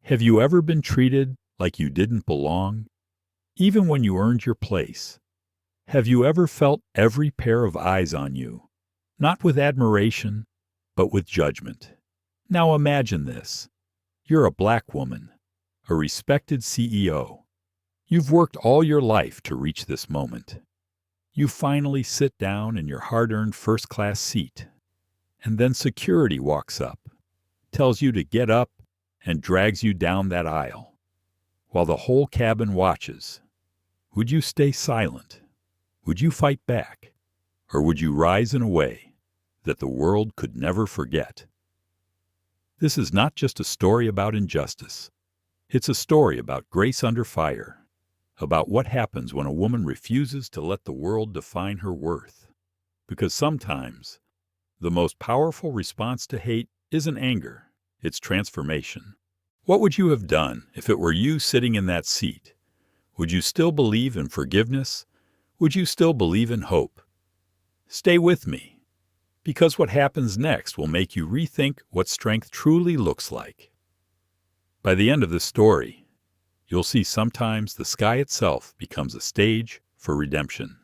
Have you ever been treated like you didn't belong, even when you earned your place? Have you ever felt every pair of eyes on you, not with admiration, but with judgment? Now imagine this. You're a black woman, a respected CEO. You've worked all your life to reach this moment. You finally sit down in your hard-earned first-class seat, and then security walks up, tells you to get up, and drags you down that aisle, while the whole cabin watches. Would you stay silent? Would you fight back? Or would you rise in a way that the world could never forget? This is not just a story about injustice. It's a story about grace under fire, about what happens when a woman refuses to let the world define her worth. Because sometimes, the most powerful response to hate isn't anger, it's transformation. What would you have done if it were you sitting in that seat? Would you still believe in forgiveness? Would you still believe in hope? Stay with me, because what happens next will make you rethink what strength truly looks like. By the end of this story, you'll see sometimes the sky itself becomes a stage for redemption.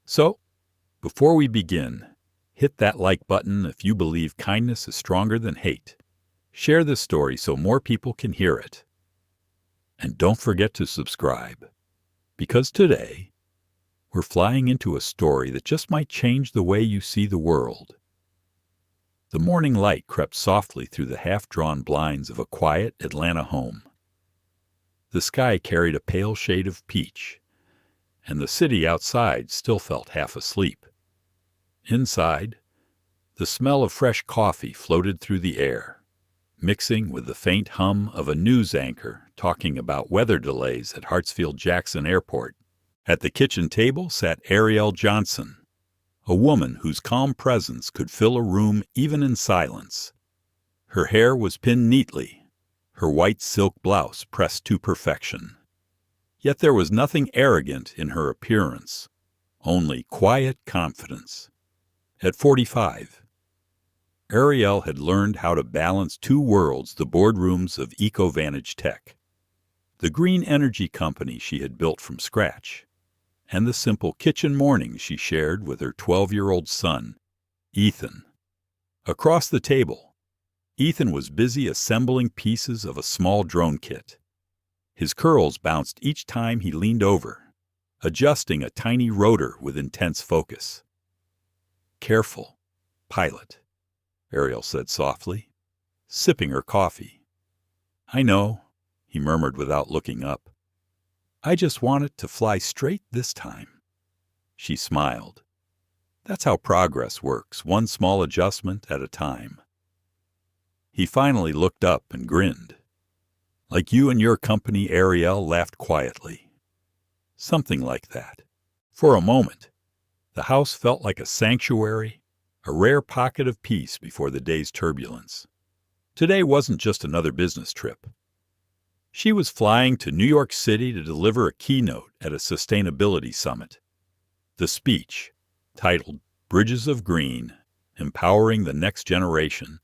So, before we begin, hit that like button if you believe kindness is stronger than hate. Share this story so more people can hear it. And don't forget to subscribe, because today, we're flying into a story that just might change the way you see the world. The morning light crept softly through the half-drawn blinds of a quiet Atlanta home. The sky carried a pale shade of peach, and the city outside still felt half asleep. Inside, the smell of fresh coffee floated through the air, mixing with the faint hum of a news anchor talking about weather delays at Hartsfield-Jackson Airport. At the kitchen table sat Arielle Johnson, a woman whose calm presence could fill a room even in silence. Her hair was pinned neatly, her white silk blouse pressed to perfection. Yet there was nothing arrogant in her appearance, only quiet confidence. At 45, Arielle had learned how to balance two worlds, the boardrooms of EcoVantage Tech, the green energy company she had built from scratch, and the simple kitchen mornings she shared with her 12-year-old son, Ethan. Across the table, Ethan was busy assembling pieces of a small drone kit. His curls bounced each time he leaned over, adjusting a tiny rotor with intense focus. "Careful, pilot," Arielle said softly, sipping her coffee. "I know," he murmured without looking up. "I just want it to fly straight this time." She smiled. That's how progress works, one small adjustment at a time. He finally looked up and grinned. "Like you and your company," Arielle laughed quietly. Something like that. For a moment, the house felt like a sanctuary, a rare pocket of peace before the day's turbulence. Today wasn't just another business trip. She was flying to New York City to deliver a keynote at a sustainability summit. The speech, titled Bridges of Green, Empowering the Next Generation,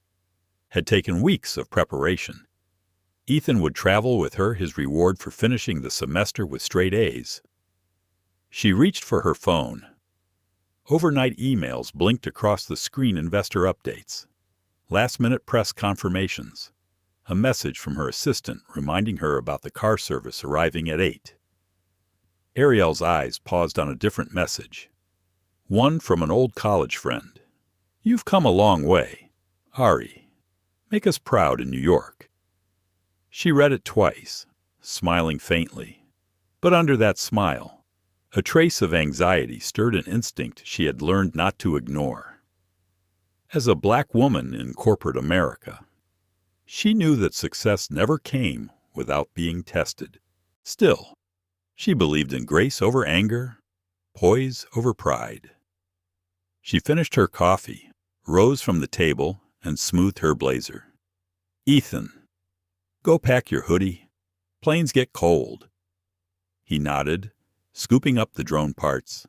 had taken weeks of preparation. Ethan would travel with her, his reward for finishing the semester with straight A's. She reached for her phone. Overnight emails blinked across the screen, investor updates, last-minute press confirmations, a message from her assistant reminding her about the car service arriving at 8. Arielle's eyes paused on a different message, one from an old college friend. "You've come a long way. Ari, make us proud in New York." She read it twice, smiling faintly, but under that smile, a trace of anxiety stirred an instinct she had learned not to ignore. As a black woman in corporate America, she knew that success never came without being tested. Still, she believed in grace over anger, poise over pride. She finished her coffee, rose from the table, and smoothed her blazer. "Ethan, go pack your hoodie. Planes get cold." He nodded, scooping up the drone parts.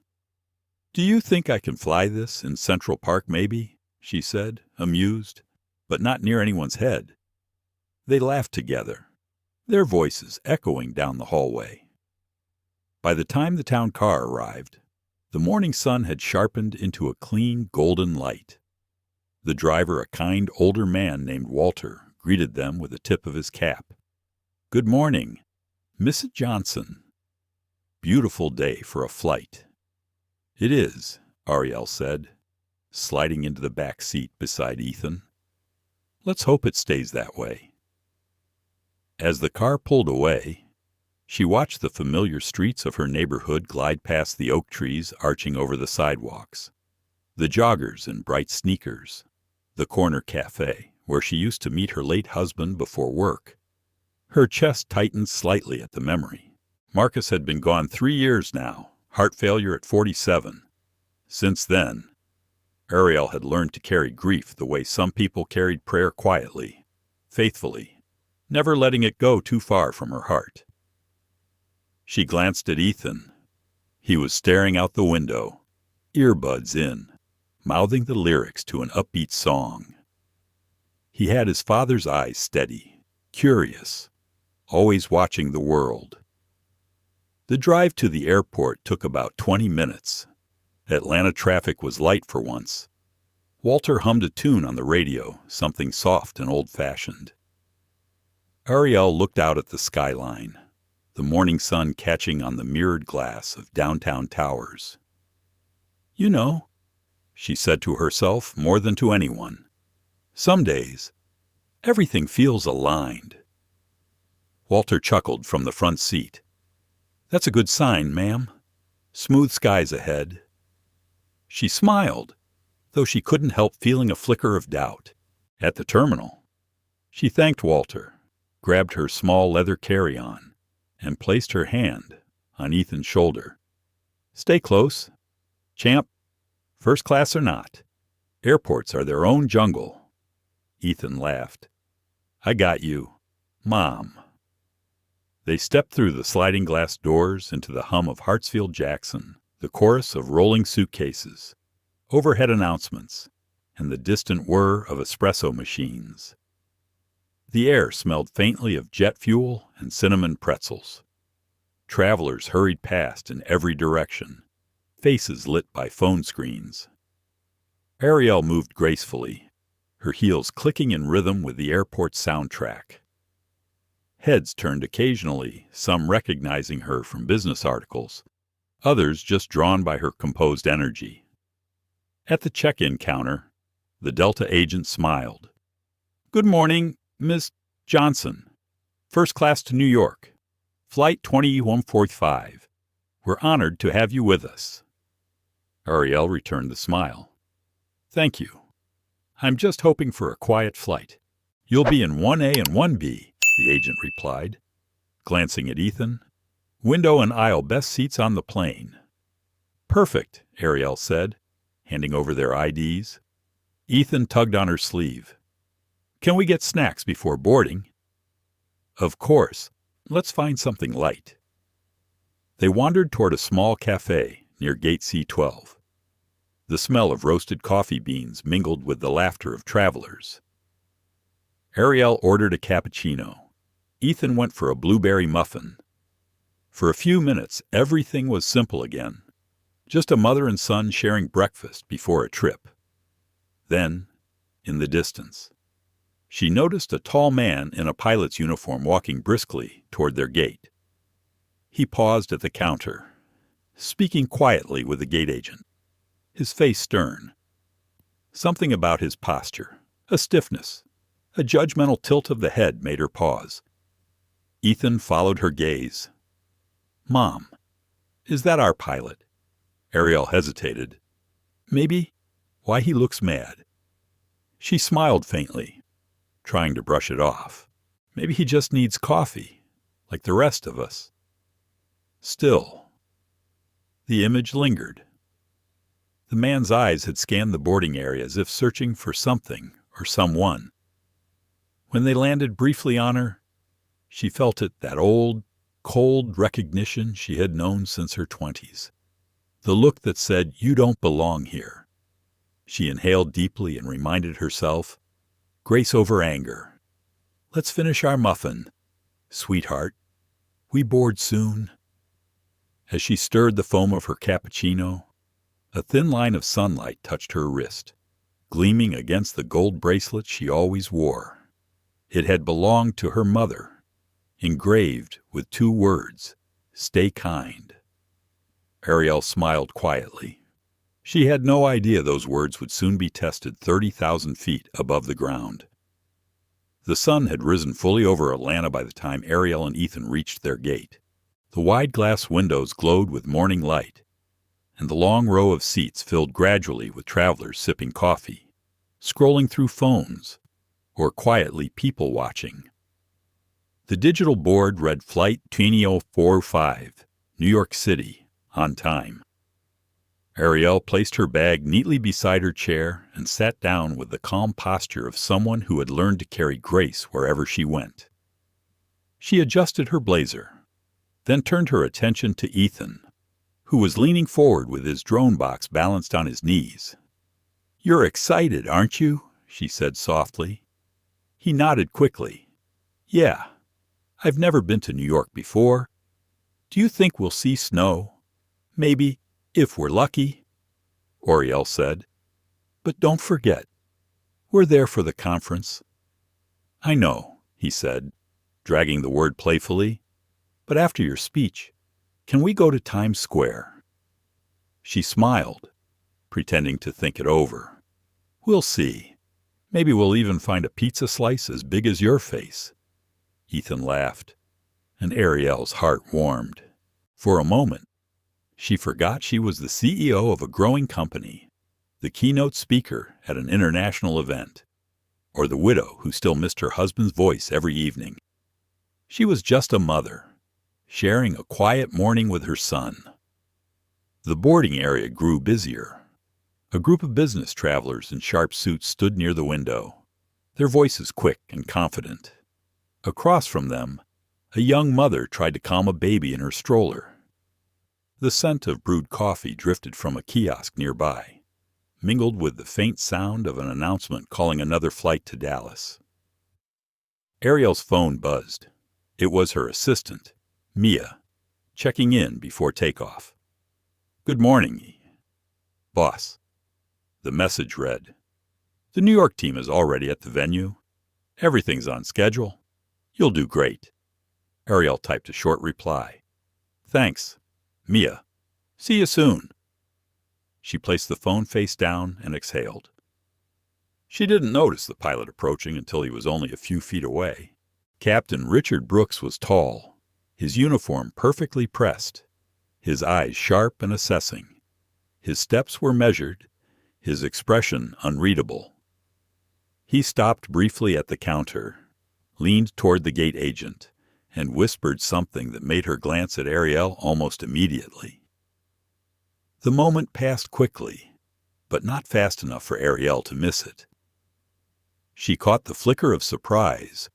"Do you think I can fly this in Central Park maybe?" she said, amused, but not near anyone's head. They laughed together, their voices echoing down the hallway. By the time the town car arrived, the morning sun had sharpened into a clean golden light. The driver, a kind older man named Walter, greeted them with a tip of his cap. "Good morning, Mrs. Johnson. Beautiful day for a flight." "It is," Arielle said, sliding into the back seat beside Ethan. "Let's hope it stays that way." As the car pulled away, she watched the familiar streets of her neighborhood glide past the oak trees arching over the sidewalks, the joggers in bright sneakers, the corner cafe where she used to meet her late husband before work. Her chest tightened slightly at the memory. Marcus had been gone 3 years now, heart failure at 47. Since then, Arielle had learned to carry grief the way some people carried prayer, quietly, faithfully, never letting it go too far from her heart. She glanced at Ethan. He was staring out the window, earbuds in, mouthing the lyrics to an upbeat song. He had his father's eyes steady, curious, always watching the world. The drive to the airport took about 20 minutes. Atlanta traffic was light for once. Walter hummed a tune on the radio, something soft and old-fashioned. Arielle looked out at the skyline, the morning sun catching on the mirrored glass of downtown towers. "You know," she said to herself more than to anyone, "some days, everything feels aligned." Walter chuckled from the front seat. "That's a good sign, ma'am. Smooth skies ahead." She smiled, though she couldn't help feeling a flicker of doubt. At the terminal, she thanked Walter, grabbed her small leather carry-on, and placed her hand on Ethan's shoulder. "Stay close, champ, first class or not. Airports are their own jungle." Ethan laughed. "I got you, Mom." They stepped through the sliding glass doors into the hum of Hartsfield-Jackson, the chorus of rolling suitcases, overhead announcements, and the distant whir of espresso machines. The air smelled faintly of jet fuel and cinnamon pretzels. Travelers hurried past in every direction, faces lit by phone screens. Arielle moved gracefully, her heels clicking in rhythm with the airport soundtrack. Heads turned occasionally, some recognizing her from business articles, others just drawn by her composed energy. At the check-in counter, the Delta agent smiled. "Good morning, Miss Johnson. First class to New York. Flight 2145. We're honored to have you with us." Arielle returned the smile. "Thank you. I'm just hoping for a quiet flight." "You'll be in 1A and 1B, the agent replied, glancing at Ethan. "Window and aisle best seats on the plane." "Perfect," Arielle said, handing over their IDs. Ethan tugged on her sleeve. "Can we get snacks before boarding?" "Of course. Let's find something light." They wandered toward a small cafe near Gate C-12. The smell of roasted coffee beans mingled with the laughter of travelers. Arielle ordered a cappuccino. Ethan went for a blueberry muffin. For a few minutes, everything was simple again. Just a mother and son sharing breakfast before a trip. Then, in the distance, she noticed a tall man in a pilot's uniform walking briskly toward their gate. He paused at the counter, speaking quietly with the gate agent, his face stern. Something about his posture, a stiffness, a judgmental tilt of the head made her pause. Ethan followed her gaze. "Mom, is that our pilot?" Arielle hesitated. "Maybe. Why, he looks mad." She smiled faintly, trying to brush it off. "Maybe he just needs coffee, like the rest of us." Still, the image lingered. The man's eyes had scanned the boarding area as if searching for something or someone. When they landed briefly on her, she felt it, that old, cold recognition she had known since her 20s. The look that said, "You don't belong here." She inhaled deeply and reminded herself, grace over anger. "Let's finish our muffin. "Sweetheart, we board soon." As she stirred the foam of her cappuccino, a thin line of sunlight touched her wrist, gleaming against the gold bracelet she always wore. It had belonged to her mother, engraved with 2 words, "Stay kind." Arielle smiled quietly. She had no idea those words would soon be tested 30,000 feet above the ground. The sun had risen fully over Atlanta by the time Arielle and Ethan reached their gate. The wide glass windows glowed with morning light, and the long row of seats filled gradually with travelers sipping coffee, scrolling through phones, or quietly people-watching. The digital board read Flight 2045, New York City, on time. Arielle placed her bag neatly beside her chair and sat down with the calm posture of someone who had learned to carry grace wherever she went. She adjusted her blazer, then turned her attention to Ethan, who was leaning forward with his drone box balanced on his knees. "You're excited, aren't you?" she said softly. He nodded quickly. "Yeah, I've never been to New York before. Do you think we'll see snow? Maybe, if we're lucky," Arielle said. "But don't forget, we're there for the conference." "I know," he said, dragging the word playfully. "But after your speech, can we go to Times Square?" She smiled, pretending to think it over. "We'll see. Maybe we'll even find a pizza slice as big as your face." Ethan laughed, and Arielle's heart warmed. For a moment, she forgot she was the CEO of a growing company, the keynote speaker at an international event, or the widow who still missed her husband's voice every evening. She was just a mother, sharing a quiet morning with her son. The boarding area grew busier. A group of business travelers in sharp suits stood near the window, their voices quick and confident. Across from them, a young mother tried to calm a baby in her stroller. The scent of brewed coffee drifted from a kiosk nearby, mingled with the faint sound of an announcement calling another flight to Dallas. Arielle's phone buzzed. It was her assistant, Mia, checking in before takeoff. "Good morning, boss." The message read, "The New York team is already at the venue. Everything's on schedule. You'll do great." Arielle typed a short reply. "Thanks, Mia. See you soon." She placed the phone face down and exhaled. She didn't notice the pilot approaching until he was only a few feet away. Captain Richard Brooks was tall, his uniform perfectly pressed, his eyes sharp and assessing. His steps were measured, his expression unreadable. He stopped briefly at the counter, leaned toward the gate agent, and whispered something that made her glance at Arielle almost immediately. The moment passed quickly, but not fast enough for Arielle to miss it. She caught the flicker of surprise,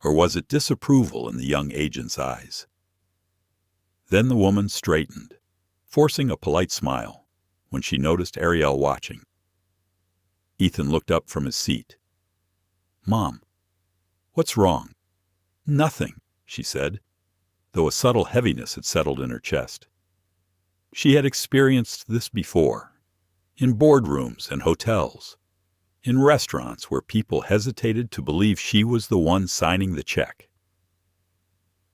or was it disapproval in the young agent's eyes? Then the woman straightened, forcing a polite smile, when she noticed Arielle watching. Ethan looked up from his seat. "Mom, what's wrong?" "Nothing," she said, though a subtle heaviness had settled in her chest. She had experienced this before, in boardrooms and hotels, in restaurants where people hesitated to believe she was the one signing the check.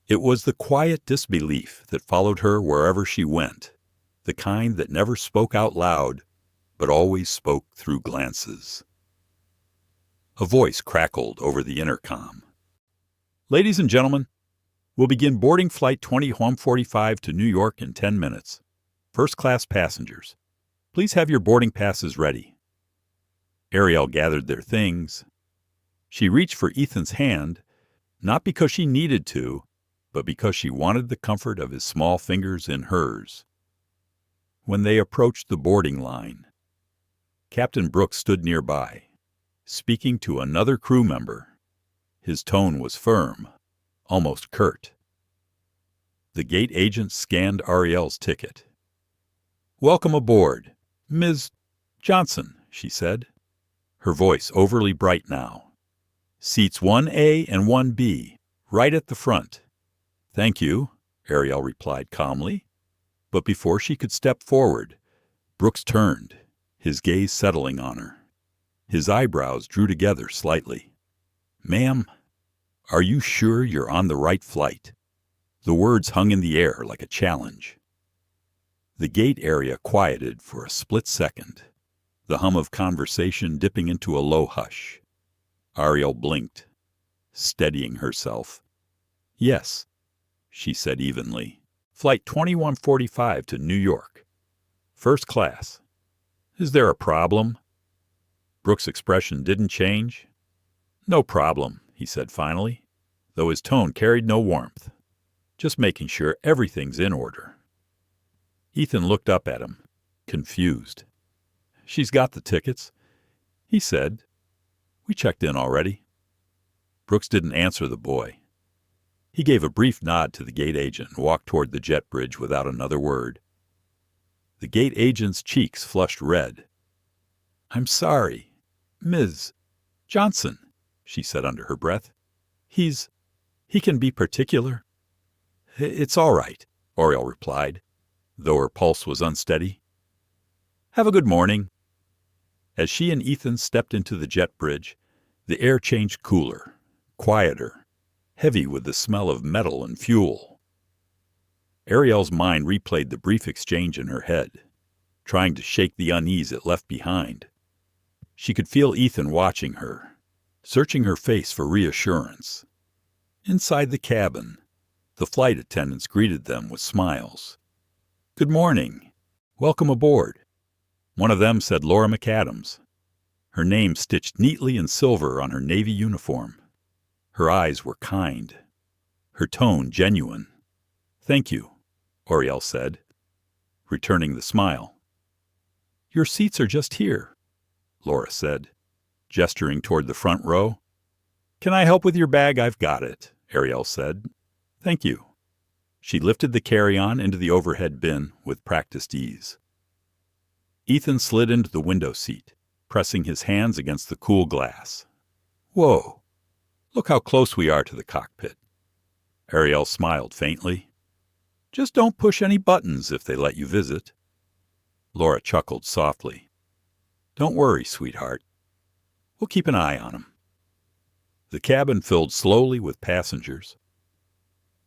It was the quiet disbelief that followed her wherever she went, the kind that never spoke out loud, but always spoke through glances. A voice crackled over the intercom. "Ladies and gentlemen, we'll begin boarding Flight 2145 to New York in 10 minutes. First-class passengers. Please have your boarding passes ready." Arielle gathered their things. She reached for Ethan's hand, not because she needed to, but because she wanted the comfort of his small fingers in hers. When they approached the boarding line, Captain Brooks stood nearby, speaking to another crew member. His tone was firm, almost curt. The gate agent scanned Arielle's ticket. "Welcome aboard, Ms. Johnson," she said, her voice overly bright now. "Seats 1A and 1B, right at the front. "Thank you," Arielle replied calmly. But before she could step forward, Brooks turned, his gaze settling on her. His eyebrows drew together slightly. "Ma'am, are you sure you're on the right flight?" The words hung in the air like a challenge. The gate area quieted for a split second, the hum of conversation dipping into a low hush. Arielle blinked, steadying herself. "Yes," she said evenly. "Flight 2145 to New York. First class. Is there a problem?" Brooks' expression didn't change. "No problem," he said finally, though his tone carried no warmth. "Just making sure everything's in order." Ethan looked up at him, confused. "She's got the tickets," he said. "We checked in already." Brooks didn't answer the boy. He gave a brief nod to the gate agent and walked toward the jet bridge without another word. The gate agent's cheeks flushed red. "I'm sorry, Ms. Johnson," she said under her breath. He can be particular." "It's all right," Arielle replied, though her pulse was unsteady. "Have a good morning." As she and Ethan stepped into the jet bridge, the air changed cooler, quieter, heavy with the smell of metal and fuel. Arielle's mind replayed the brief exchange in her head, trying to shake the unease it left behind. She could feel Ethan watching her, searching her face for reassurance. Inside the cabin, the flight attendants greeted them with smiles. "Good morning. Welcome aboard." One of them said Laura McAdams, her name stitched neatly in silver on her Navy uniform. Her eyes were kind, her tone genuine. "Thank you," Arielle said, returning the smile. "Your seats are just here," Laura said, gesturing toward the front row. "Can I help with your bag? I've got it," Arielle said. "Thank you." She lifted the carry-on into the overhead bin with practiced ease. Ethan slid into the window seat, pressing his hands against the cool glass. "Whoa, look how close we are to the cockpit." Arielle smiled faintly. "Just don't push any buttons if they let you visit." Laura chuckled softly. "Don't worry, sweetheart. We'll keep an eye on him." The cabin filled slowly with passengers.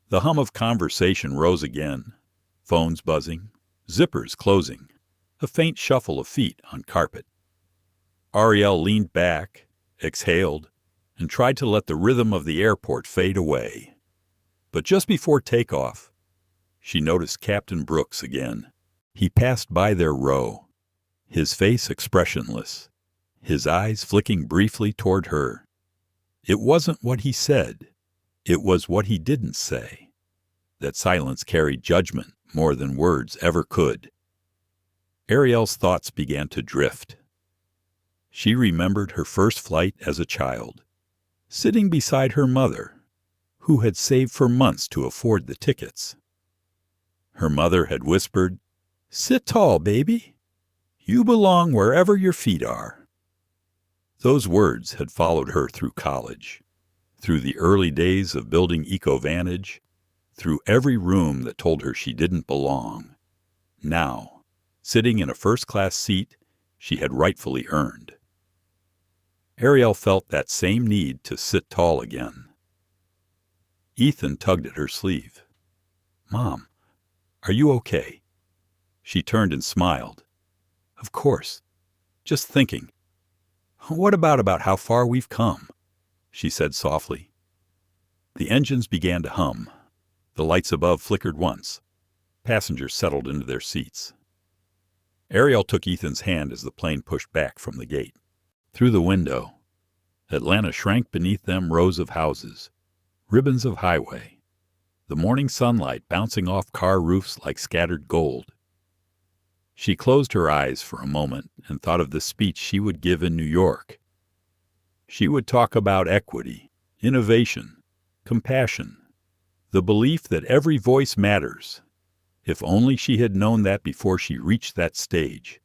The hum of conversation rose again, phones buzzing, zippers closing, a faint shuffle of feet on carpet. Arielle leaned back, exhaled, and tried to let the rhythm of the airport fade away. But just before takeoff, she noticed Captain Brooks again. He passed by their row, his face expressionless, his eyes flicking briefly toward her. It wasn't what he said. It was what he didn't say. That silence carried judgment more than words ever could. Arielle's thoughts began to drift. She remembered her first flight as a child, sitting beside her mother, who had saved for months to afford the tickets. Her mother had whispered, "Sit tall, baby. You belong wherever your feet are." Those words had followed her through college, through the early days of building EcoVantage, through every room that told her she didn't belong. Now, sitting in a first-class seat she had rightfully earned. Arielle felt that same need to sit tall again. Ethan tugged at her sleeve. "Mom, are you okay?" She turned and smiled. "Of course. Just thinking. What about how far we've come?" she said softly. The engines began to hum. The lights above flickered once. Passengers settled into their seats. Arielle took Ethan's hand as the plane pushed back from the gate. Through the window, Atlanta shrank beneath them rows of houses, ribbons of highway, the morning sunlight bouncing off car roofs like scattered gold. She closed her eyes for a moment and thought of the speech she would give in New York. She would talk about equity, innovation, compassion, the belief that every voice matters. If only she had known that before she reached that stage.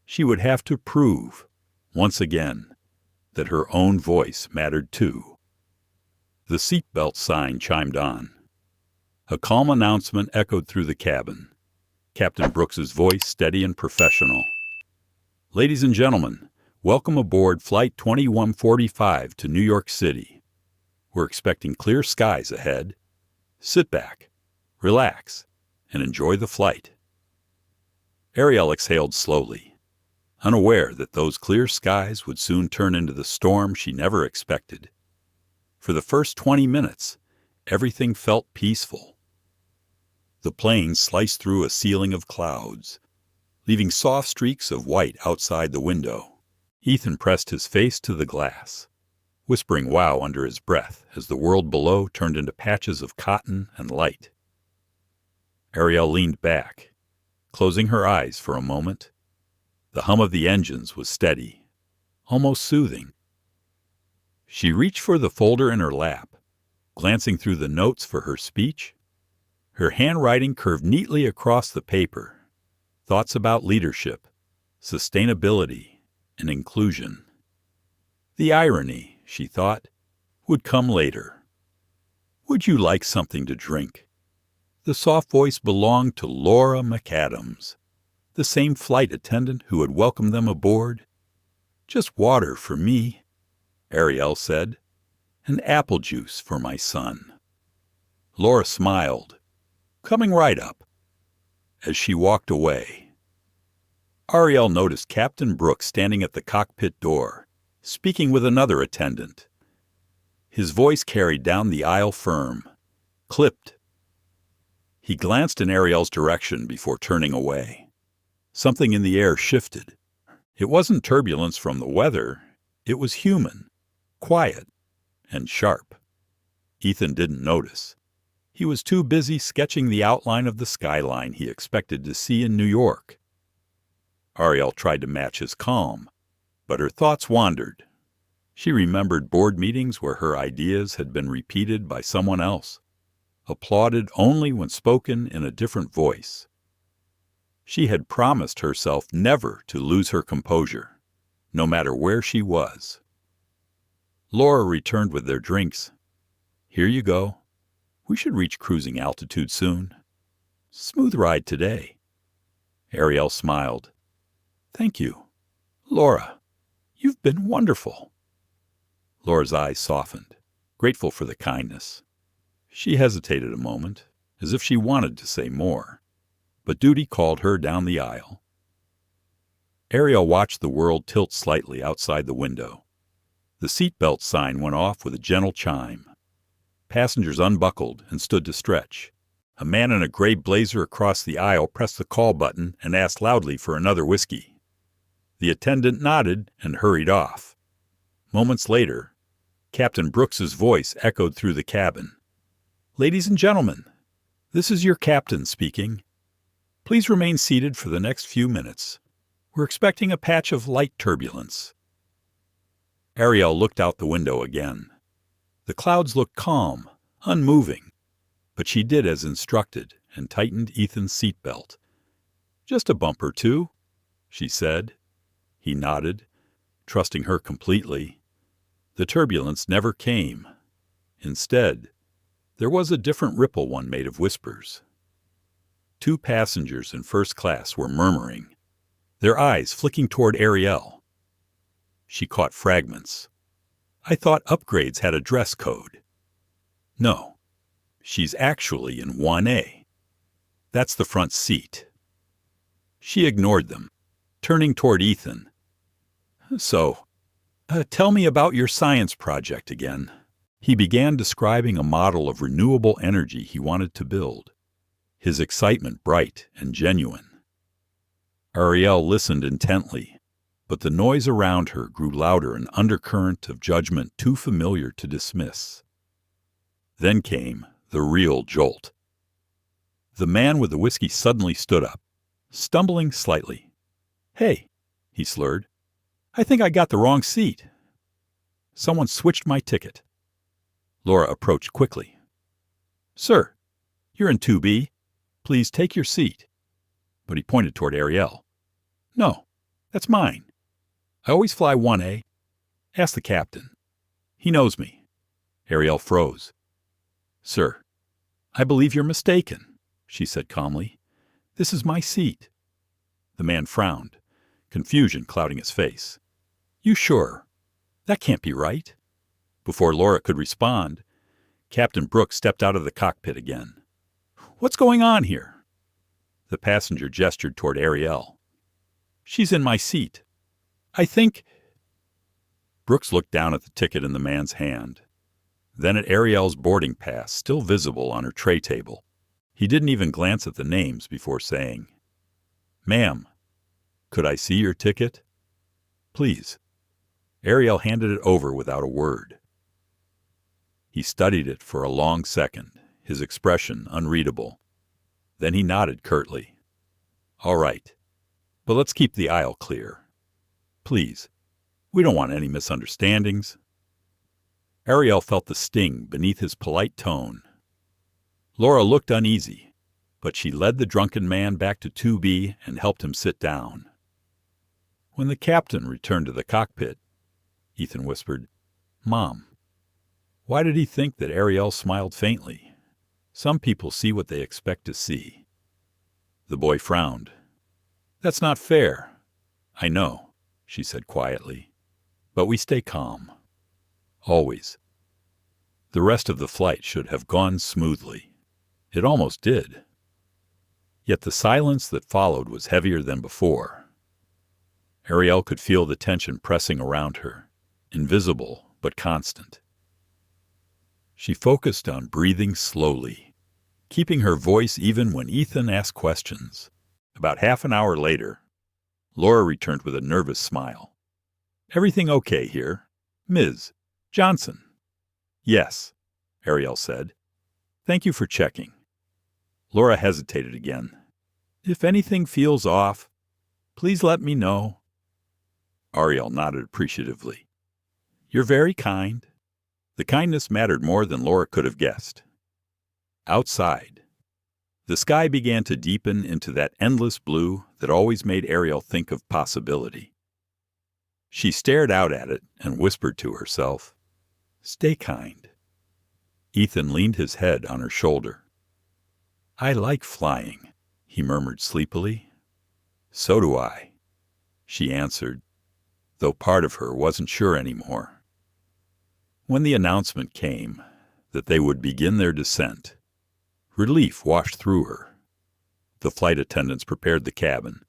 She would have to prove, once again, that her own voice mattered too. The seatbelt sign chimed on. A calm announcement echoed through the cabin. Captain Brooks's voice steady and professional. "Ladies and gentlemen, welcome aboard Flight 2145 to New York City. We're expecting clear skies ahead. Sit back, relax, and enjoy the flight." Arielle exhaled slowly, unaware that those clear skies would soon turn into the storm she never expected. For the first 20 minutes, everything felt peaceful. The plane sliced through a ceiling of clouds, leaving soft streaks of white outside the window. Ethan pressed his face to the glass, whispering wow under his breath as the world below turned into patches of cotton and light. Arielle leaned back, closing her eyes for a moment. The hum of the engines was steady, almost soothing. She reached for the folder in her lap, glancing through the notes for her speech. Her handwriting curved neatly across the paper. Thoughts about leadership, sustainability, and inclusion. The irony, she thought, would come later. "Would you like something to drink?" The soft voice belonged to Laura McAdams, the same flight attendant who had welcomed them aboard. "Just water for me," Arielle said, "and apple juice for my son." Laura smiled, coming right up. As she walked away, Arielle noticed Captain Brooks standing at the cockpit door, speaking with another attendant. His voice carried down the aisle firm, clipped. He glanced in Arielle's direction before turning away. Something in the air shifted. It wasn't turbulence from the weather. It was human, quiet, and sharp. Ethan didn't notice. He was too busy sketching the outline of the skyline he expected to see in New York. Arielle tried to match his calm, but her thoughts wandered. She remembered board meetings where her ideas had been repeated by someone else, applauded only when spoken in a different voice. She had promised herself never to lose her composure, no matter where she was. Laura returned with their drinks. "Here you go. We should reach cruising altitude soon. Smooth ride today." Arielle smiled. "Thank you. Laura, you've been wonderful." Laura's eyes softened, grateful for the kindness. She hesitated a moment, as if she wanted to say more, but duty called her down the aisle. Arielle watched the world tilt slightly outside the window. The seatbelt sign went off with a gentle chime. Passengers unbuckled and stood to stretch. A man in a gray blazer across the aisle pressed the call button and asked loudly for another whiskey. The attendant nodded and hurried off. Moments later, Captain Brooks's voice echoed through the cabin. "Ladies and gentlemen, this is your captain speaking. Please remain seated for the next few minutes. We're expecting a patch of light turbulence." Arielle looked out the window again. The clouds looked calm, unmoving, but she did as instructed and tightened Ethan's seatbelt. "Just a bump or two," she said. He nodded, trusting her completely. The turbulence never came. Instead, there was a different ripple one made of whispers. Two passengers in first class were murmuring, their eyes flicking toward Arielle. She caught fragments. "I thought upgrades had a dress code." "No, she's actually in 1A. That's the front seat." She ignored them, turning toward Ethan. "So, tell me about your science project again." He began describing a model of renewable energy he wanted to build, his excitement bright and genuine. Arielle listened intently, but the noise around her grew louder, an undercurrent of judgment too familiar to dismiss. Then came the real jolt. The man with the whiskey suddenly stood up, stumbling slightly. "Hey," he slurred, "I think I got the wrong seat. Someone switched my ticket." Laura approached quickly. "Sir, you're in 2B. Please take your seat." But he pointed toward Arielle. "No, that's mine. I always fly 1A. Ask the captain. He knows me." Arielle froze. "Sir, "I believe you're mistaken," she said calmly. "This is my seat." The man frowned, confusion clouding his face. "You sure? That can't be right." Before Laura could respond, Captain Brooks stepped out of the cockpit again. "What's going on here?" The passenger gestured toward Arielle. "She's in my seat. I think—" Brooks looked down at the ticket in the man's hand, then at Arielle's boarding pass still visible on her tray table. He didn't even glance at the names before saying, "Ma'am, could I see your ticket?" "Please." Arielle handed it over without a word. He studied it for a long second, his expression unreadable. Then he nodded curtly. "All right, but let's keep the aisle clear. Please, we don't want any misunderstandings." Arielle felt the sting beneath his polite tone. Laura looked uneasy, but she led the drunken man back to 2B and helped him sit down. When the captain returned to the cockpit, Ethan whispered, "Mom." Why did he think that Arielle smiled faintly? Some people see what they expect to see. The boy frowned. "That's not fair." "I know," she said quietly, "but we stay calm. Always." The rest of the flight should have gone smoothly. It almost did. Yet the silence that followed was heavier than before. Arielle could feel the tension pressing around her, invisible but constant. She focused on breathing slowly, keeping her voice even when Ethan asked questions. About half an hour later, Laura returned with a nervous smile. "Everything okay here? Ms. Johnson?" "Yes," Arielle said. "Thank you for checking." Laura hesitated again. "If anything feels off, please let me know." Arielle nodded appreciatively. "You're very kind." The kindness mattered more than Laura could have guessed. Outside, the sky began to deepen into that endless blue that always made Arielle think of possibility. She stared out at it and whispered to herself, "Stay kind." Ethan leaned his head on her shoulder. "I like flying," he murmured sleepily. "So do I," she answered, though part of her wasn't sure anymore. When the announcement came that they would begin their descent, relief washed through her. The flight attendants prepared the cabin,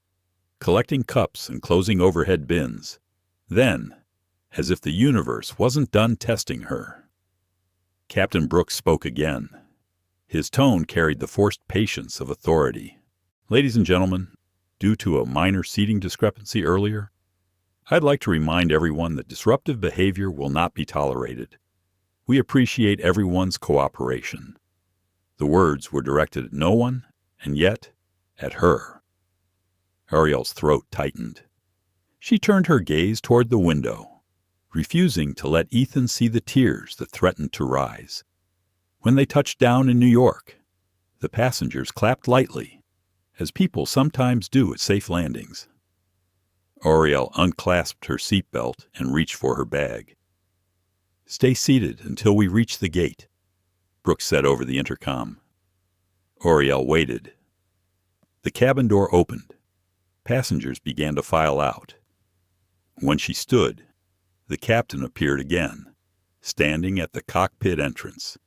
collecting cups and closing overhead bins. Then, as if the universe wasn't done testing her, Captain Brooks spoke again. His tone carried the forced patience of authority. "Ladies and gentlemen, due to a minor seating discrepancy earlier, I'd like to remind everyone that disruptive behavior will not be tolerated. We appreciate everyone's cooperation." The words were directed at no one, and yet at her. Arielle's throat tightened. She turned her gaze toward the window, refusing to let Ethan see the tears that threatened to rise. When they touched down in New York, the passengers clapped lightly, as people sometimes do at safe landings. Arielle unclasped her seatbelt and reached for her bag. "Stay seated until we reach the gate," Brooks said over the intercom. Arielle waited. The cabin door opened. Passengers began to file out. When she stood, the captain appeared again, standing at the cockpit entrance.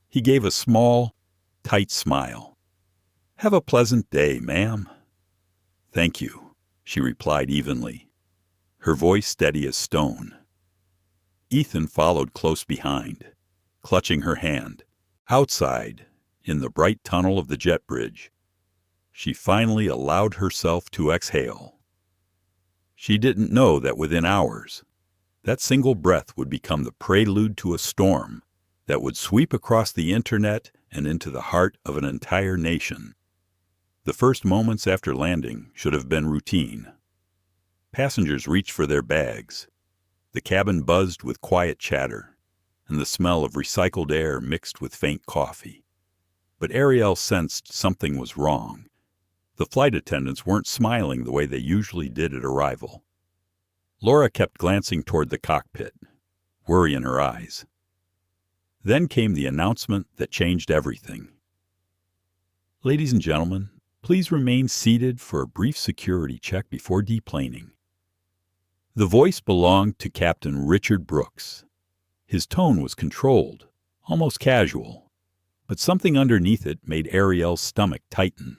He gave a small, tight smile. "Have a pleasant day, ma'am." "Thank you," she replied evenly, her voice steady as stone. Ethan followed close behind, clutching her hand. Outside, in the bright tunnel of the jet bridge, she finally allowed herself to exhale. She didn't know that within hours, that single breath would become the prelude to a storm that would sweep across the internet and into the heart of an entire nation. The first moments after landing should have been routine. Passengers reached for their bags. The cabin buzzed with quiet chatter, and the smell of recycled air mixed with faint coffee. But Arielle sensed something was wrong. The flight attendants weren't smiling the way they usually did at arrival. Laura kept glancing toward the cockpit, worry in her eyes. Then came the announcement that changed everything. Ladies and gentlemen, please remain seated for a brief security check before deplaning. The voice belonged to Captain Richard Brooks. His tone was controlled, almost casual, but something underneath it made Arielle's stomach tighten.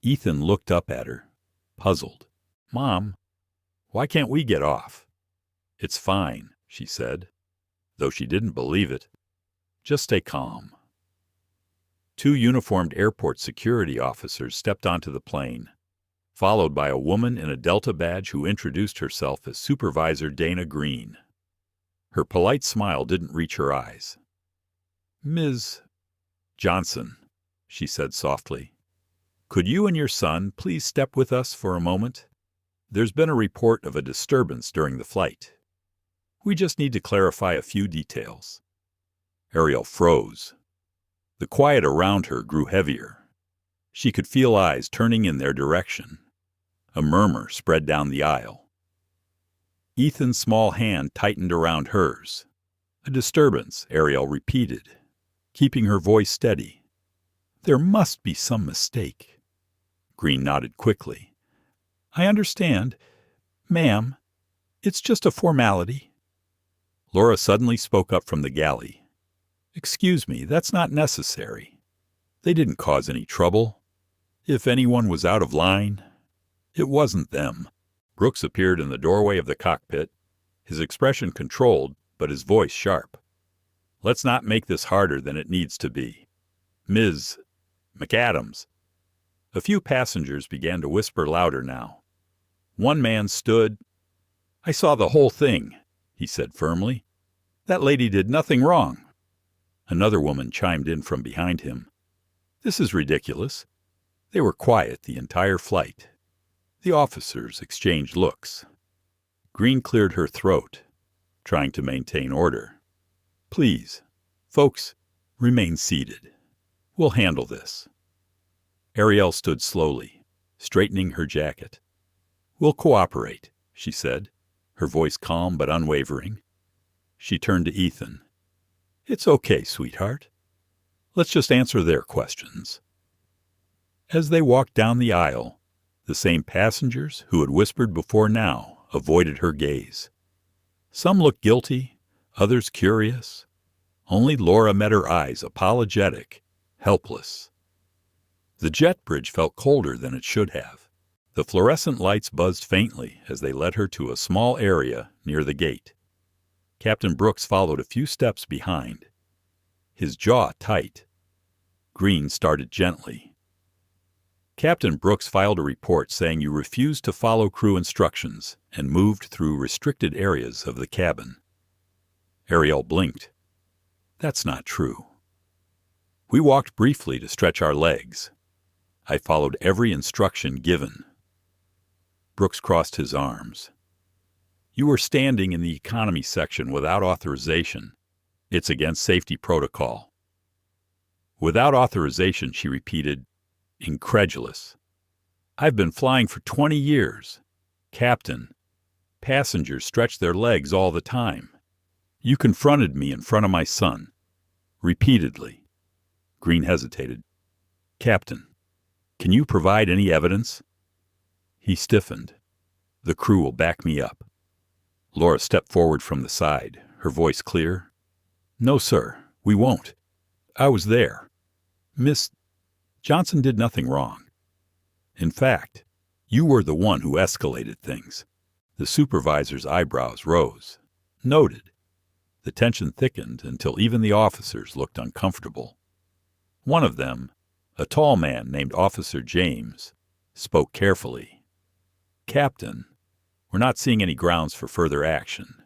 Ethan looked up at her, puzzled. "Mom, why can't we get off?" "It's fine," she said, though she didn't believe it. "Just stay calm." Two uniformed airport security officers stepped onto the plane, followed by a woman in a Delta badge who introduced herself as Supervisor Dana Green. Her polite smile didn't reach her eyes. "Ms. Johnson," she said softly, "could you and your son please step with us for a moment? There's been a report of a disturbance during the flight. We just need to clarify a few details." Arielle froze. The quiet around her grew heavier. She could feel eyes turning in their direction. A murmur spread down the aisle. Ethan's small hand tightened around hers. "A disturbance," Arielle repeated, keeping her voice steady. "There must be some mistake." Green nodded quickly. "I understand. Ma'am, it's just a formality." Laura suddenly spoke up from the galley. "Excuse me, that's not necessary. They didn't cause any trouble. If anyone was out of line, it wasn't them." Brooks appeared in the doorway of the cockpit, his expression controlled, but his voice sharp. "Let's not make this harder than it needs to be. Ms. McAdams." A few passengers began to whisper louder now. One man stood. "I saw the whole thing," he said firmly. "That lady did nothing wrong." Another woman chimed in from behind him. "This is ridiculous. They were quiet the entire flight." The officers exchanged looks. Green cleared her throat, trying to maintain order. "Please, folks, remain seated. We'll handle this." Arielle stood slowly, straightening her jacket. "We'll cooperate," she said, her voice calm but unwavering. She turned to Ethan. "It's okay, sweetheart. Let's just answer their questions." As they walked down the aisle, the same passengers who had whispered before now avoided her gaze. Some looked guilty, others curious. Only Laura met her eyes, apologetic, helpless. The jet bridge felt colder than it should have. The fluorescent lights buzzed faintly as they led her to a small area near the gate. Captain Brooks followed a few steps behind, his jaw tight. Green started gently. "Captain Brooks filed a report saying you refused to follow crew instructions and moved through restricted areas of the cabin." Arielle blinked. "That's not true. We walked briefly to stretch our legs. I followed every instruction given." Brooks crossed his arms. "You were standing in the economy section without authorization. It's against safety protocol." "Without authorization," she repeated, incredulous. "I've been flying for 20 years. Captain, passengers stretch their legs all the time. You confronted me in front of my son. Repeatedly." Green hesitated. "Captain, can you provide any evidence?" He stiffened. "The crew will back me up." Laura stepped forward from the side, her voice clear. "No, sir, we won't. I was there. Miss Johnson did nothing wrong. In fact, you were the one who escalated things." The supervisor's eyebrows rose. Noted. The tension thickened until even the officers looked uncomfortable. One of them, a tall man named Officer James, spoke carefully. "Captain, we're not seeing any grounds for further action.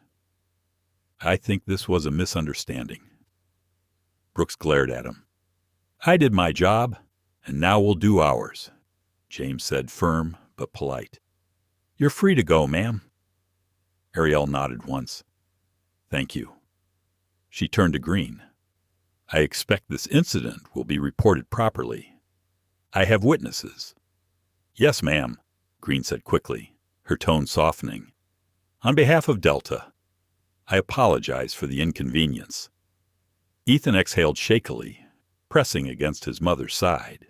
I think this was a misunderstanding." Brooks glared at him. "I did my job, and now we'll do ours," James said, firm but polite. "You're free to go, ma'am." Arielle nodded once. "Thank you." She turned to Green. "I expect this incident will be reported properly. I have witnesses." "Yes, ma'am," Green said quickly, her tone softening. "On behalf of Delta, I apologize for the inconvenience." Ethan exhaled shakily, pressing against his mother's side.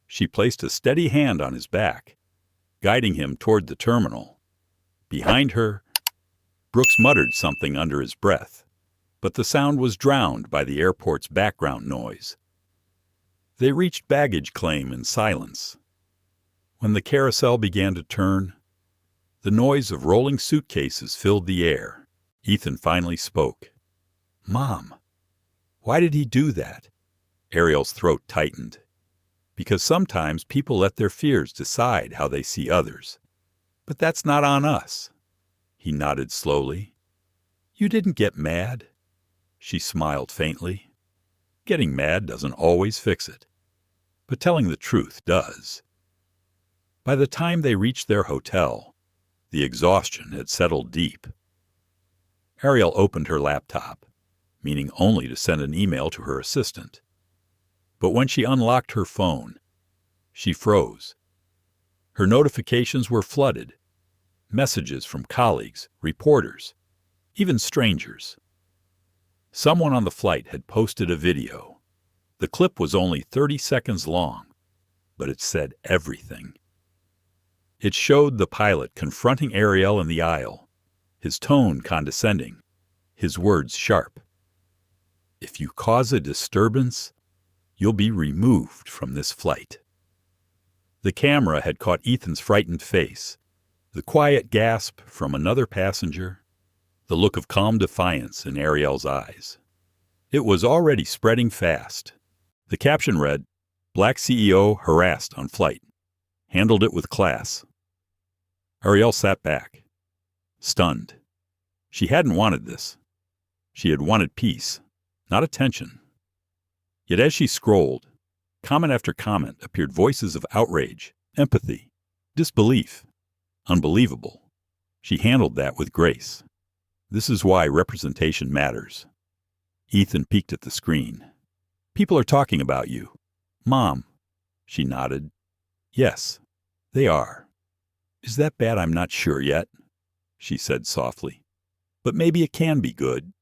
She placed a steady hand on his back, guiding him toward the terminal. Behind her, Brooks muttered something under his breath, but the sound was drowned by the airport's background noise. They reached baggage claim in silence. When the carousel began to turn, the noise of rolling suitcases filled the air. Ethan finally spoke. "Mom, why did he do that?" Arielle's throat tightened. "Because sometimes people let their fears decide how they see others. But that's not on us." He nodded slowly. "You didn't get mad?" She smiled faintly. "Getting mad doesn't always fix it. But telling the truth does." By the time they reached their hotel, the exhaustion had settled deep. Arielle opened her laptop, meaning only to send an email to her assistant. But when she unlocked her phone, she froze. Her notifications were flooded. Messages from colleagues, reporters, even strangers. Someone on the flight had posted a video. The clip was only 30 seconds long, but it said everything. It showed the pilot confronting Arielle in the aisle, his tone condescending, his words sharp. "If you cause a disturbance, you'll be removed from this flight." The camera had caught Ethan's frightened face, the quiet gasp from another passenger, the look of calm defiance in Arielle's eyes. It was already spreading fast. The caption read, "Black CEO harassed on flight. Handled it with class." Arielle sat back, stunned. She hadn't wanted this. She had wanted peace, not attention. Yet as she scrolled, comment after comment appeared voices of outrage, empathy, disbelief. Unbelievable. She handled that with grace. This is why representation matters. Ethan peeked at the screen. "People are talking about you." "Mom." She nodded. "Yes, they are." "Is that bad? I'm not sure yet," she said softly. "But maybe it can be good."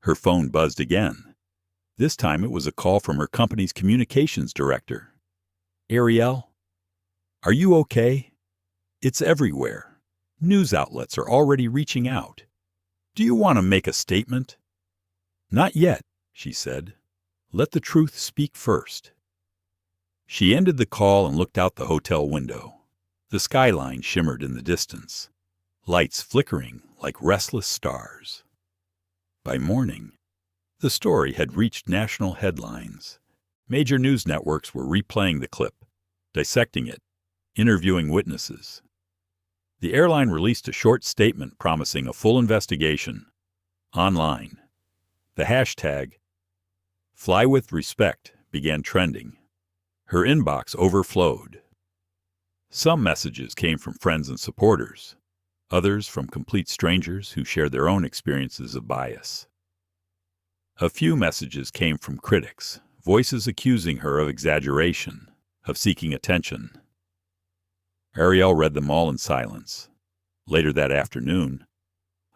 Her phone buzzed again. This time it was a call from her company's communications director. "Arielle, are you okay? It's everywhere. News outlets are already reaching out. Do you want to make a statement?" "Not yet," she said. "Let the truth speak first." She ended the call and looked out the hotel window. The skyline shimmered in the distance, lights flickering like restless stars. By morning, the story had reached national headlines. Major news networks were replaying the clip, dissecting it, interviewing witnesses. The airline released a short statement promising a full investigation. Online, the hashtag #FlyWithRespect began trending. Her inbox overflowed. Some messages came from friends and supporters, others from complete strangers who shared their own experiences of bias. A few messages came from critics, voices accusing her of exaggeration, of seeking attention. Arielle read them all in silence. Later that afternoon,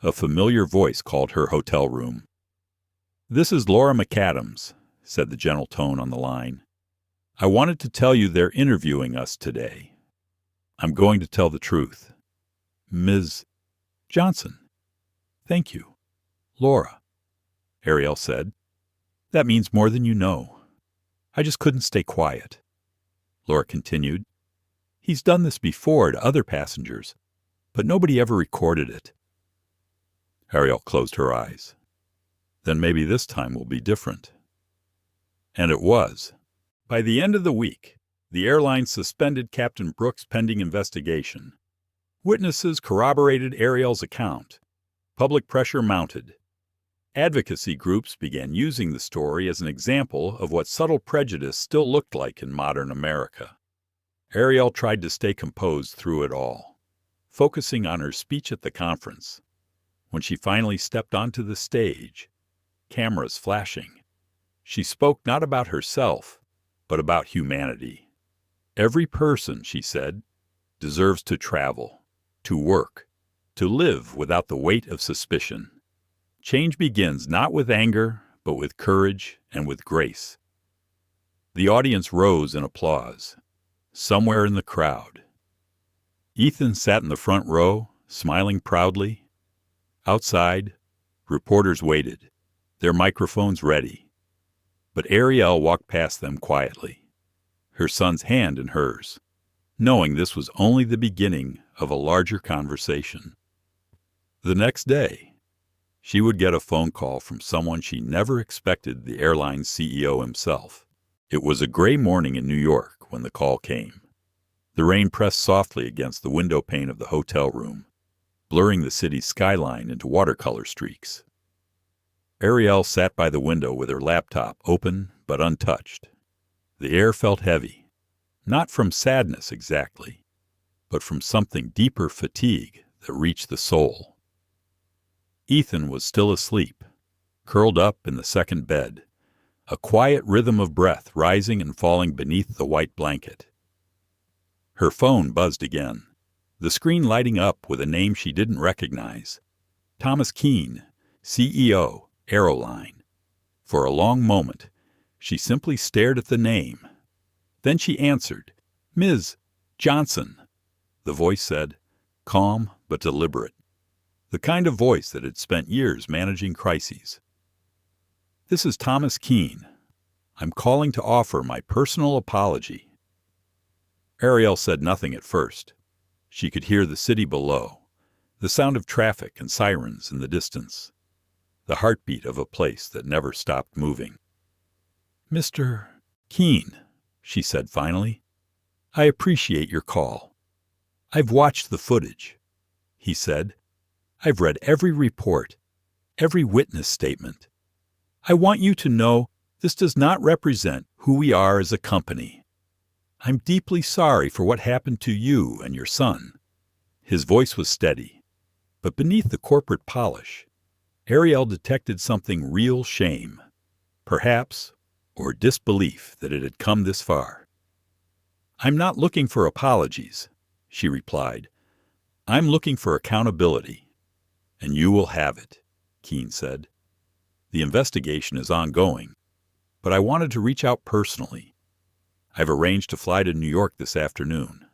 a familiar voice called her hotel room. "This is Laura McAdams," said the gentle tone on the line. "I wanted to tell you they're interviewing us today. I'm going to tell the truth." "Ms. Johnson." "Thank you. Laura," Arielle said. "That means more than you know. I just couldn't stay quiet." Laura continued. "He's done this before to other passengers, but nobody ever recorded it." Arielle closed her eyes. Then maybe this time will be different. And it was. By the end of the week, the airline suspended Captain Brooks' pending investigation. Witnesses corroborated Arielle's account. Public pressure mounted. Advocacy groups began using the story as an example of what subtle prejudice still looked like in modern America. Arielle tried to stay composed through it all, focusing on her speech at the conference. When she finally stepped onto the stage, cameras flashing, she spoke not about herself, but about humanity. Every person, she said, deserves to travel, to work, to live without the weight of suspicion. Change begins not with anger, but with courage and with grace. The audience rose in applause. Somewhere in the crowd, Ethan sat in the front row, smiling proudly. Outside, reporters waited, their microphones ready. But Arielle walked past them quietly, her son's hand in hers, knowing this was only the beginning of a larger conversation. The next day, she would get a phone call from someone she never expected, the airline's CEO himself. It was a gray morning in New York when the call came. The rain pressed softly against the window pane of the hotel room, blurring the city's skyline into watercolor streaks. Arielle sat by the window with her laptop open but untouched. The air felt heavy, not from sadness exactly, but from something deeper, fatigue that reached the soul. Ethan was still asleep, curled up in the second bed, a quiet rhythm of breath rising and falling beneath the white blanket. Her phone buzzed again, the screen lighting up with a name she didn't recognize. Thomas Keene, CEO, Aeroline. For a long moment, she simply stared at the name. Then she answered, "Ms. Johnson," the voice said, calm but deliberate, the kind of voice that had spent years managing crises. "This is Thomas Keene. I'm calling to offer my personal apology." Arielle said nothing at first. She could hear the city below, the sound of traffic and sirens in the distance, the heartbeat of a place that never stopped moving. "Mr. Keene," she said finally, "I appreciate your call. I've watched the footage," he said. "I've read every report, every witness statement. I want you to know this does not represent who we are as a company. I'm deeply sorry for what happened to you and your son." His voice was steady, but beneath the corporate polish, Arielle detected something real: shame, perhaps, or disbelief that it had come this far. "I'm not looking for apologies," she replied. "I'm looking for accountability, and you will have it," Keene said. "The investigation is ongoing, but I wanted to reach out personally. I've arranged to fly to New York this afternoon.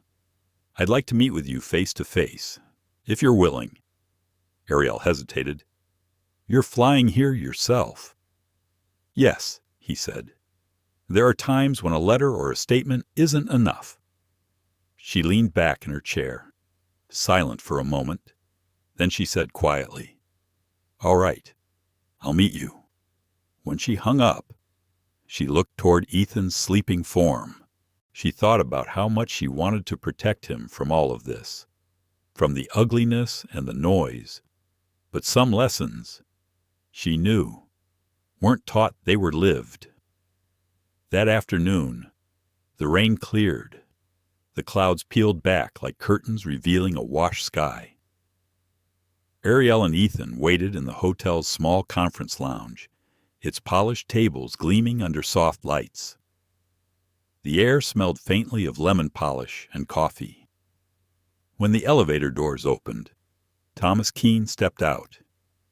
I'd like to meet with you face to face, if you're willing." Arielle hesitated. "You're flying here yourself?" "Yes," he said. "There are times when a letter or a statement isn't enough." She leaned back in her chair, silent for a moment. Then she said quietly, "All right, I'll meet you." When she hung up, she looked toward Ethan's sleeping form. She thought about how much she wanted to protect him from all of this, from the ugliness and the noise. But some lessons, she knew, weren't taught, they were lived. That afternoon, the rain cleared. The clouds peeled back like curtains revealing a washed sky. Arielle and Ethan waited in the hotel's small conference lounge, its polished tables gleaming under soft lights. The air smelled faintly of lemon polish and coffee. When the elevator doors opened, Thomas Keene stepped out.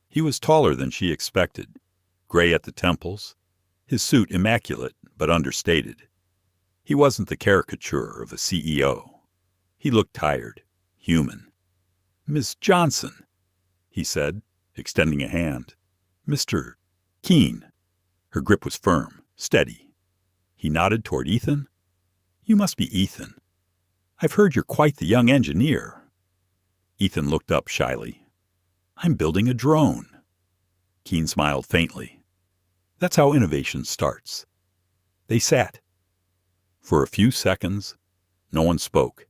He was taller than she expected, gray at the temples, his suit immaculate but understated. He wasn't the caricature of a CEO. He looked tired, human. "Miss Johnson," he said, extending a hand. "Mr. Keene." Her grip was firm, steady. He nodded toward Ethan. "You must be Ethan. I've heard you're quite the young engineer." Ethan looked up shyly. "I'm building a drone." Keene smiled faintly. "That's how innovation starts." They sat. For a few seconds, no one spoke.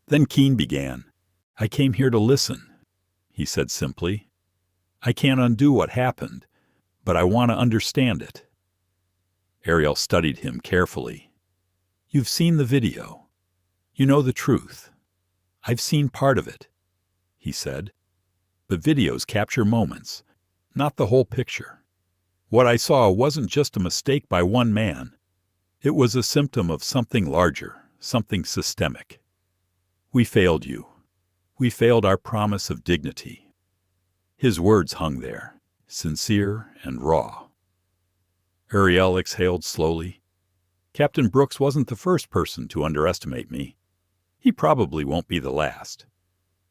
Then Keene began. "I came here to listen," he said simply. "I can't undo what happened, but I want to understand it." Arielle studied him carefully. "You've seen the video. You know the truth. I've seen part of it," he said. "But videos capture moments, not the whole picture. What I saw wasn't just a mistake by one man. It was a symptom of something larger, something systemic. We failed you. We failed our promise of dignity." His words hung there, sincere and raw. Arielle exhaled slowly. Captain Brooks wasn't the first person to underestimate me. He probably won't be the last.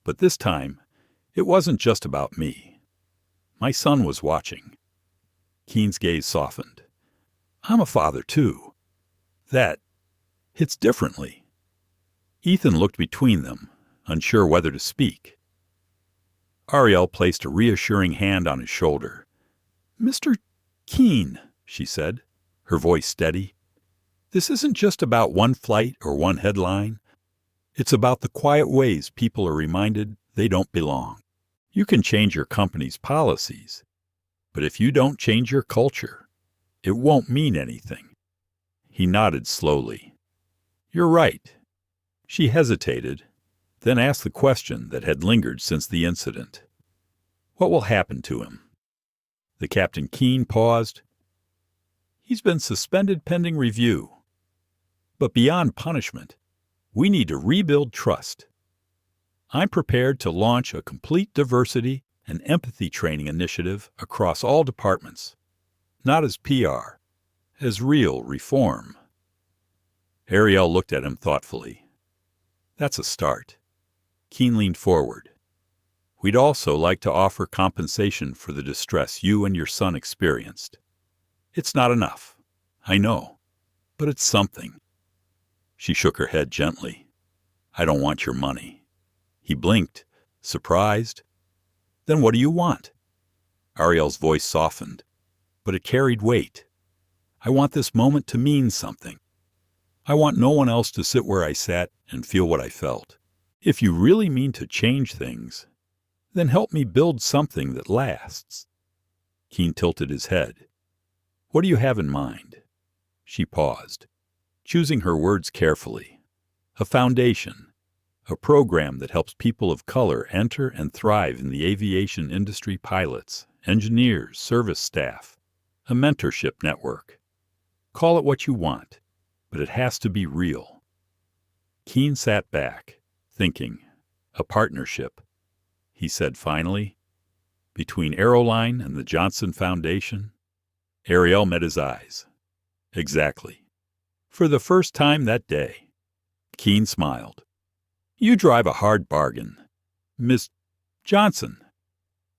But this time, it wasn't just about me. My son was watching. Keen's gaze softened. I'm a father, too. That hits differently. Ethan looked between them, unsure whether to speak. Arielle placed a reassuring hand on his shoulder. Mr. Keen, she said, her voice steady. This isn't just about one flight or one headline. It's about the quiet ways people are reminded they don't belong. You can change your company's policies, but if you don't change your culture, it won't mean anything. He nodded slowly. You're right. She hesitated, then asked the question that had lingered since the incident. What will happen to him? The Captain Keen paused. He's been suspended pending review. But beyond punishment, we need to rebuild trust. I'm prepared to launch a complete diversity and empathy training initiative across all departments, not as PR, as real reform. Arielle looked at him thoughtfully. That's a start. Keen leaned forward. We'd also like to offer compensation for the distress you and your son experienced. It's not enough, I know, but it's something. She shook her head gently. I don't want your money. He blinked, surprised. Then what do you want? Arielle's voice softened, but it carried weight. I want this moment to mean something. I want no one else to sit where I sat and feel what I felt. If you really mean to change things, then help me build something that lasts. Keen tilted his head. What do you have in mind? She paused, choosing her words carefully. A foundation, a program that helps people of color enter and thrive in the aviation industry, pilots, engineers, service staff, a mentorship network. Call it what you want, but it has to be real. Keen sat back, thinking. A partnership, he said finally, between Aeroline and the Johnson Foundation. Arielle met his eyes. Exactly. For the first time that day. Keen smiled. You drive a hard bargain, Miss Johnson.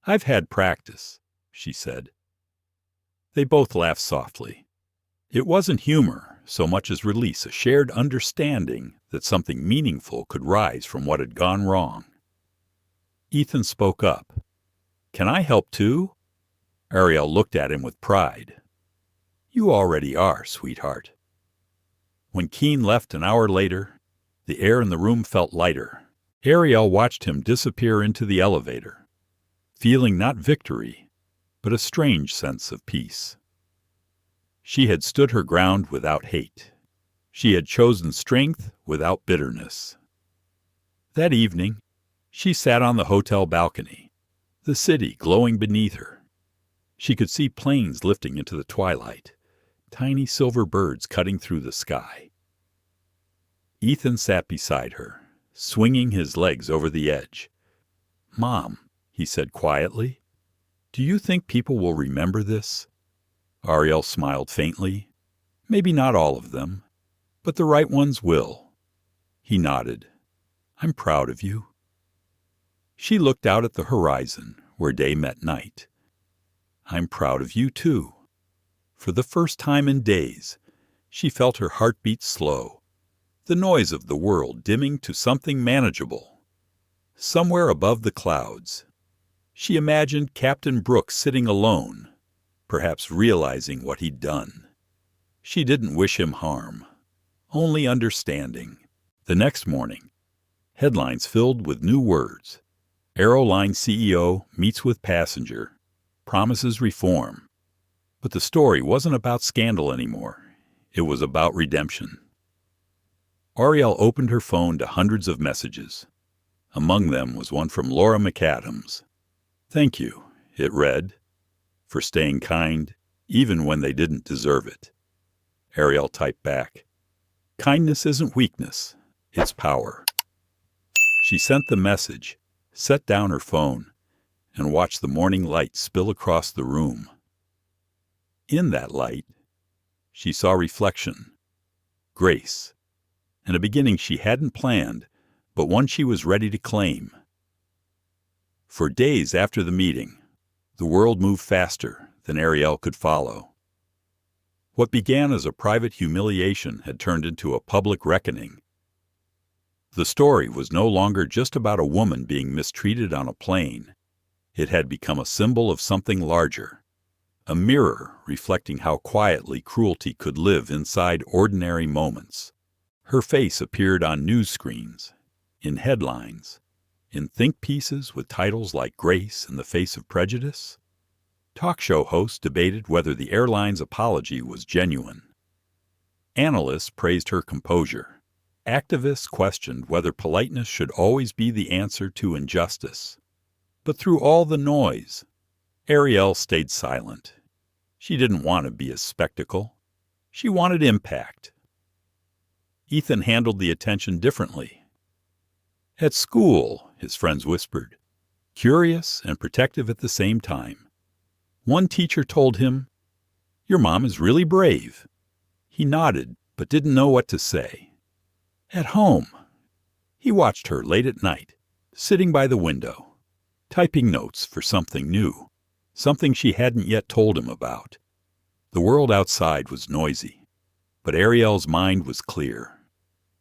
I've had practice, she said. They both laughed softly. It wasn't humor so much as release, a shared understanding that something meaningful could rise from what had gone wrong. Ethan spoke up. Can I help too? Arielle looked at him with pride. You already are, sweetheart. When Keen left an hour later, the air in the room felt lighter. Arielle watched him disappear into the elevator, feeling not victory, but a strange sense of peace. She had stood her ground without hate. She had chosen strength without bitterness. That evening, she sat on the hotel balcony, the city glowing beneath her. She could see planes lifting into the twilight, tiny silver birds cutting through the sky. Ethan sat beside her, swinging his legs over the edge. Mom, he said quietly, do you think people will remember this? Arielle smiled faintly. Maybe not all of them, but the right ones will. He nodded. I'm proud of you. She looked out at the horizon where day met night. I'm proud of you too. For the first time in days, she felt her heartbeat slow, the noise of the world dimming to something manageable. Somewhere above the clouds, she imagined Captain Brooks sitting alone, perhaps realizing what he'd done. She didn't wish him harm, only understanding. The next morning, headlines filled with new words. Aeroline CEO meets with passenger, promises reform. But the story wasn't about scandal anymore. It was about redemption. Arielle opened her phone to hundreds of messages. Among them was one from Laura McAdams. Thank you, it read, for staying kind, even when they didn't deserve it. Arielle typed back, kindness isn't weakness, it's power. She sent the message, set down her phone, and watched the morning light spill across the room. In that light, she saw reflection, grace, and a beginning she hadn't planned, but one she was ready to claim. For days after the meeting, the world moved faster than Arielle could follow. What began as a private humiliation had turned into a public reckoning. The story was no longer just about a woman being mistreated on a plane. It had become a symbol of something larger, a mirror reflecting how quietly cruelty could live inside ordinary moments. Her face appeared on news screens, in headlines, in think pieces with titles like Grace in the Face of Prejudice. Talk show hosts debated whether the airline's apology was genuine. Analysts praised her composure. Activists questioned whether politeness should always be the answer to injustice. But through all the noise, Arielle stayed silent. She didn't want to be a spectacle. She wanted impact. Ethan handled the attention differently. At school, his friends whispered, curious and protective at the same time. One teacher told him, "Your mom is really brave." He nodded, but didn't know what to say. At home, he watched her late at night, sitting by the window, typing notes for something new, something she hadn't yet told him about. The world outside was noisy, but Arielle's mind was clear.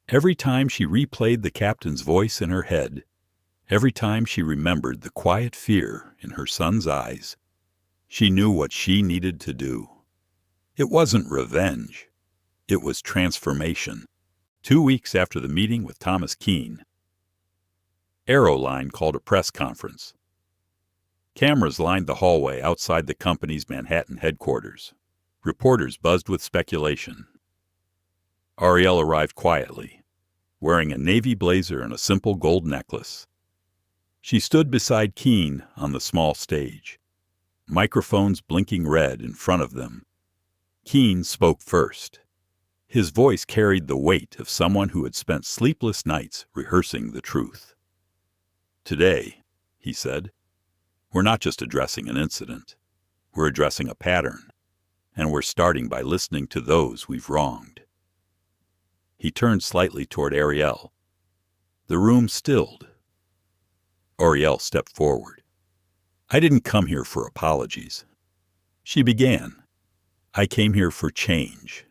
Every time she replayed the captain's voice in her head, every time she remembered the quiet fear in her son's eyes, she knew what she needed to do. It wasn't revenge. It was transformation. 2 weeks after the meeting with Thomas Keene, Aeroline called a press conference. Cameras lined the hallway outside the company's Manhattan headquarters. Reporters buzzed with speculation. Arielle arrived quietly, wearing a navy blazer and a simple gold necklace. She stood beside Keene on the small stage, microphones blinking red in front of them. Keene spoke first. His voice carried the weight of someone who had spent sleepless nights rehearsing the truth. "Today," he said, "we're not just addressing an incident. We're addressing a pattern, and we're starting by listening to those we've wronged." He turned slightly toward Arielle. The room stilled. Arielle stepped forward. "I didn't come here for apologies." She began. "I came here for change.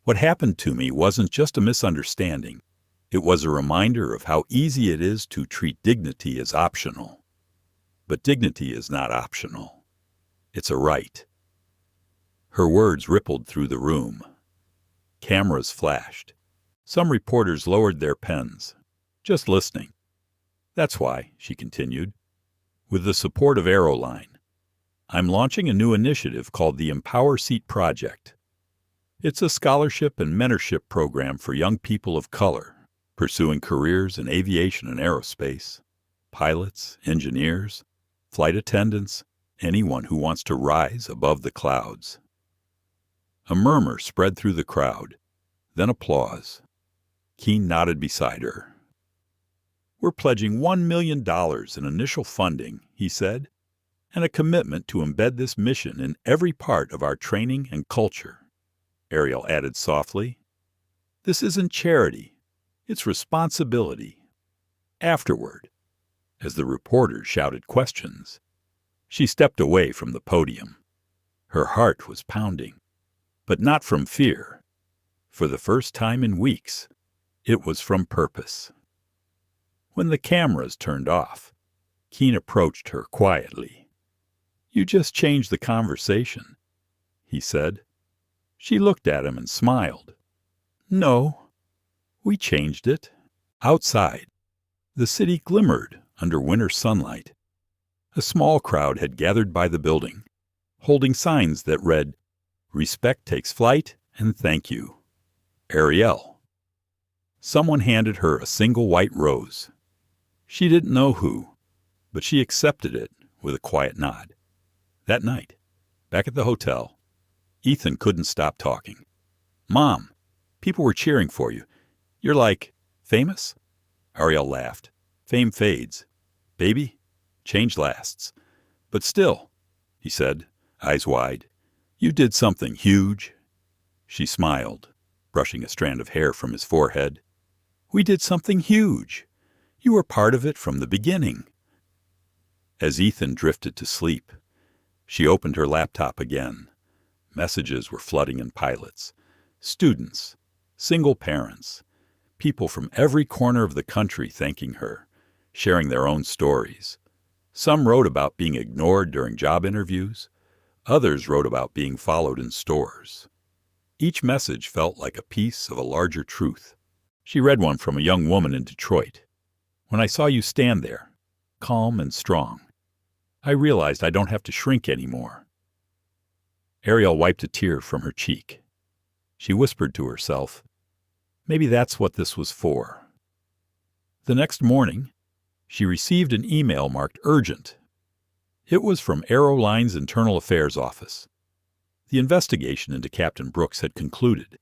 What happened to me wasn't just a misunderstanding. It was a reminder of how easy it is to treat dignity as optional. But dignity is not optional. It's a right." Her words rippled through the room. Cameras flashed. Some reporters lowered their pens, just listening. "That's why," she continued, "with the support of Aeroline, I'm launching a new initiative called the Empower Seat Project. It's a scholarship and mentorship program for young people of color pursuing careers in aviation and aerospace, pilots, engineers, flight attendants, anyone who wants to rise above the clouds." A murmur spread through the crowd, then applause. Keene nodded beside her. "We're pledging $1 million in initial funding," he said, "and a commitment to embed this mission in every part of our training and culture." Arielle added softly, "This isn't charity, it's responsibility." Afterward, as the reporters shouted questions, she stepped away from the podium. Her heart was pounding, but not from fear. For the first time in weeks, it was from purpose. When the cameras turned off, Keene approached her quietly. "You just changed the conversation," he said. She looked at him and smiled. "No, we changed it." Outside, the city glimmered under winter sunlight. A small crowd had gathered by the building, holding signs that read, "Respect takes flight," and "Thank you, Arielle." Someone handed her a single white rose. She didn't know who, but she accepted it with a quiet nod. That night, back at the hotel, Ethan couldn't stop talking. "Mom, people were cheering for you. You're like, famous?" Arielle laughed. "Fame fades. Baby, change lasts. But still," he said, eyes wide, "you did something huge." She smiled, brushing a strand of hair from his forehead. "We did something huge. You were part of it from the beginning." As Ethan drifted to sleep, she opened her laptop again. Messages were flooding in pilots. Students, single parents, people from every corner of the country thanking her, sharing their own stories. Some wrote about being ignored during job interviews. Others wrote about being followed in stores. Each message felt like a piece of a larger truth. She read one from a young woman in Detroit. "When I saw you stand there, calm and strong, I realized I don't have to shrink anymore." Arielle wiped a tear from her cheek. She whispered to herself, maybe that's what this was for. The next morning, she received an email marked urgent. It was from Aeroline's Internal Affairs Office. The investigation into Captain Brooks had concluded.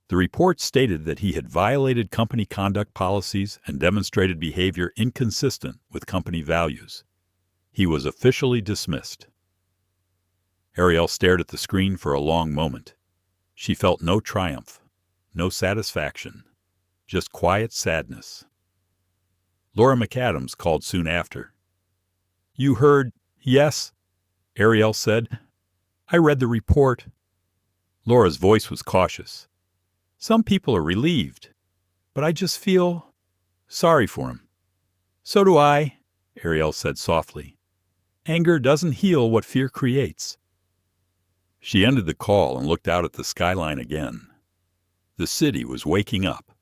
The report stated that he had violated company conduct policies and demonstrated behavior inconsistent with company values. He was officially dismissed. Arielle stared at the screen for a long moment. She felt no triumph, no satisfaction, just quiet sadness. Laura McAdams called soon after. "You heard, yes?" Arielle said. "I read the report." Laura's voice was cautious. "Some people are relieved, but I just feel sorry for him." "So do I," Arielle said softly. "Anger doesn't heal what fear creates." She ended the call and looked out at the skyline again. The city was waking up,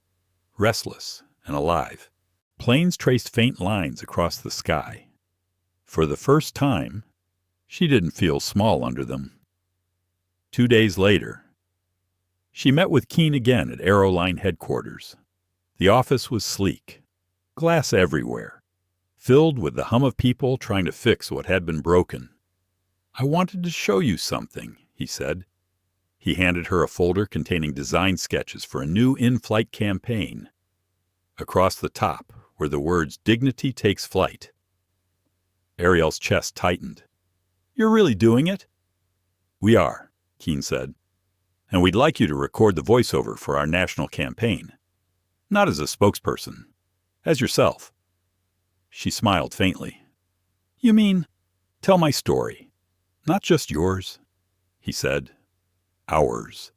restless and alive. Planes traced faint lines across the sky. For the first time, she didn't feel small under them. 2 days later, she met with Keene again at Aeroline headquarters. The office was sleek, glass everywhere, filled with the hum of people trying to fix what had been broken. "I wanted to show you something," he said. He handed her a folder containing design sketches for a new in-flight campaign. Across the top were the words, "Dignity takes flight." Arielle's chest tightened. "You're really doing it?" "We are," Keene said. "And we'd like you to record the voiceover for our national campaign. Not as a spokesperson, as yourself." She smiled faintly. "You mean, tell my story, not just yours," he said. "Ours."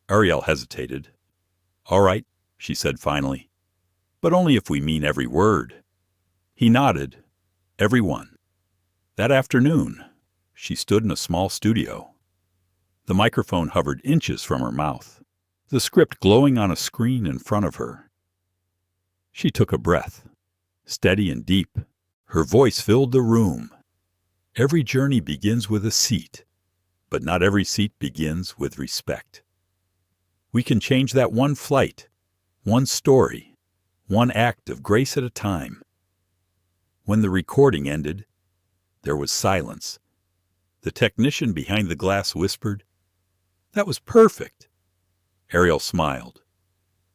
Arielle hesitated. "All right," she said finally, "but only if we mean every word." He nodded. "Every one." That afternoon, she stood in a small studio. The microphone hovered inches from her mouth, the script glowing on a screen in front of her. She took a breath, steady and deep. Her voice filled the room. Every journey begins with a seat, but not every seat begins with respect. We can change that one flight, one story, one act of grace at a time. When the recording ended, there was silence. The technician behind the glass whispered, "That was perfect." Arielle smiled.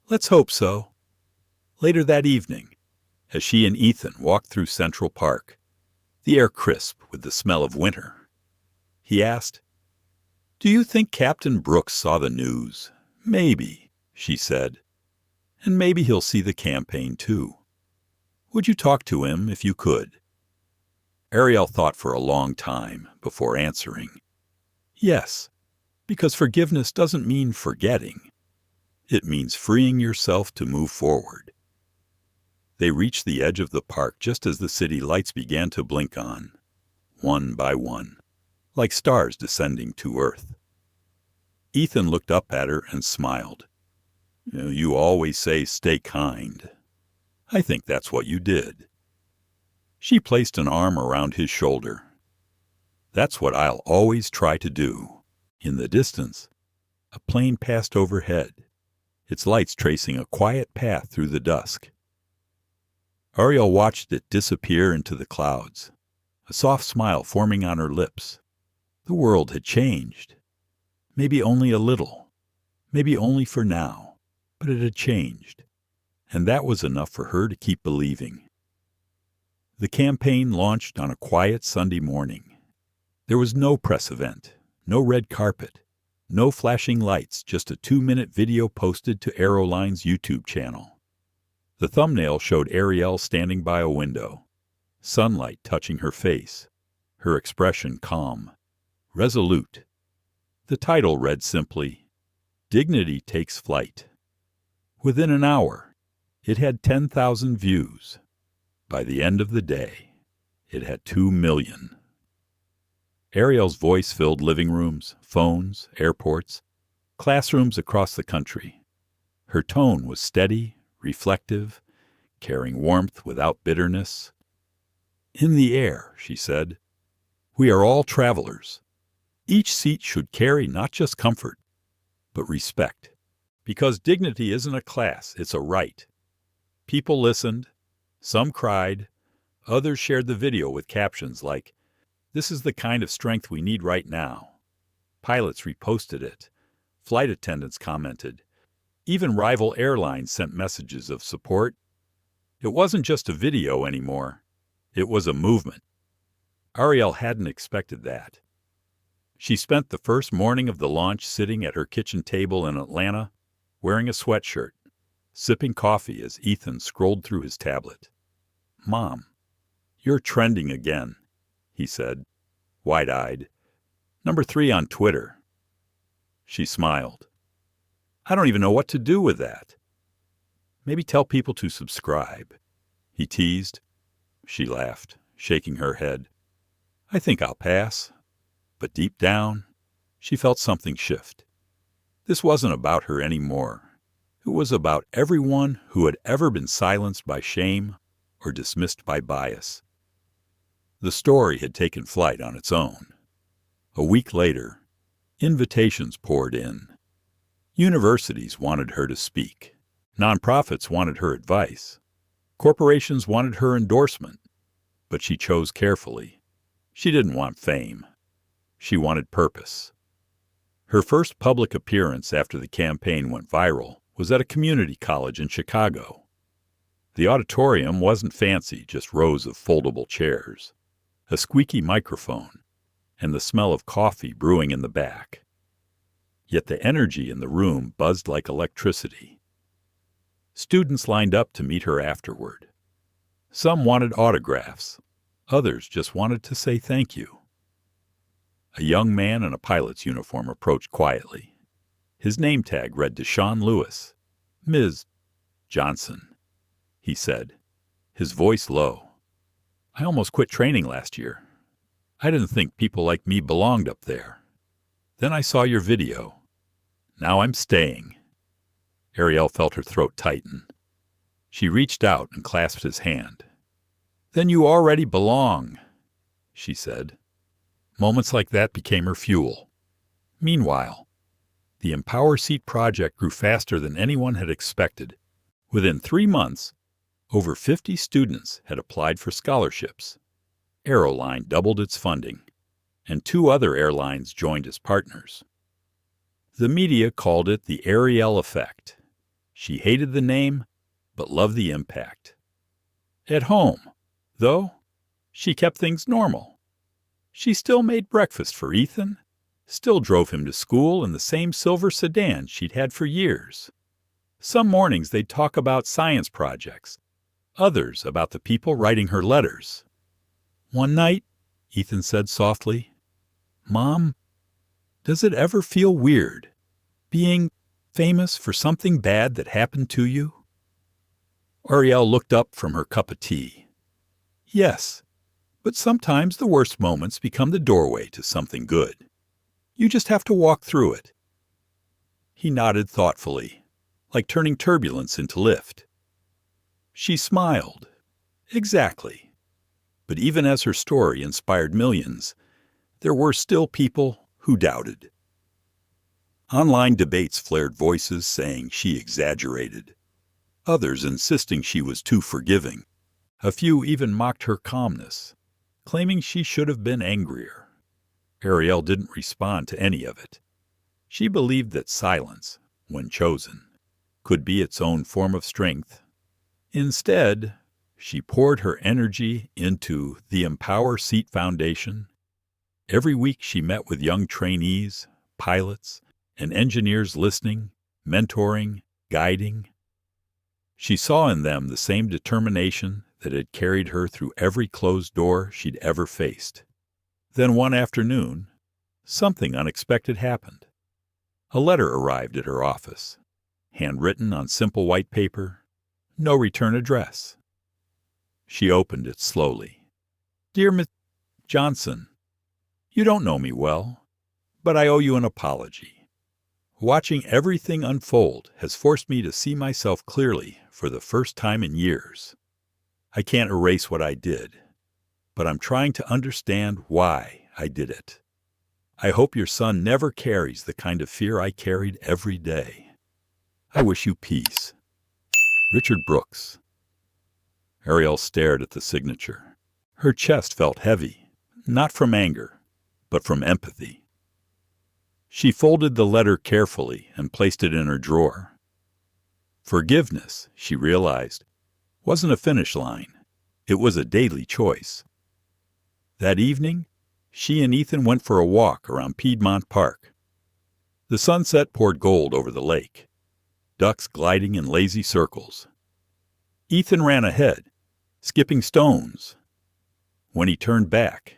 "Let's hope so." Later that evening, as she and Ethan walked through Central Park, the air crisp with the smell of winter, he asked, "Do you think Captain Brooks saw the news?" "Maybe," she said. "And maybe he'll see the campaign too. Would you talk to him if you could?" Arielle thought for a long time before answering. "Yes, because forgiveness doesn't mean forgetting. It means freeing yourself to move forward." They reached the edge of the park just as the city lights began to blink on, one by one, like stars descending to earth. Ethan looked up at her and smiled. "You always say stay kind. I think that's what you did." She placed an arm around his shoulder. "That's what I'll always try to do." In the distance, a plane passed overhead, its lights tracing a quiet path through the dusk. Arielle watched it disappear into the clouds, a soft smile forming on her lips. The world had changed. Maybe only a little, maybe only for now, but it had changed, and that was enough for her to keep believing. The campaign launched on a quiet Sunday morning. There was no press event, no red carpet, No flashing lights, just a 2-minute video posted to Aeroline's YouTube channel. The thumbnail showed Arielle standing by a window, sunlight touching her face, her expression calm, resolute. The title read simply, "Dignity Takes Flight." Within an hour, it had 10,000 views. By the end of the day, it had 2 million. Arielle's voice filled living rooms, phones, airports, classrooms across the country. Her tone was steady, reflective, carrying warmth without bitterness. "In the air," she said, "we are all travelers. Each seat should carry not just comfort, but respect. Because dignity isn't a class, it's a right." People listened. Some cried. Others shared the video with captions like, "This is the kind of strength we need right now." Pilots reposted it. Flight attendants commented. Even rival airlines sent messages of support. It wasn't just a video anymore. It was a movement. Arielle hadn't expected that. She spent the first morning of the launch sitting at her kitchen table in Atlanta, wearing a sweatshirt, sipping coffee as Ethan scrolled through his tablet. "Mom, you're trending again," he said, wide-eyed. #3 on Twitter." She smiled. "I don't even know what to do with that." "Maybe tell people to subscribe," he teased. She laughed, shaking her head. "I think I'll pass." But deep down, she felt something shift. This wasn't about her anymore. It was about everyone who had ever been silenced by shame or dismissed by bias. The story had taken flight on its own. A week later, invitations poured in. Universities wanted her to speak. Nonprofits wanted her advice. Corporations wanted her endorsement. But she chose carefully. She didn't want fame. She wanted purpose. Her first public appearance after the campaign went viral was at a community college in Chicago. The auditorium wasn't fancy, just rows of foldable chairs, a squeaky microphone, and the smell of coffee brewing in the back. Yet the energy in the room buzzed like electricity. Students lined up to meet her afterward. Some wanted autographs. Others just wanted to say thank you. A young man in a pilot's uniform approached quietly. His name tag read Deshaun Lewis. "Ms. Johnson," he said, his voice low. "I almost quit training last year. I didn't think people like me belonged up there. Then I saw your video. Now I'm staying." Arielle felt her throat tighten. She reached out and clasped his hand. "Then you already belong," she said. Moments like that became her fuel. Meanwhile, the Empower Seat project grew faster than anyone had expected. Within 3 months, over 50 students had applied for scholarships. Aeroline doubled its funding, and 2 other airlines joined as partners. The media called it the Arielle effect. She hated the name, but loved the impact. At home, though, she kept things normal. She still made breakfast for Ethan, still drove him to school in the same silver sedan she'd had for years. Some mornings they'd talk about science projects, others about the people writing her letters. One night, Ethan said softly, "Mom, does it ever feel weird, being famous for something bad that happened to you?" Arielle looked up from her cup of tea. "Yes. But sometimes the worst moments become the doorway to something good. You just have to walk through it." He nodded thoughtfully, like turning turbulence into lift. She smiled. Exactly. But even as her story inspired millions, there were still people who doubted. Online debates flared voices saying she exaggerated, others insisting she was too forgiving. A few even mocked her calmness, claiming she should have been angrier. Arielle didn't respond to any of it. She believed that silence, when chosen, could be its own form of strength. Instead, she poured her energy into the Empower Seat Foundation. Every week she met with young trainees, pilots, and engineers listening, mentoring, guiding. She saw in them the same determination that had carried her through every closed door she'd ever faced. Then one afternoon, something unexpected happened. A letter arrived at her office, handwritten on simple white paper, no return address. She opened it slowly. "Dear Miss Johnson, you don't know me well, but I owe you an apology. Watching everything unfold has forced me to see myself clearly for the first time in years. I can't erase what I did, but I'm trying to understand why I did it. I hope your son never carries the kind of fear I carried every day. I wish you peace. Richard Brooks." Arielle stared at the signature. Her chest felt heavy, not from anger, but from empathy. She folded the letter carefully and placed it in her drawer. Forgiveness, she realized, wasn't a finish line. It was a daily choice. That evening, she and Ethan went for a walk around Piedmont Park. The sunset poured gold over the lake, ducks gliding in lazy circles. Ethan ran ahead, skipping stones. When he turned back,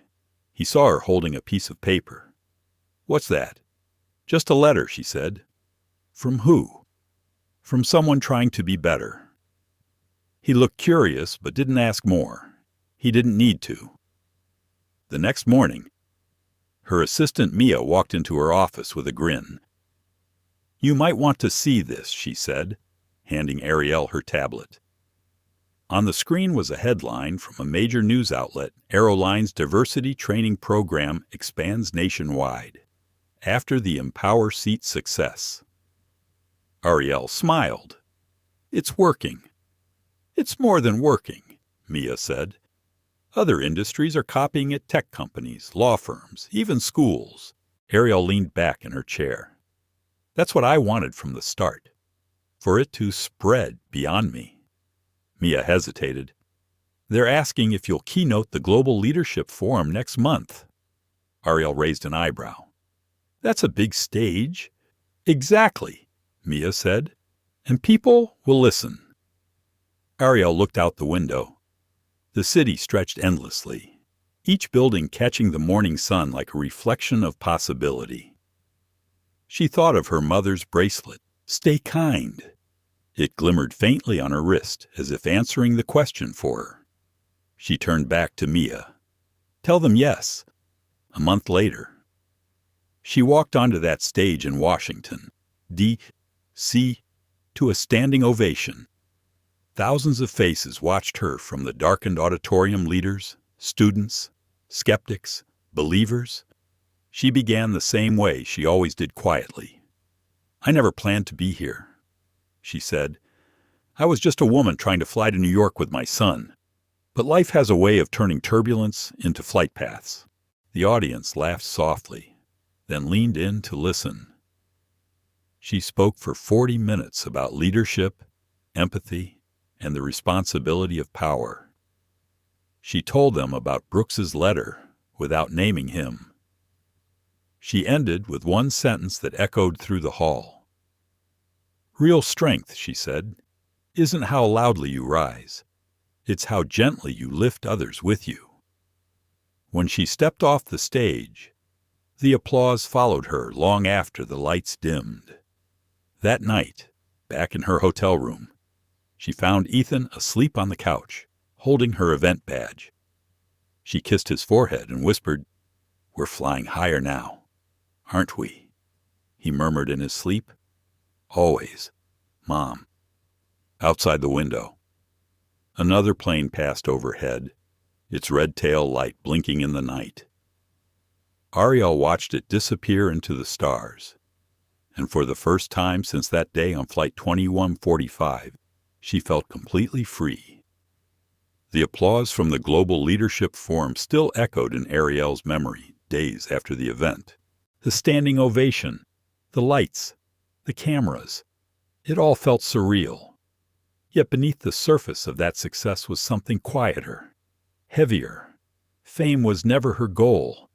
he saw her holding a piece of paper. "What's that?" "Just a letter," she said. "From who?" "From someone trying to be better." He looked curious but didn't ask more. He didn't need to. The next morning, her assistant Mia walked into her office with a grin. "You might want to see this," she said, handing Arielle her tablet. On the screen was a headline from a major news outlet: "Aeroline's diversity training program expands nationwide after the Empower Seat success." Arielle smiled. "It's working." "It's more than working," Mia said. "Other industries are copying it: tech companies, law firms, even schools." Arielle leaned back in her chair. "That's what I wanted from the start, for it to spread beyond me." Mia hesitated. "They're asking if you'll keynote the Global Leadership Forum next month." Arielle raised an eyebrow. "That's a big stage." "Exactly," Mia said. "And people will listen." Arielle looked out the window. The city stretched endlessly, each building catching the morning sun like a reflection of possibility. She thought of her mother's bracelet, "Stay kind." It glimmered faintly on her wrist, as if answering the question for her. She turned back to Mia. "Tell them yes." A month later, she walked onto that stage in Washington, D.C., to a standing ovation. Thousands of faces watched her from the darkened auditorium: leaders, students, skeptics, believers. She began the same way she always did, quietly. "I never planned to be here," she said. "I was just a woman trying to fly to New York with my son. But life has a way of turning turbulence into flight paths." The audience laughed softly, then leaned in to listen. She spoke for 40 minutes about leadership, empathy, and the responsibility of power. She told them about Brooks's letter without naming him. She ended with one sentence that echoed through the hall. "Real strength," she said, "isn't how loudly you rise. It's how gently you lift others with you." When she stepped off the stage, the applause followed her long after the lights dimmed. That night, back in her hotel room, she found Ethan asleep on the couch, holding her event badge. She kissed his forehead and whispered, "We're flying higher now, aren't we?" He murmured in his sleep, "Always, Mom." Outside the window, another plane passed overhead, its red tail light blinking in the night. Arielle watched it disappear into the stars, and for the first time since that day on Flight 2145, she felt completely free. The applause from the Global Leadership Forum still echoed in Arielle's memory days after the event. The standing ovation, the lights, the cameras, it all felt surreal. Yet beneath the surface of that success was something quieter, heavier. Fame was never her goal,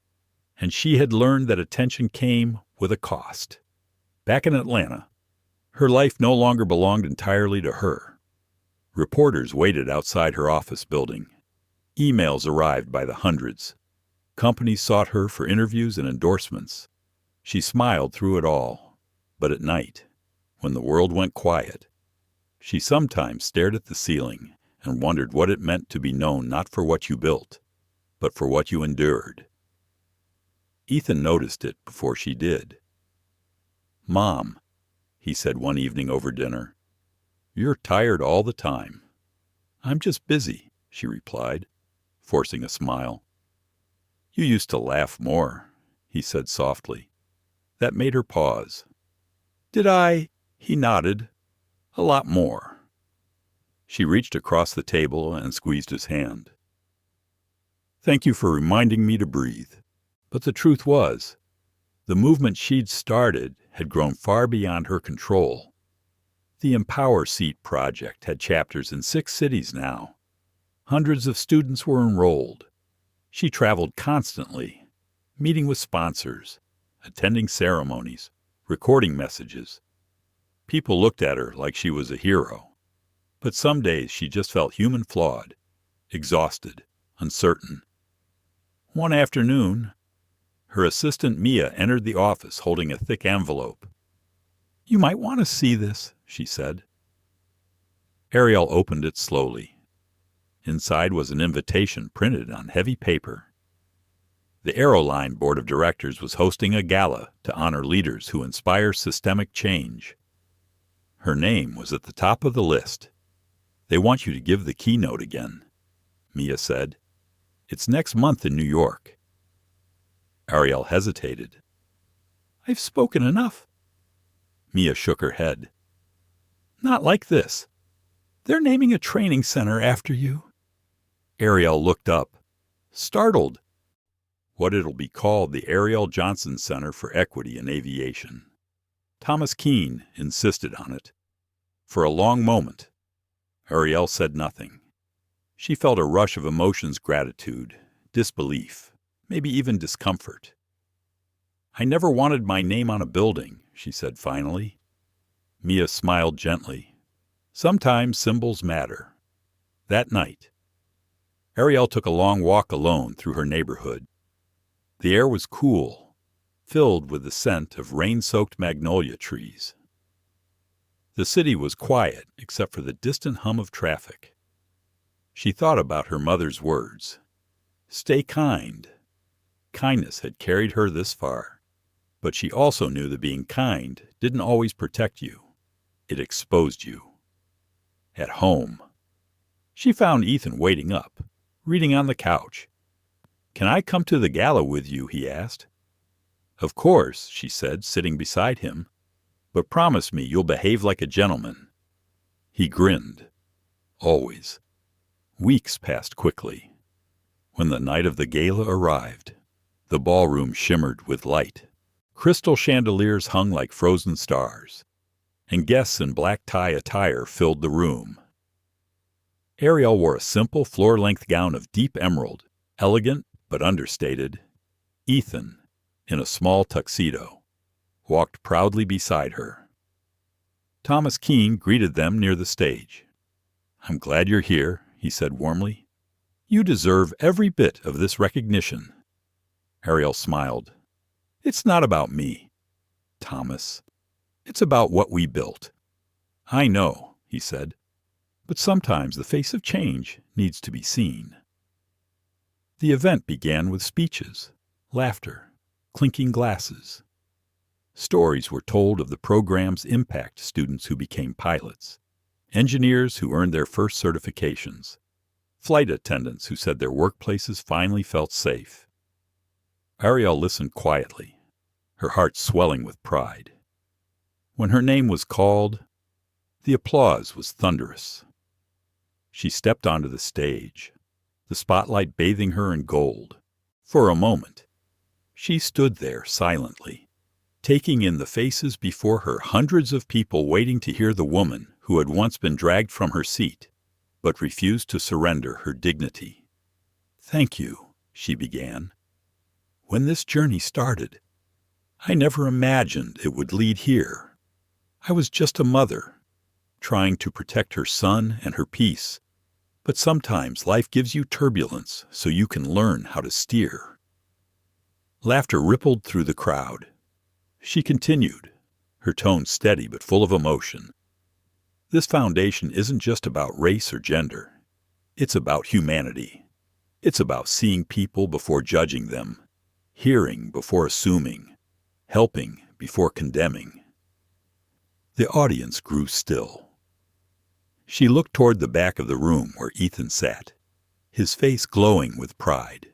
and she had learned that attention came with a cost. Back in Atlanta, her life no longer belonged entirely to her. Reporters waited outside her office building. Emails arrived by the hundreds. Companies sought her for interviews and endorsements. She smiled through it all. But at night, when the world went quiet, she sometimes stared at the ceiling and wondered what it meant to be known not for what you built, but for what you endured. Ethan noticed it before she did. "Mom," he said one evening over dinner, "you're tired all the time." "I'm just busy," she replied, forcing a smile. "You used to laugh more," he said softly. That made her pause. "Did I?" He nodded. "A lot more." She reached across the table and squeezed his hand. "Thank you for reminding me to breathe." But the truth was, the movement she'd started had grown far beyond her control. The Empower Seat project had chapters in 6 cities now. Hundreds of students were enrolled. She traveled constantly, meeting with sponsors, attending ceremonies, recording messages. People looked at her like she was a hero. But some days she just felt human flawed, exhausted, uncertain. One afternoon, her assistant Mia entered the office holding a thick envelope. "You might want to see this," she said. Arielle opened it slowly. Inside was an invitation printed on heavy paper. The Aeroline Board of Directors was hosting a gala to honor leaders who inspire systemic change. Her name was at the top of the list. "They want you to give the keynote again," Mia said. "It's next month in New York." Arielle hesitated. "I've spoken enough." Mia shook her head. "Not like this. They're naming a training center after you." Arielle looked up, startled. "What it'll be called the Arielle Johnson Center for Equity in Aviation." Thomas Keene insisted on it. For a long moment, Arielle said nothing. She felt a rush of emotions: gratitude, disbelief, maybe even discomfort. "I never wanted my name on a building," she said finally. Mia smiled gently. "Sometimes symbols matter." That night, Arielle took a long walk alone through her neighborhood. The air was cool, filled with the scent of rain-soaked magnolia trees. The city was quiet except for the distant hum of traffic. She thought about her mother's words. Stay kind. Kindness had carried her this far. But she also knew that being kind didn't always protect you. It exposed you. At home. She found Ethan waiting up, reading on the couch. "Can I come to the gala with you?" he asked. "Of course," she said, sitting beside him. "But promise me you'll behave like a gentleman." He grinned. Always. Weeks passed quickly. When the night of the gala arrived, the ballroom shimmered with light. Crystal chandeliers hung like frozen stars, and guests in black tie attire filled the room. Arielle wore a simple floor-length gown of deep emerald, elegant but understated. Ethan, in a small tuxedo, walked proudly beside her. Thomas Keene greeted them near the stage. "I'm glad you're here," he said warmly. "You deserve every bit of this recognition." Arielle smiled. "It's not about me, Thomas. It's about what we built." "I know," he said, "but sometimes the face of change needs to be seen." The event began with speeches, laughter, clinking glasses. Stories were told of the program's impact: students who became pilots, engineers who earned their first certifications, flight attendants who said their workplaces finally felt safe. Arielle listened quietly, her heart swelling with pride. When her name was called, the applause was thunderous. She stepped onto the stage, the spotlight bathing her in gold. For a moment, she stood there silently, taking in the faces before her, hundreds of people waiting to hear the woman who had once been dragged from her seat, but refused to surrender her dignity. "Thank you," she began. "When this journey started, I never imagined it would lead here. I was just a mother, trying to protect her son and her peace. But sometimes life gives you turbulence so you can learn how to steer." Laughter rippled through the crowd. She continued, her tone steady but full of emotion. "This foundation isn't just about race or gender. It's about humanity. It's about seeing people before judging them, hearing before assuming, helping before condemning." The audience grew still. She looked toward the back of the room where Ethan sat, his face glowing with pride.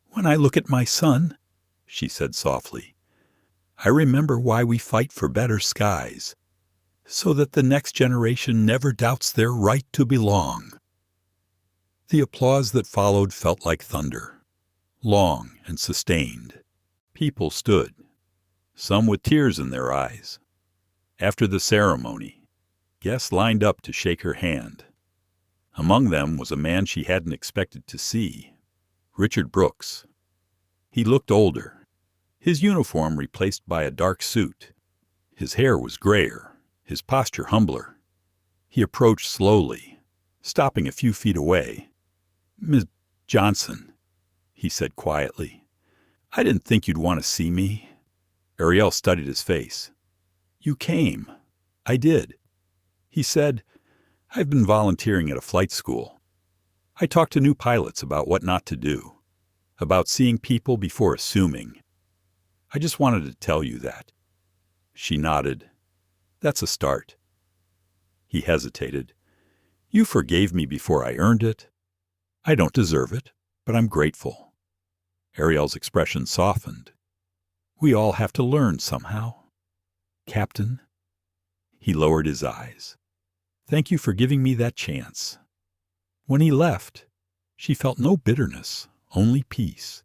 "When I look at my son," she said softly, "I remember why we fight for better skies, so that the next generation never doubts their right to belong." The applause that followed felt like thunder, long and sustained. People stood, some with tears in their eyes. After the ceremony, guests lined up to shake her hand. Among them was a man she hadn't expected to see, Richard Brooks. He looked older, his uniform replaced by a dark suit. His hair was grayer, his posture humbler. He approached slowly, stopping a few feet away. "Ms. Johnson," he said quietly, "I didn't think you'd want to see me." Arielle studied his face. "You came." "I did." He said, "I've been volunteering at a flight school. I talk to new pilots about what not to do, about seeing people before assuming. I just wanted to tell you that." She nodded. "That's a start." He hesitated. "You forgave me before I earned it. I don't deserve it, but I'm grateful." Arielle's expression softened. "We all have to learn somehow. Captain." He lowered his eyes. "Thank you for giving me that chance." When he left, she felt no bitterness, only peace.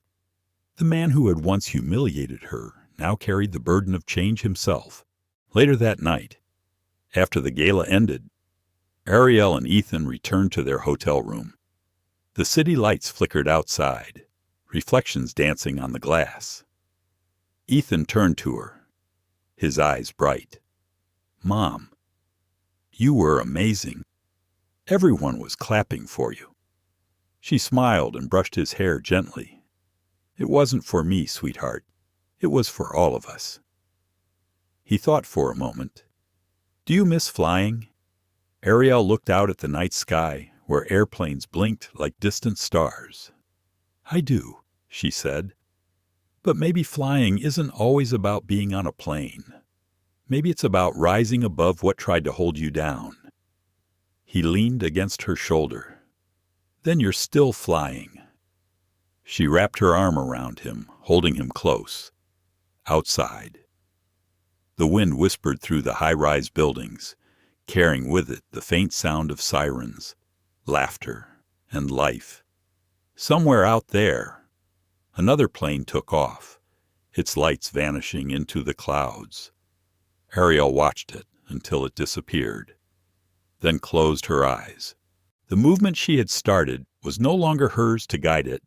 The man who had once humiliated her now carried the burden of change himself. Later that night, after the gala ended, Arielle and Ethan returned to their hotel room. The city lights flickered outside, reflections dancing on the glass. Ethan turned to her, his eyes bright. "Mom, you were amazing. Everyone was clapping for you." She smiled and brushed his hair gently. "It wasn't for me, sweetheart. It was for all of us." He thought for a moment. "Do you miss flying?" Arielle looked out at the night sky, where airplanes blinked like distant stars. "I do," she said. "But maybe flying isn't always about being on a plane. Maybe it's about rising above what tried to hold you down." He leaned against her shoulder. "Then you're still flying." She wrapped her arm around him, holding him close. Outside, the wind whispered through the high-rise buildings, carrying with it the faint sound of sirens, laughter, and life. Somewhere out there, another plane took off, its lights vanishing into the clouds. Arielle watched it until it disappeared, then closed her eyes. The movement she had started was no longer hers to guide it,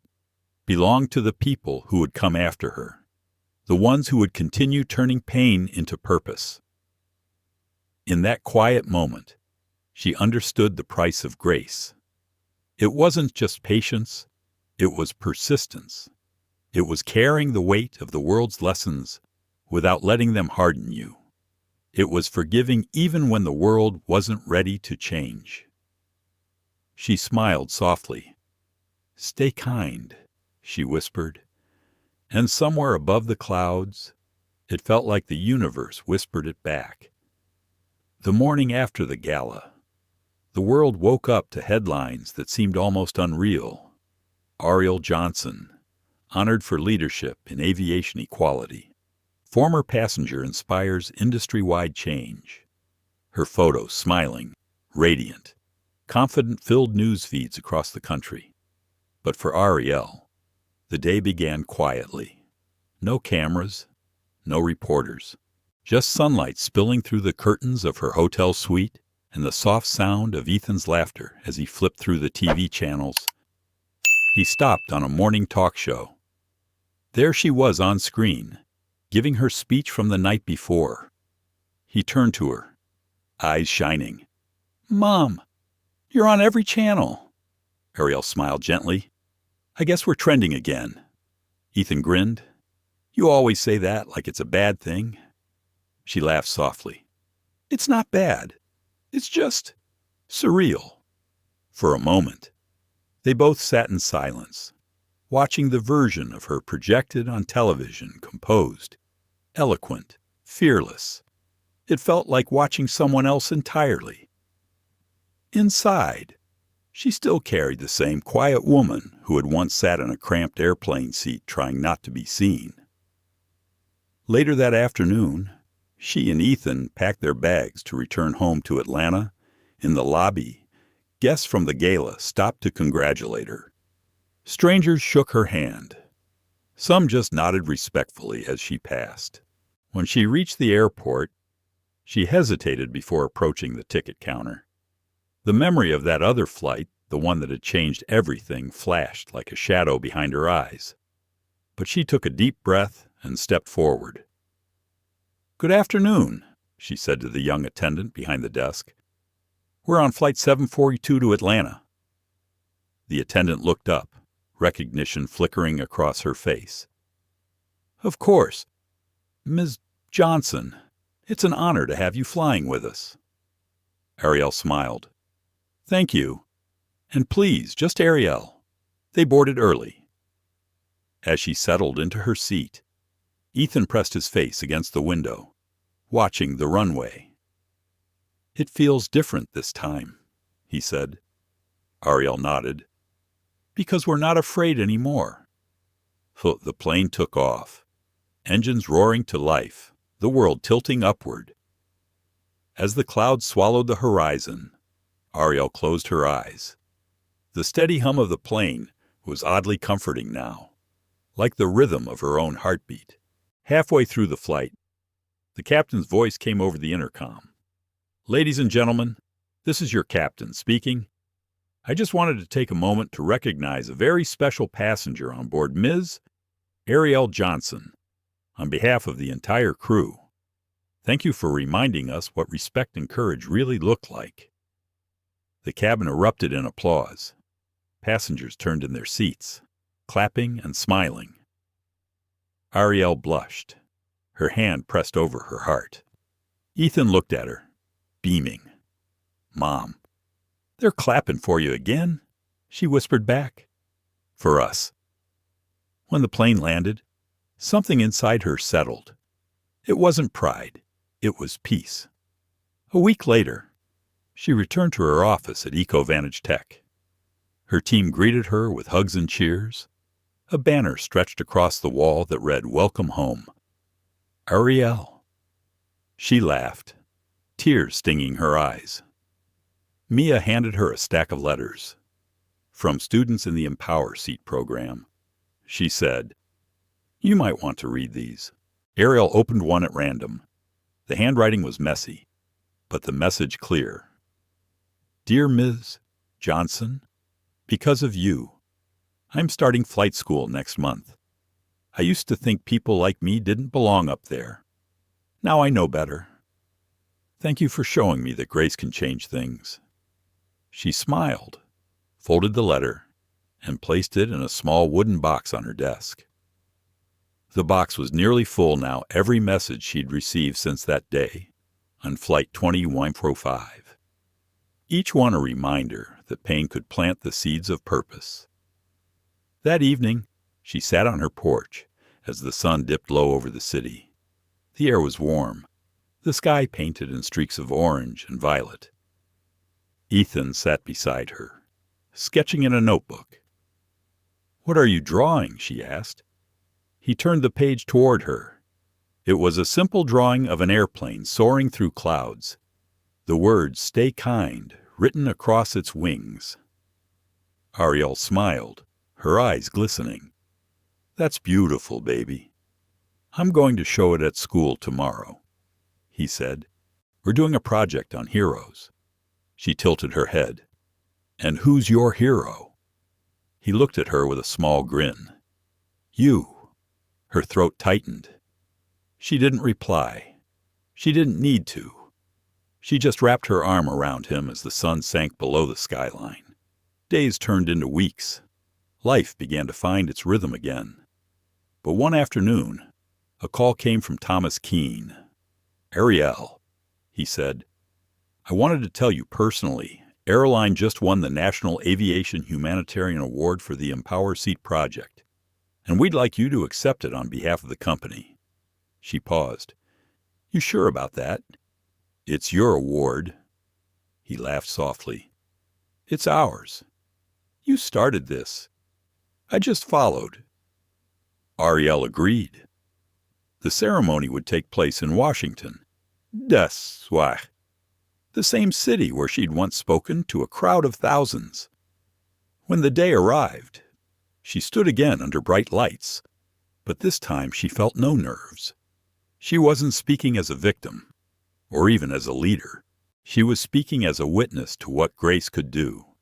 belonged to the people who would come after her, the ones who would continue turning pain into purpose. In that quiet moment, she understood the price of grace. It wasn't just patience, it was persistence. It was carrying the weight of the world's lessons without letting them harden you. It was forgiving even when the world wasn't ready to change. She smiled softly. "Stay kind," she whispered. And somewhere above the clouds, it felt like the universe whispered it back. The morning after the gala, the world woke up to headlines that seemed almost unreal. Arielle Johnson, honored for leadership in aviation equality. Former passenger inspires industry-wide change. Her photos smiling, radiant, confident filled news feeds across the country. But for Arielle, the day began quietly. No cameras, no reporters, just sunlight spilling through the curtains of her hotel suite and the soft sound of Ethan's laughter as he flipped through the TV channels. He stopped on a morning talk show. There she was on screen, giving her speech from the night before. He turned to her, eyes shining. "Mom, you're on every channel." Arielle smiled gently. "I guess we're trending again." Ethan grinned. "You always say that like it's a bad thing." She laughed softly. "It's not bad. It's just surreal." For a moment, they both sat in silence, watching the version of her projected on television, composed, eloquent, fearless. It felt like watching someone else entirely. Inside, she still carried the same quiet woman who had once sat in a cramped airplane seat trying not to be seen. Later that afternoon, she and Ethan packed their bags to return home to Atlanta. In the lobby, guests from the gala stopped to congratulate her. Strangers shook her hand. Some just nodded respectfully as she passed. When she reached the airport, she hesitated before approaching the ticket counter. The memory of that other flight, the one that had changed everything, flashed like a shadow behind her eyes. But she took a deep breath and stepped forward. "Good afternoon," she said to the young attendant behind the desk. "We're on Flight 742 to Atlanta." The attendant looked up, recognition flickering across her face. "Of course. Ms. Johnson, it's an honor to have you flying with us." Arielle smiled. "Thank you. And please, just Arielle." They boarded early. As she settled into her seat, Ethan pressed his face against the window, watching the runway. "It feels different this time," he said. Arielle nodded. "Because we're not afraid anymore." The plane took off, engines roaring to life, the world tilting upward. As the clouds swallowed the horizon, Arielle closed her eyes. The steady hum of the plane was oddly comforting now, like the rhythm of her own heartbeat. Halfway through the flight, the captain's voice came over the intercom. "Ladies and gentlemen, this is your captain speaking. I just wanted to take a moment to recognize a very special passenger on board, Ms. Arielle Johnson, on behalf of the entire crew. Thank you for reminding us what respect and courage really look like." The cabin erupted in applause. Passengers turned in their seats, clapping and smiling. Arielle blushed, her hand pressed over her heart. Ethan looked at her, beaming. "Mom, they're clapping for you again," she whispered back. "For us." When the plane landed, something inside her settled. It wasn't pride, it was peace. A week later, she returned to her office at EcoVantage Tech. Her team greeted her with hugs and cheers. A banner stretched across the wall that read, "Welcome home, Arielle." She laughed, tears stinging her eyes. Mia handed her a stack of letters. From students in the Empower Seat program. She said, "You might want to read these." Arielle opened one at random. The handwriting was messy, but the message clear. "Dear Ms. Johnson, because of you, I'm starting flight school next month. I used to think people like me didn't belong up there. Now I know better. Thank you for showing me that grace can change things." She smiled, folded the letter, and placed it in a small wooden box on her desk. The box was nearly full now, every message she'd received since that day on Flight 2145. Each one a reminder that pain could plant the seeds of purpose. That evening, she sat on her porch as the sun dipped low over the city. The air was warm, the sky painted in streaks of orange and violet. Ethan sat beside her, sketching in a notebook. "What are you drawing?" she asked. He turned the page toward her. It was a simple drawing of an airplane soaring through clouds. The words, "Stay kind," written across its wings. Arielle smiled, her eyes glistening. "That's beautiful, baby. I'm going to show it at school tomorrow," he said. "We're doing a project on heroes." She tilted her head. "And who's your hero?" He looked at her with a small grin. "You." Her throat tightened. She didn't reply. She didn't need to. She just wrapped her arm around him as the sun sank below the skyline. Days turned into weeks. Life began to find its rhythm again. But one afternoon, a call came from Thomas Keene. "Arielle," he said, "I wanted to tell you personally, Airline just won the National Aviation Humanitarian Award for the Empower Seat Project, and we'd like you to accept it on behalf of the company." She paused. "You sure about that?" "It's your award." He laughed softly. "It's ours. You started this. I just followed." Arielle agreed. The ceremony would take place in Washington. Das war the same city where she'd once spoken to a crowd of thousands. When the day arrived, she stood again under bright lights, but this time she felt no nerves. She wasn't speaking as a victim, or even as a leader. She was speaking as a witness to what grace could do.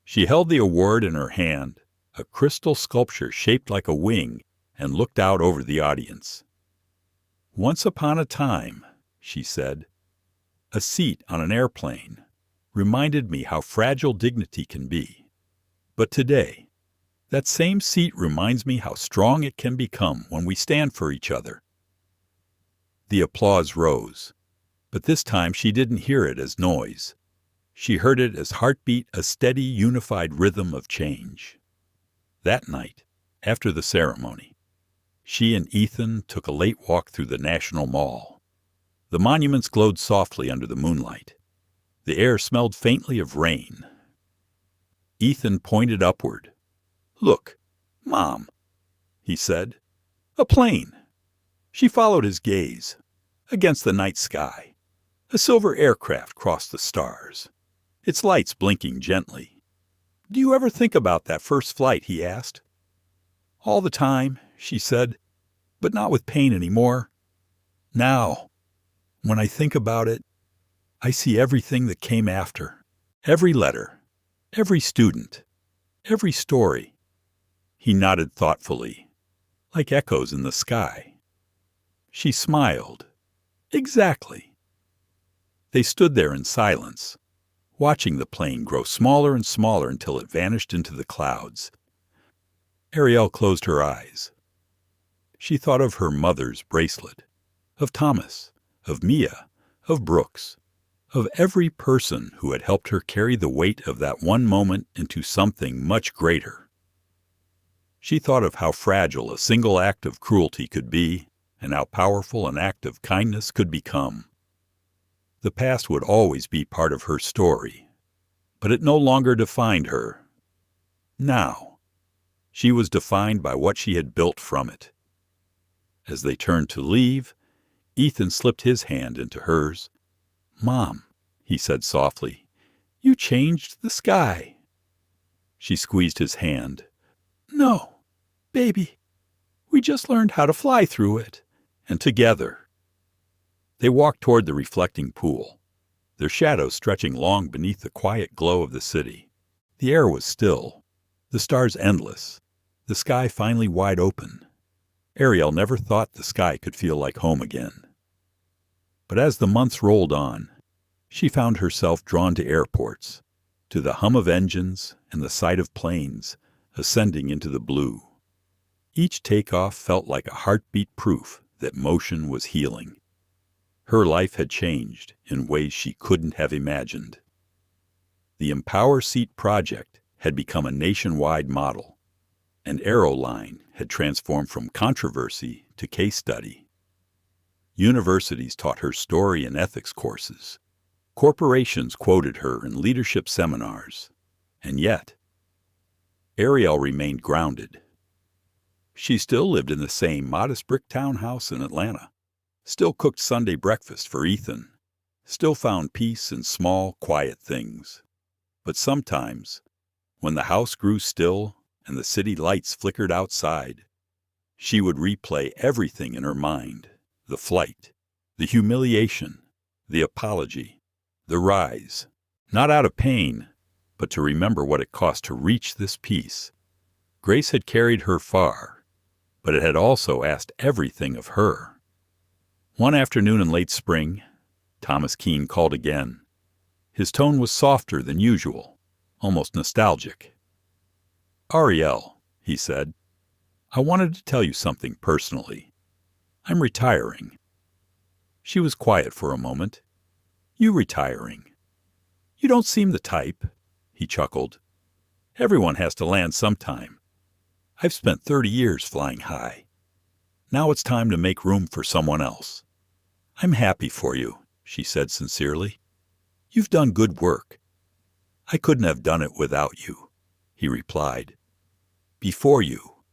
She held the award in her hand, a crystal sculpture shaped like a wing, and looked out over the audience. "Once upon a time," she said, "a seat on an airplane reminded me how fragile dignity can be. But today, that same seat reminds me how strong it can become when we stand for each other." The applause rose, but this time she didn't hear it as noise. She heard it as heartbeat, a steady, unified rhythm of change. That night, after the ceremony, she and Ethan took a late walk through the National Mall. The monuments glowed softly under the moonlight. The air smelled faintly of rain. Ethan pointed upward. "Look, Mom," he said. "A plane." She followed his gaze. Against the night sky, a silver aircraft crossed the stars, its lights blinking gently. "Do you ever think about that first flight?" he asked. "All the time," she said, "but not with pain anymore. Now, when I think about it, I see everything that came after. Every letter, every student, every story." He nodded thoughtfully, like echoes in the sky. She smiled. "Exactly." They stood there in silence, watching the plane grow smaller and smaller until it vanished into the clouds. Arielle closed her eyes. She thought of her mother's bracelet, of Thomas, of Mia, of Brooks, of every person who had helped her carry the weight of that one moment into something much greater. She thought of how fragile a single act of cruelty could be, and how powerful an act of kindness could become. The past would always be part of her story, but it no longer defined her. Now, she was defined by what she had built from it. As they turned to leave, Ethan slipped his hand into hers. "Mom," he said softly, "you changed the sky." She squeezed his hand. "No, baby, we just learned how to fly through it." And together, they walked toward the reflecting pool, their shadows stretching long beneath the quiet glow of the city. The air was still, the stars endless, the sky finally wide open. Arielle never thought the sky could feel like home again. But as the months rolled on, she found herself drawn to airports, to the hum of engines and the sight of planes ascending into the blue. Each takeoff felt like a heartbeat proof that motion was healing. Her life had changed in ways she couldn't have imagined. The Empower Seat project had become a nationwide model, and Aeroline had transformed from controversy to case study. Universities taught her story and ethics courses. Corporations quoted her in leadership seminars. And yet, Arielle remained grounded. She still lived in the same modest brick townhouse in Atlanta, still cooked Sunday breakfast for Ethan, still found peace in small, quiet things. But sometimes, when the house grew still and the city lights flickered outside, she would replay everything in her mind: the flight, the humiliation, the apology, the rise, not out of pain, but to remember what it cost to reach this peace. Grace had carried her far, but it had also asked everything of her. One afternoon in late spring, Thomas Keene called again. His tone was softer than usual, almost nostalgic. "Arielle," he said, "I wanted to tell you something personally. I'm retiring." She was quiet for a moment. "You retiring? You don't seem the type," he chuckled. "Everyone has to land sometime. I've spent 30 years flying high. Now it's time to make room for someone else. I'm happy for you," she said sincerely. "You've done good work." "I couldn't have done it without you," he replied. "Before you,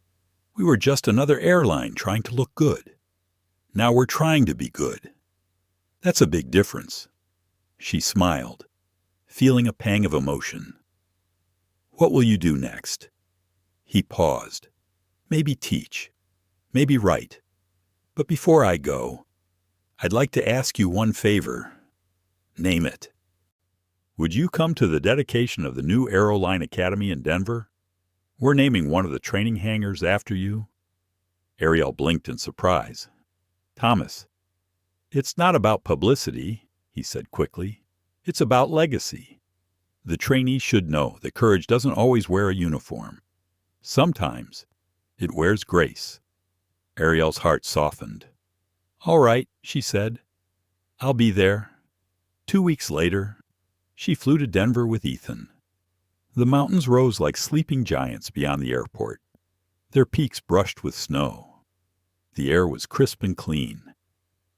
we were just another airline trying to look good. Now we're trying to be good. That's a big difference." She smiled, feeling a pang of emotion. "What will you do next?" He paused. "Maybe teach. Maybe write. But before I go, I'd like to ask you one favor." "Name it." "Would you come to the dedication of the new Aeroline Academy in Denver? We're naming one of the training hangars after you." Arielle blinked in surprise. "Thomas, it's not about publicity," he said quickly. "It's about legacy. The trainees should know that courage doesn't always wear a uniform. Sometimes it wears grace." Arielle's heart softened. "All right," she said. "I'll be there." 2 weeks later, she flew to Denver with Ethan. The mountains rose like sleeping giants beyond the airport, their peaks brushed with snow. The air was crisp and clean,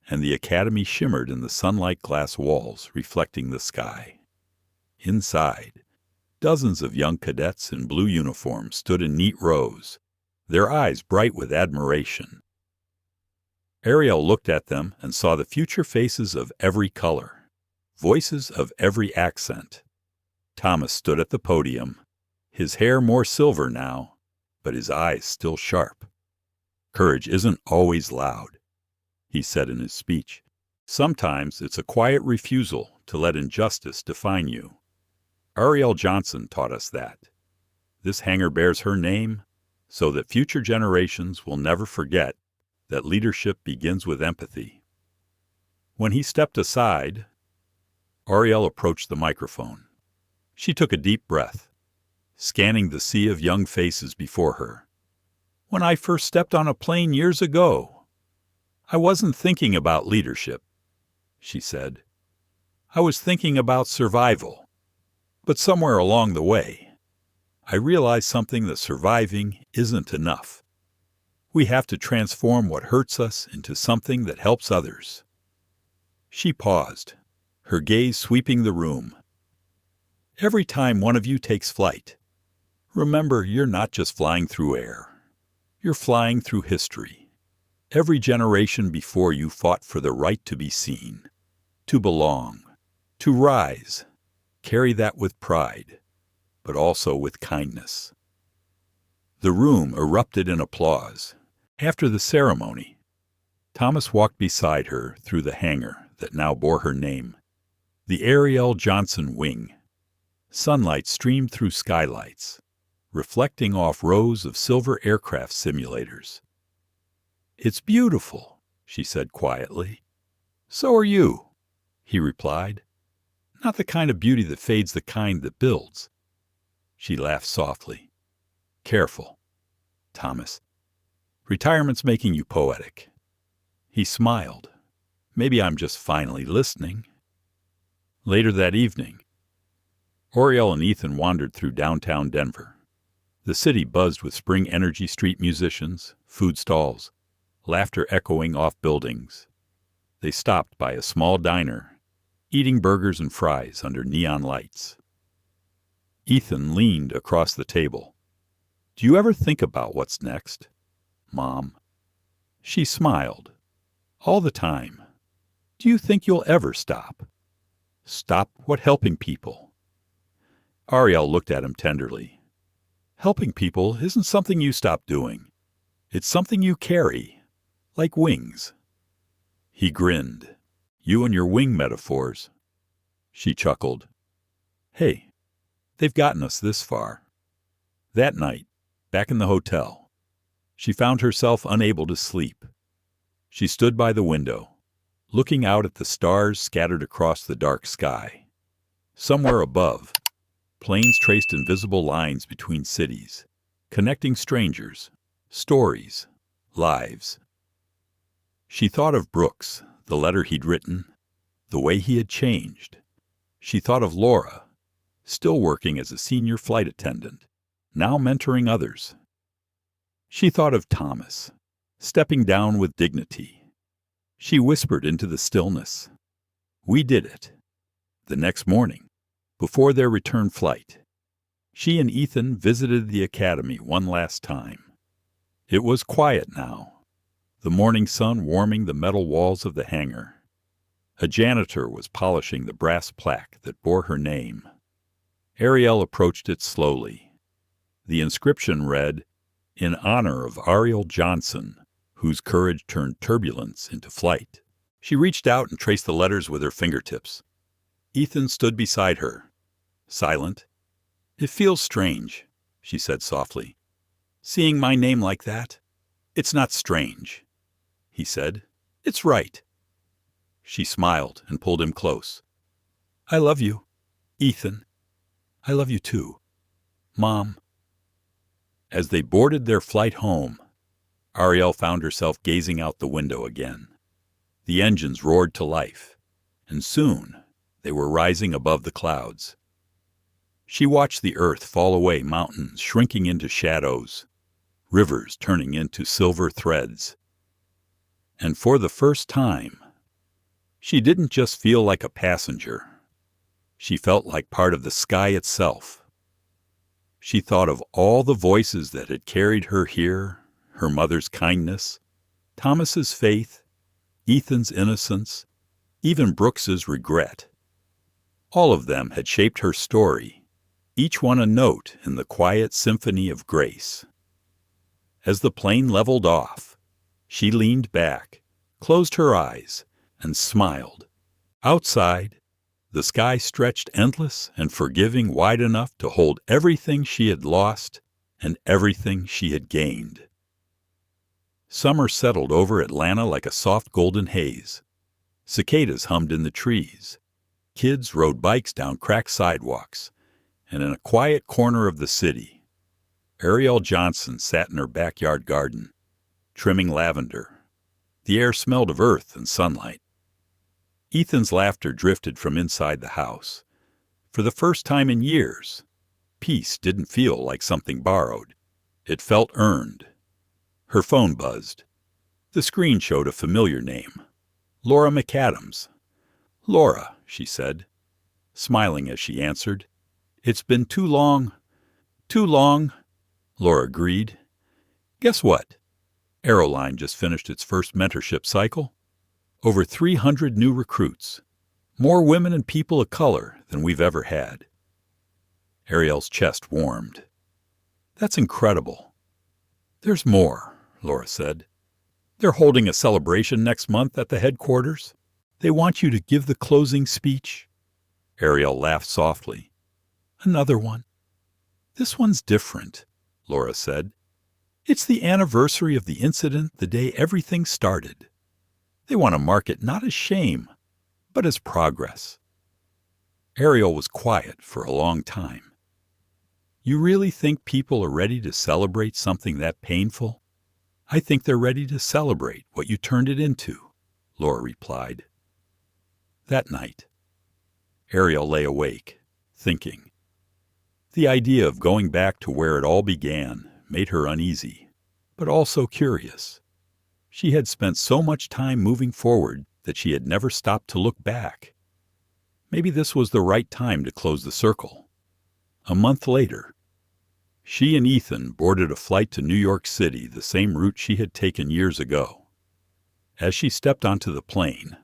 and the academy shimmered in the sunlight glass walls reflecting the sky. Inside, dozens of young cadets in blue uniforms stood in neat rows, their eyes bright with admiration. Arielle looked at them and saw the future faces of every color, voices of every accent. Thomas stood at the podium, his hair more silver now, but his eyes still sharp. "Courage isn't always loud," he said in his speech. "Sometimes it's a quiet refusal to let injustice define you. Arielle Johnson taught us that. This hangar bears her name so that future generations will never forget that leadership begins with empathy." When he stepped aside, Arielle approached the microphone. She took a deep breath, scanning the sea of young faces before her. "When I first stepped on a plane years ago, I wasn't thinking about leadership," she said. "I was thinking about survival. But somewhere along the way, I realized something: that surviving isn't enough. We have to transform what hurts us into something that helps others." She paused, her gaze sweeping the room. "Every time one of you takes flight, remember you're not just flying through air. You're flying through history. Every generation before you fought for the right to be seen, to belong, to rise. Carry that with pride, but also with kindness." The room erupted in applause. After the ceremony, Thomas walked beside her through the hangar that now bore her name, the Arielle Johnson Wing. Sunlight streamed through skylights, reflecting off rows of silver aircraft simulators. "It's beautiful," she said quietly. "So are you," he replied. "Not the kind of beauty that fades, the kind that builds." She laughed softly. "Careful, Thomas. Retirement's making you poetic." He smiled. "Maybe I'm just finally listening." Later that evening, Arielle and Ethan wandered through downtown Denver. The city buzzed with spring energy street musicians, food stalls, laughter echoing off buildings. They stopped by a small diner, eating burgers and fries under neon lights. Ethan leaned across the table. "Do you ever think about what's next, Mom?" She smiled. "All the time. Do you think you'll ever stop? Stop what? Helping people?" Arielle looked at him tenderly. "Helping people isn't something you stop doing. It's something you carry, like wings." He grinned. "You and your wing metaphors." She chuckled. "Hey, they've gotten us this far." That night, back in the hotel, she found herself unable to sleep. She stood by the window, looking out at the stars scattered across the dark sky. Somewhere above, planes traced invisible lines between cities, connecting strangers, stories, lives. She thought of Brooks, the letter he'd written, the way he had changed. She thought of Laura, still working as a senior flight attendant, now mentoring others. She thought of Thomas, stepping down with dignity. She whispered into the stillness, "We did it." The next morning, before their return flight, she and Ethan visited the academy one last time. It was quiet now, the morning sun warming the metal walls of the hangar. A janitor was polishing the brass plaque that bore her name. Arielle approached it slowly. The inscription read, "In honor of Arielle Johnson, whose courage turned turbulence into flight." She reached out and traced the letters with her fingertips. Ethan stood beside her, silent. "It feels strange," she said softly. "Seeing my name like that." "It's not strange," he said. "It's right." She smiled and pulled him close. "I love you, Ethan. I love you too, Mom." As they boarded their flight home, Arielle found herself gazing out the window again. The engines roared to life, and soon they were rising above the clouds. She watched the earth fall away, mountains shrinking into shadows, rivers turning into silver threads. And for the first time, she didn't just feel like a passenger. She felt like part of the sky itself. She thought of all the voices that had carried her here, her mother's kindness, Thomas's faith, Ethan's innocence, even Brooks's regret. All of them had shaped her story, each one a note in the quiet symphony of grace. As the plane leveled off, she leaned back, closed her eyes, and smiled. Outside, the sky stretched endless and forgiving, wide enough to hold everything she had lost and everything she had gained. Summer settled over Atlanta like a soft golden haze. Cicadas hummed in the trees. Kids rode bikes down cracked sidewalks. And in a quiet corner of the city, Arielle Johnson sat in her backyard garden, trimming lavender. The air smelled of earth and sunlight. Ethan's laughter drifted from inside the house. For the first time in years, peace didn't feel like something borrowed. It felt earned. Her phone buzzed. The screen showed a familiar name, Laura McAdams. "Laura," she said, smiling as she answered. "It's been too long." "Too long," Laura agreed. "Guess what? Aeroline just finished its first mentorship cycle. Over 300 new recruits. More women and people of color than we've ever had." Arielle's chest warmed. "That's incredible." "There's more," Laura said. "They're holding a celebration next month at the headquarters. They want you to give the closing speech." Arielle laughed softly. "Another one." "This one's different," Laura said. "It's the anniversary of the incident, the day everything started. They want to mark it not as shame, but as progress." Arielle was quiet for a long time. "You really think people are ready to celebrate something that painful?" "I think they're ready to celebrate what you turned it into," Laura replied. That night, Arielle lay awake, thinking. The idea of going back to where it all began made her uneasy, but also curious. She had spent so much time moving forward that she had never stopped to look back. Maybe this was the right time to close the circle. A month later, she and Ethan boarded a flight to New York City, the same route she had taken years ago. As she stepped onto the plane,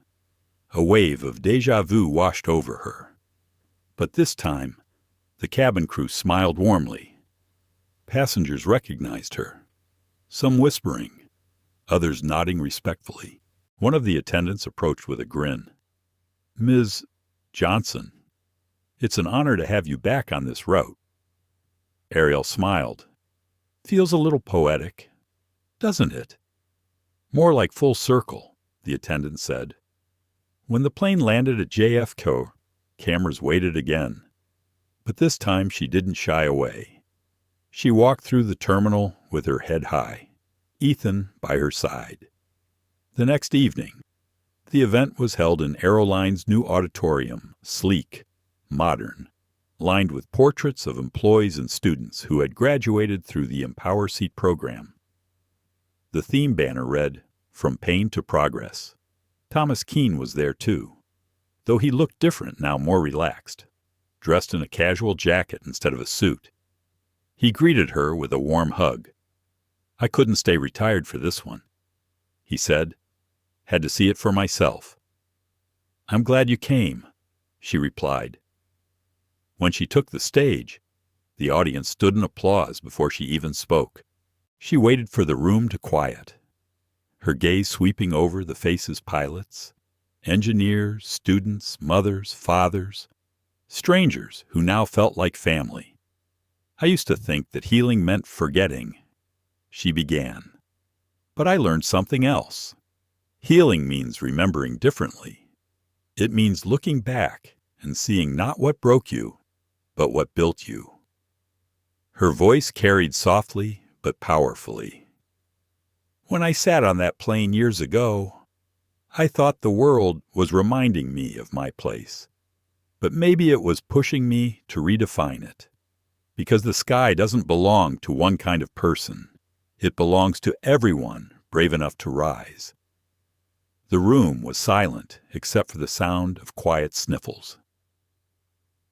a wave of déjà vu washed over her. But this time, the cabin crew smiled warmly. Passengers recognized her, some whispering, others nodding respectfully. One of the attendants approached with a grin. "Ms. Johnson, it's an honor to have you back on this route." Arielle smiled. "Feels a little poetic, doesn't it?" "More like full circle," the attendant said. When the plane landed at JFK, cameras waited again. But this time she didn't shy away. She walked through the terminal with her head high, Ethan by her side. The next evening, the event was held in Aeroline's new auditorium, sleek, modern, lined with portraits of employees and students who had graduated through the Empower Seat program. The theme banner read, "From Pain to Progress." Thomas Keene was there too, though he looked different now, more relaxed, dressed in a casual jacket instead of a suit. He greeted her with a warm hug. "I couldn't stay retired for this one," he said. "Had to see it for myself." "I'm glad you came," she replied. When she took the stage, the audience stood in applause before she even spoke. She waited for the room to quiet, her gaze sweeping over the faces pilots, engineers, students, mothers, fathers, strangers who now felt like family. "I used to think that healing meant forgetting," she began. "But I learned something else. Healing means remembering differently. It means looking back and seeing not what broke you, but what built you." Her voice carried softly but powerfully. "When I sat on that plane years ago, I thought the world was reminding me of my place. But maybe it was pushing me to redefine it. Because the sky doesn't belong to one kind of person. It belongs to everyone brave enough to rise." The room was silent except for the sound of quiet sniffles.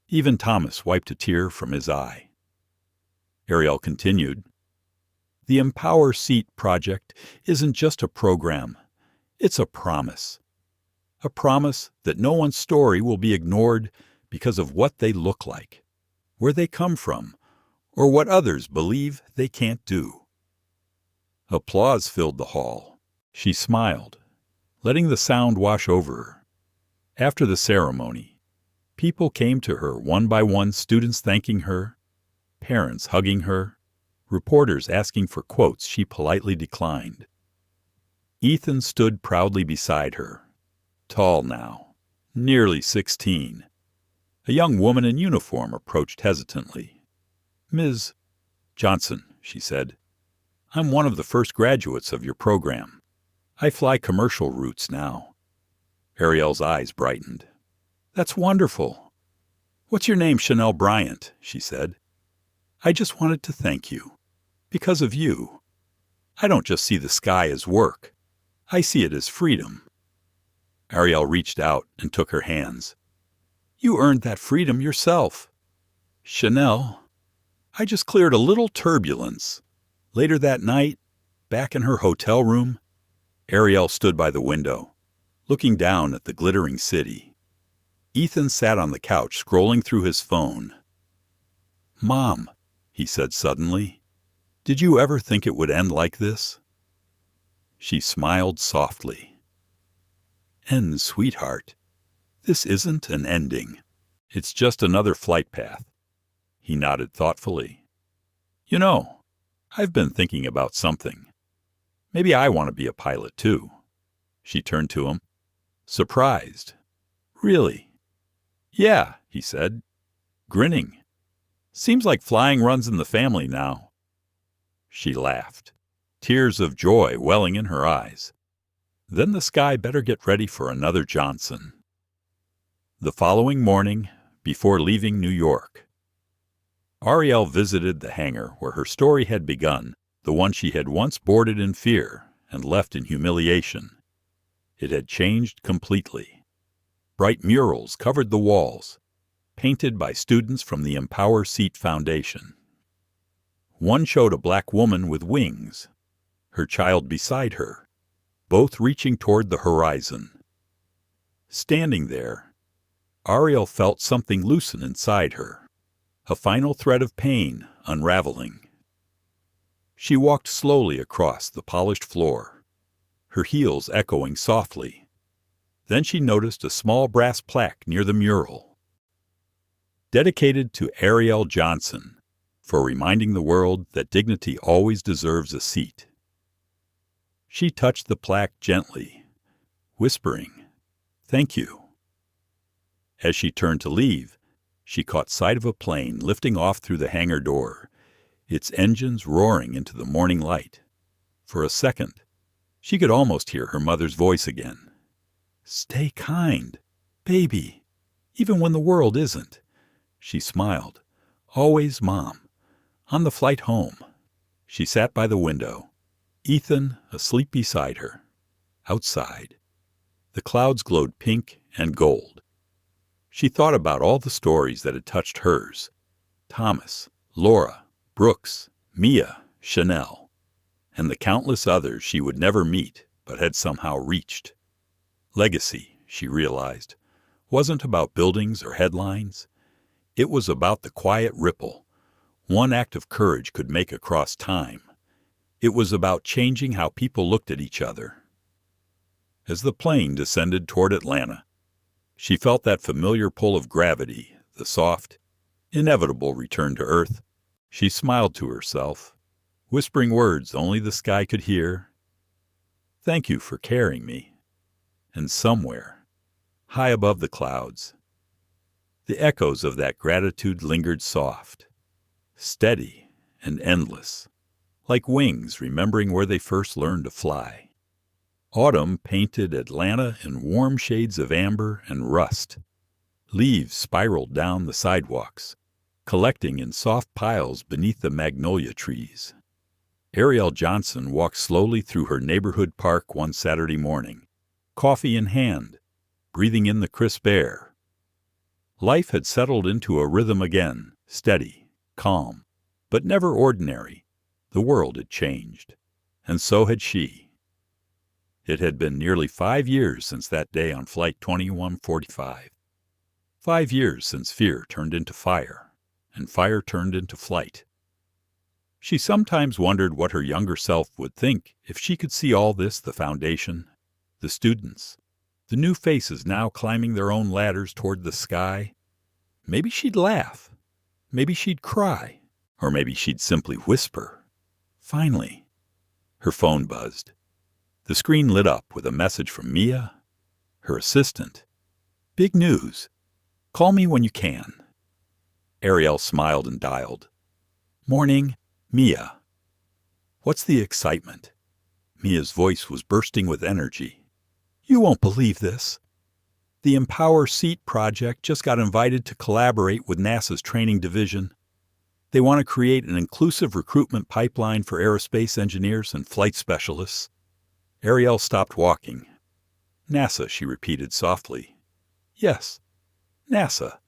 Even Thomas wiped a tear from his eye. Arielle continued, "The Empower Seat project isn't just a program. It's a promise. A promise that no one's story will be ignored because of what they look like, where they come from, or what others believe they can't do." Applause filled the hall. She smiled, letting the sound wash over her. After the ceremony, people came to her one by one, students thanking her, parents hugging her, reporters asking for quotes she politely declined. Ethan stood proudly beside her, tall now, nearly 16. A young woman in uniform approached hesitantly. "Ms. Johnson," she said, "I'm one of the first graduates of your program. I fly commercial routes now." Arielle's eyes brightened. "That's wonderful. What's your name?" "Chanel Bryant," she said. "I just wanted to thank you. Because of you, I don't just see the sky as work. I see it as freedom." Arielle reached out and took her hands. "You earned that freedom yourself." "Chanel, I just cleared a little turbulence." Later that night, back in her hotel room, Arielle stood by the window, looking down at the glittering city. Ethan sat on the couch scrolling through his phone. "Mom," he said suddenly, "did you ever think it would end like this?" She smiled softly. "End, sweetheart. This isn't an ending. It's just another flight path." He nodded thoughtfully. "You know, I've been thinking about something. Maybe I want to be a pilot too." She turned to him, surprised. "Really?" "Yeah," he said, grinning. "Seems like flying runs in the family now." She laughed, tears of joy welling in her eyes. Then the sky better get ready for another Johnson. The following morning, before leaving New York, Arielle visited the hangar where her story had begun, the one she had once boarded in fear and left in humiliation. It had changed completely. Bright murals covered the walls, painted by students from the Empower Seat Foundation. One showed a black woman with wings, her child beside her, both reaching toward the horizon. Standing there, Arielle felt something loosen inside her, a final thread of pain unraveling. She walked slowly across the polished floor, her heels echoing softly. Then she noticed a small brass plaque near the mural, dedicated to Arielle Johnson, for reminding the world that dignity always deserves a seat. She touched the plaque gently, whispering, Thank you. As she turned to leave, she caught sight of a plane lifting off through the hangar door, its engines roaring into the morning light. For a second, she could almost hear her mother's voice again. Stay kind, baby, even when the world isn't. She smiled. Always Mom. On the flight home, she sat by the window, Ethan asleep beside her. Outside, the clouds glowed pink and gold. She thought about all the stories that had touched hers. Thomas, Laura, Brooks, Mia, Chanel, and the countless others she would never meet but had somehow reached. Legacy, she realized, wasn't about buildings or headlines. It was about the quiet ripple one act of courage could make across time. It was about changing how people looked at each other. As the plane descended toward Atlanta, she felt that familiar pull of gravity, the soft, inevitable return to earth. She smiled to herself, whispering words only the sky could hear. Thank you for carrying me. And somewhere, high above the clouds, the echoes of that gratitude lingered soft, steady and endless, like wings remembering where they first learned to fly. Autumn painted Atlanta in warm shades of amber and rust. Leaves spiraled down the sidewalks, collecting in soft piles beneath the magnolia trees. Arielle Johnson walked slowly through her neighborhood park one Saturday morning, coffee in hand, breathing in the crisp air. Life had settled into a rhythm again, steady, calm, but never ordinary. The world had changed, and so had she. It had been nearly 5 years since that day on Flight 2145. 5 years since fear turned into fire, and fire turned into flight. She sometimes wondered what her younger self would think if she could see all this, the foundation, the students, the new faces now climbing their own ladders toward the sky. Maybe she'd laugh. Maybe she'd cry. Or maybe she'd simply whisper. Finally, her phone buzzed. The screen lit up with a message from Mia, her assistant. Big news. Call me when you can. Arielle smiled and dialed. Morning, Mia. What's the excitement? Mia's voice was bursting with energy. You won't believe this. The Empower Seat project just got invited to collaborate with NASA's training division. They want to create an inclusive recruitment pipeline for aerospace engineers and flight specialists. Arielle stopped walking. NASA, she repeated softly. Yes, NASA.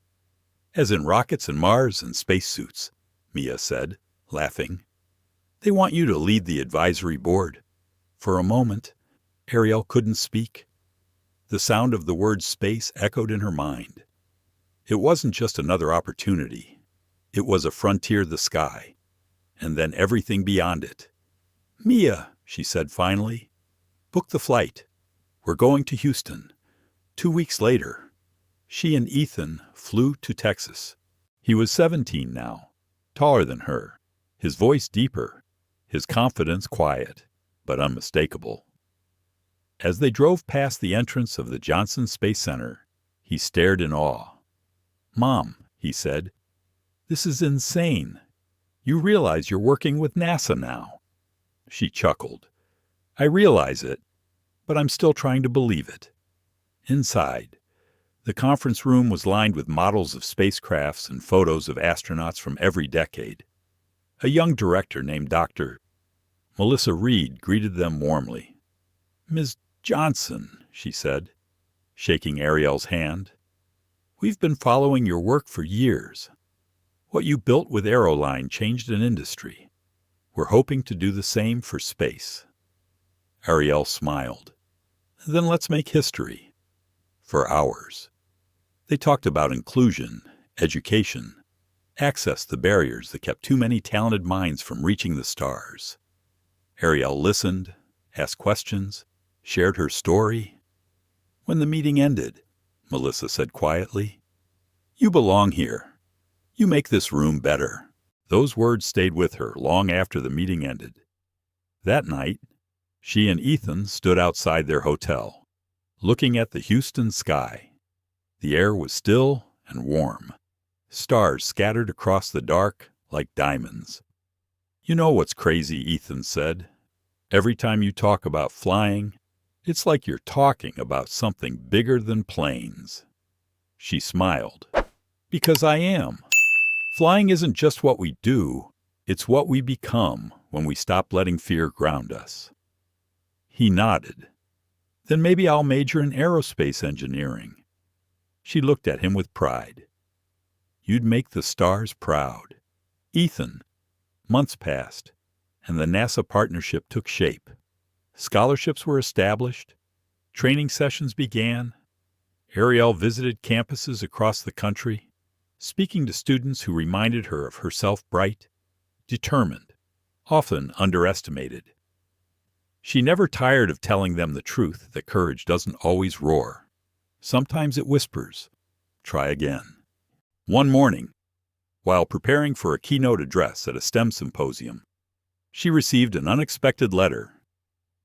As in rockets and Mars and spacesuits, Mia said, laughing. They want you to lead the advisory board. For a moment, Arielle couldn't speak. The sound of the word space echoed in her mind. It wasn't just another opportunity. It was a frontier, the sky, and then everything beyond it. Mia, she said finally, book the flight. We're going to Houston. 2 weeks later, she and Ethan flew to Texas. He was 17 now, taller than her, his voice deeper, his confidence quiet, but unmistakable. As they drove past the entrance of the Johnson Space Center, he stared in awe. Mom, he said, this is insane. You realize you're working with NASA now. She chuckled. I realize it, but I'm still trying to believe it. Inside, the conference room was lined with models of spacecrafts and photos of astronauts from every decade. A young director named Dr. Melissa Reed greeted them warmly. Ms. Johnson, she said, shaking Arielle's hand. We've been following your work for years. What you built with Aeroline changed an industry. We're hoping to do the same for space. Arielle smiled. Then let's make history. For hours. They talked about inclusion, education, access to barriers that kept too many talented minds from reaching the stars. Arielle listened, asked questions, shared her story. When the meeting ended, Melissa said quietly, You belong here. You make this room better. Those words stayed with her long after the meeting ended. That night, she and Ethan stood outside their hotel. looking at the Houston sky. The air was still and warm. Stars scattered across the dark like diamonds. "You know what's crazy," Ethan said. "Every time you talk about flying, it's like you're talking about something bigger than planes." She smiled. "Because I am. Flying isn't just what we do, it's what we become when we stop letting fear ground us." He nodded. "Then maybe I'll major in aerospace engineering." She looked at him with pride. "You'd make the stars proud." "Ethan." Months passed, and the NASA partnership took shape. Scholarships were established. Training sessions began. Arielle visited campuses across the country, speaking to students who reminded her of herself bright, determined, often underestimated. She never tired of telling them the truth that courage doesn't always roar. Sometimes it whispers, "Try again." One morning, while preparing for a keynote address at a STEM symposium, she received an unexpected letter.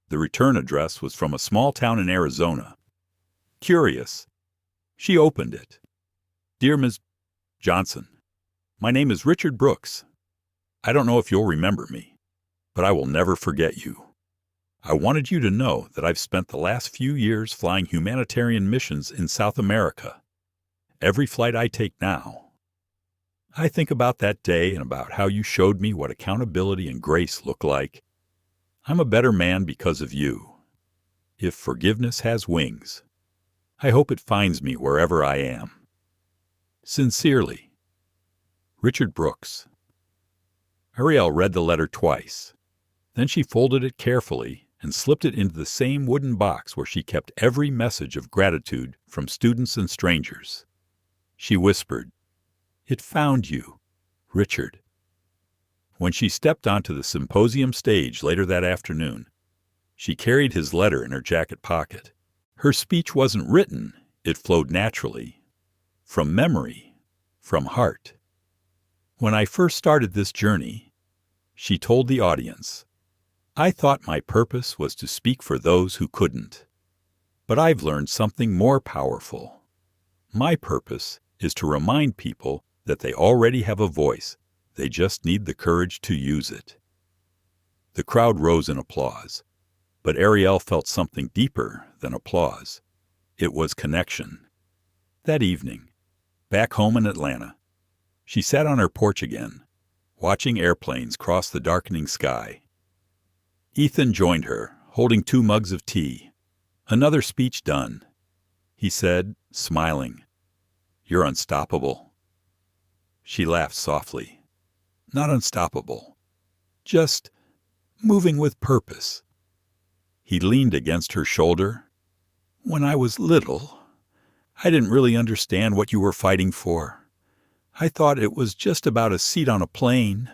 The return address was from a small town in Arizona. Curious, she opened it. "Dear Ms. Johnson, my name is Richard Brooks. I don't know if you'll remember me, but I will never forget you. I wanted you to know that I've spent the last few years flying humanitarian missions in South America. Every flight I take now, I think about that day and about how you showed me what accountability and grace look like. I'm a better man because of you. If forgiveness has wings, I hope it finds me wherever I am. Sincerely, Richard Brooks." Arielle read the letter twice. Then she folded it carefully and slipped it into the same wooden box where she kept every message of gratitude from students and strangers. She whispered, "It found you, Richard." When she stepped onto the symposium stage later that afternoon, she carried his letter in her jacket pocket. Her speech wasn't written, it flowed naturally, from memory, from heart. "When I first started this journey," she told the audience, "I thought my purpose was to speak for those who couldn't. But I've learned something more powerful. My purpose is to remind people that they already have a voice, they just need the courage to use it." The crowd rose in applause, but Arielle felt something deeper than applause. It was connection. That evening, back home in Atlanta, she sat on her porch again, watching airplanes cross the darkening sky. Ethan joined her, holding 2 mugs of tea. Another speech done. He said, smiling, "You're unstoppable." She laughed softly. "Not unstoppable, just moving with purpose." He leaned against her shoulder. "When I was little, I didn't really understand what you were fighting for. I thought it was just about a seat on a plane."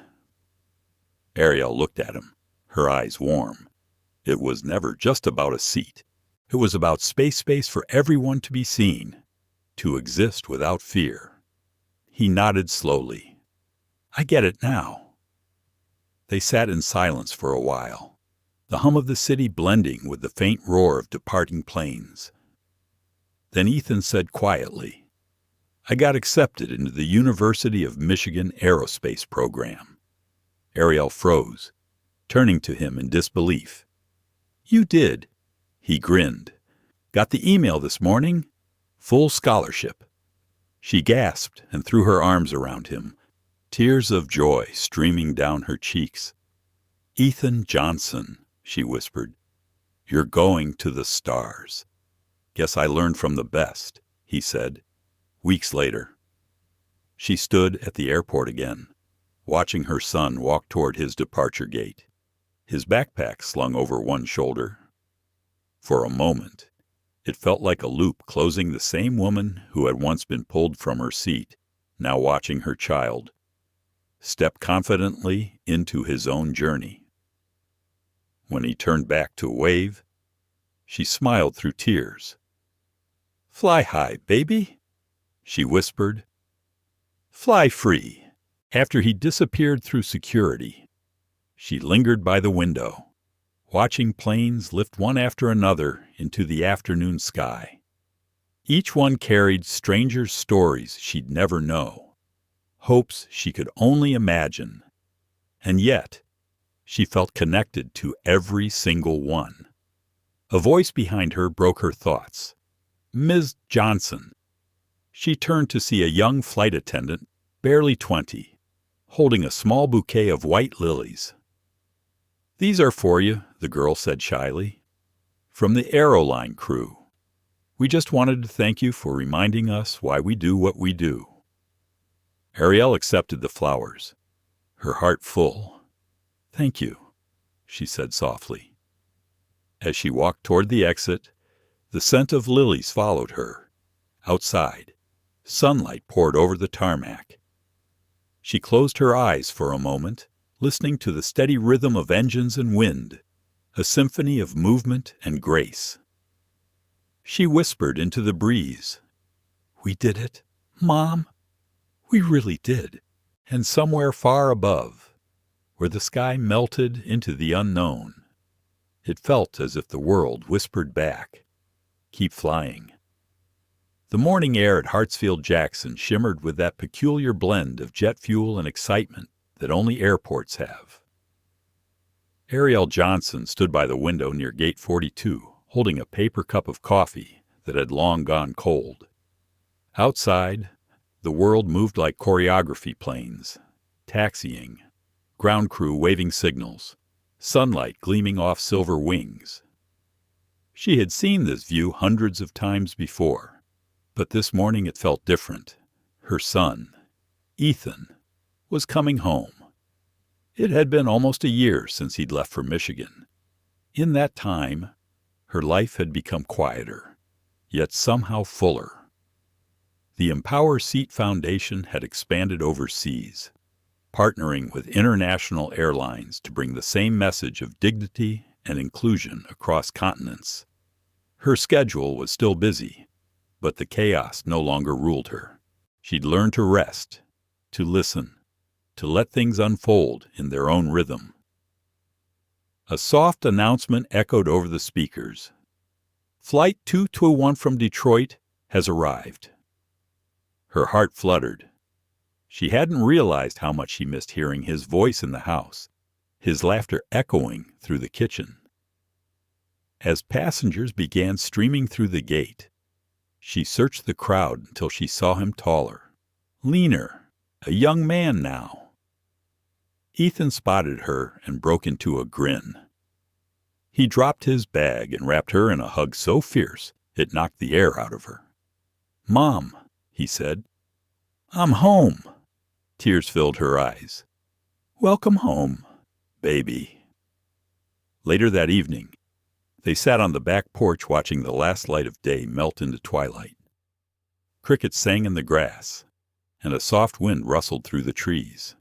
Arielle looked at him, her eyes warm. It was never just about a seat. It was about space for everyone to be seen, to exist without fear. He nodded slowly. "I get it now." They sat in silence for a while, the hum of the city blending with the faint roar of departing planes. Then Ethan said quietly, "I got accepted into the University of Michigan aerospace program." Arielle froze, turning to him in disbelief. "You did?" He grinned. "Got the email this morning? Full scholarship." She gasped and threw her arms around him, tears of joy streaming down her cheeks. "Ethan Johnson," she whispered, "you're going to the stars." "Guess I learned from the best," he said, weeks later. She stood at the airport again, watching her son walk toward his departure gate, his backpack slung over one shoulder. For a moment, it felt like a loop closing the same woman who had once been pulled from her seat, now watching her child step confidently into his own journey. When he turned back to wave, she smiled through tears. "Fly high, baby," she whispered. "Fly free." After he disappeared through security, she lingered by the window, watching planes lift one after another into the afternoon sky. Each one carried strangers' stories she'd never know, hopes she could only imagine. And yet, she felt connected to every single one. A voice behind her broke her thoughts. Ms. Johnson. She turned to see a young flight attendant, barely 20, holding a small bouquet of white lilies. "These are for you," the girl said shyly. "From the aeroline crew. We just wanted to thank you for reminding us why we do what we do." Arielle accepted the flowers, her heart full. "Thank you," she said softly. As she walked toward the exit, the scent of lilies followed her. Outside, sunlight poured over the tarmac. She closed her eyes for a moment, listening to the steady rhythm of engines and wind, a symphony of movement and grace. She whispered into the breeze, "We did it, Mom. We really did." And somewhere far above, where the sky melted into the unknown, it felt as if the world whispered back, "Keep flying." The morning air at Hartsfield-Jackson shimmered with that peculiar blend of jet fuel and excitement that only airports have. Arielle Johnson stood by the window near Gate 42, holding a paper cup of coffee that had long gone cold. Outside, the world moved like choreography planes, taxiing, ground crew waving signals, sunlight gleaming off silver wings. She had seen this view hundreds of times before, but this morning it felt different. Her son, Ethan, was coming home. It had been almost a year since he'd left for Michigan. In that time, her life had become quieter, yet somehow fuller. The Empower Seat Foundation had expanded overseas, partnering with international airlines to bring the same message of dignity and inclusion across continents. Her schedule was still busy, but the chaos no longer ruled her. She'd learned to rest, to listen, to let things unfold in their own rhythm. A soft announcement echoed over the speakers. "Flight 221 from Detroit has arrived." Her heart fluttered. She hadn't realized how much she missed hearing his voice in the house, his laughter echoing through the kitchen. As passengers began streaming through the gate, she searched the crowd until she saw him taller, leaner, a young man now. Ethan spotted her and broke into a grin. He dropped his bag and wrapped her in a hug so fierce it knocked the air out of her. "Mom," he said. "I'm home." Tears filled her eyes. "Welcome home, baby." Later that evening, they sat on the back porch watching the last light of day melt into twilight. Crickets sang in the grass, and a soft wind rustled through the trees.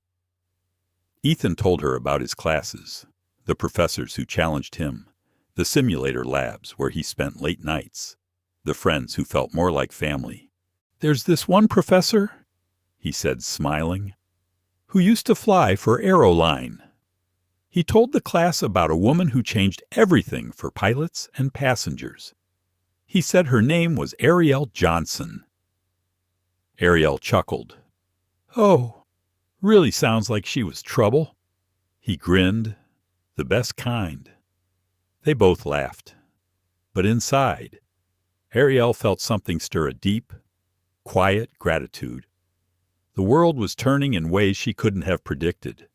Ethan told her about his classes, the professors who challenged him, the simulator labs where he spent late nights, the friends who felt more like family. "There's this one professor," he said, smiling, "who used to fly for Aeroline. He told the class about a woman who changed everything for pilots and passengers. He said her name was Arielle Johnson." Arielle chuckled. "Oh, really sounds like she was trouble." He grinned, the best kind. They both laughed. But inside, Arielle felt something stir a deep, quiet gratitude. The world was turning in ways she couldn't have predicted.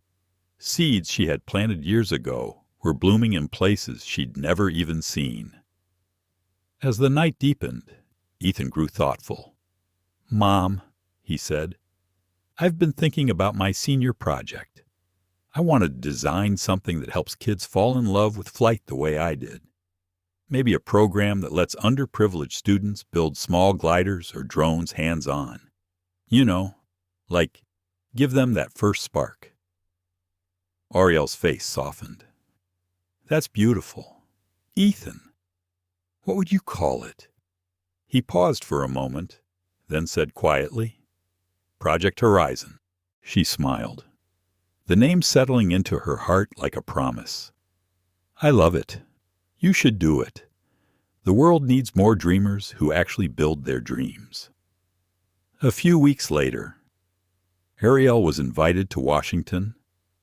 Seeds she had planted years ago were blooming in places she'd never even seen. As the night deepened, Ethan grew thoughtful. "Mom," he said, "I've been thinking about my senior project. I want to design something that helps kids fall in love with flight the way I did. Maybe a program that lets underprivileged students build small gliders or drones hands-on. You know, like give them that first spark." Arielle's face softened. "That's beautiful. Ethan, what would you call it?" He paused for a moment, then said quietly, "Project Horizon." She smiled, the name settling into her heart like a promise. I love it. You should do it. The world needs more dreamers who actually build their dreams. A few weeks later, Arielle was invited to Washington,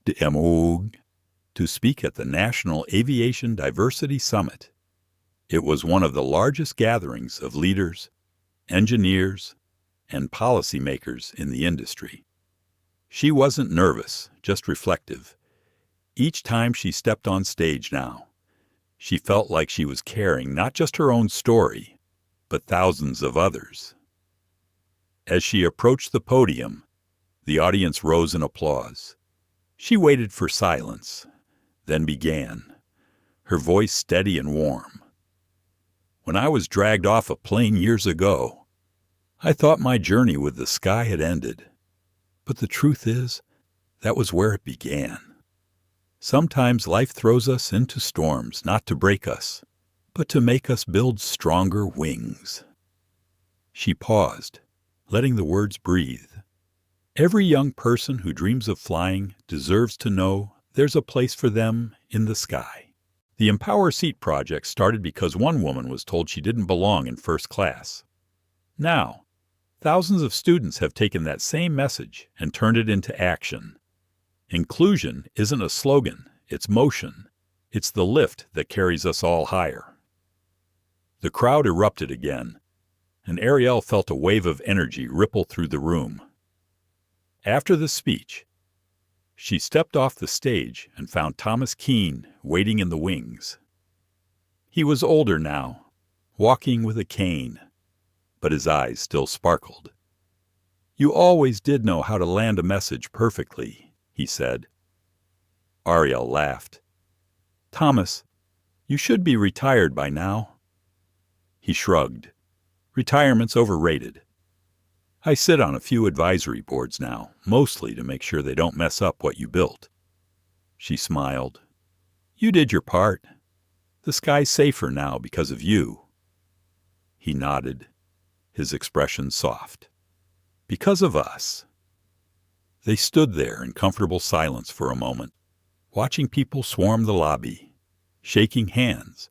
to speak at the National Aviation Diversity Summit. It was one of the largest gatherings of leaders, engineers, and policymakers in the industry. She wasn't nervous, just reflective. Each time she stepped on stage now, she felt like she was carrying not just her own story, but thousands of others. As she approached the podium, the audience rose in applause. She waited for silence, then began, her voice steady and warm. When I was dragged off a plane years ago, I thought my journey with the sky had ended. But the truth is, that was where it began. Sometimes life throws us into storms not to break us, but to make us build stronger wings. She paused, letting the words breathe. Every young person who dreams of flying deserves to know there's a place for them in the sky. The Empower Seat project started because one woman was told she didn't belong in first class. Now, thousands of students have taken that same message and turned it into action. Inclusion isn't a slogan, it's motion. It's the lift that carries us all higher. The crowd erupted again, and Arielle felt a wave of energy ripple through the room. After the speech, she stepped off the stage and found Thomas Keene waiting in the wings. He was older now, walking with a cane, but his eyes still sparkled. "You always did know how to land a message perfectly," he said. Arielle laughed. "Thomas, you should be retired by now." He shrugged. "Retirement's overrated. I sit on a few advisory boards now, mostly to make sure they don't mess up what you built." She smiled. "You did your part. The sky's safer now because of you." He nodded, his expression soft. "Because of us." They stood there in comfortable silence for a moment, watching people swarm the lobby, shaking hands,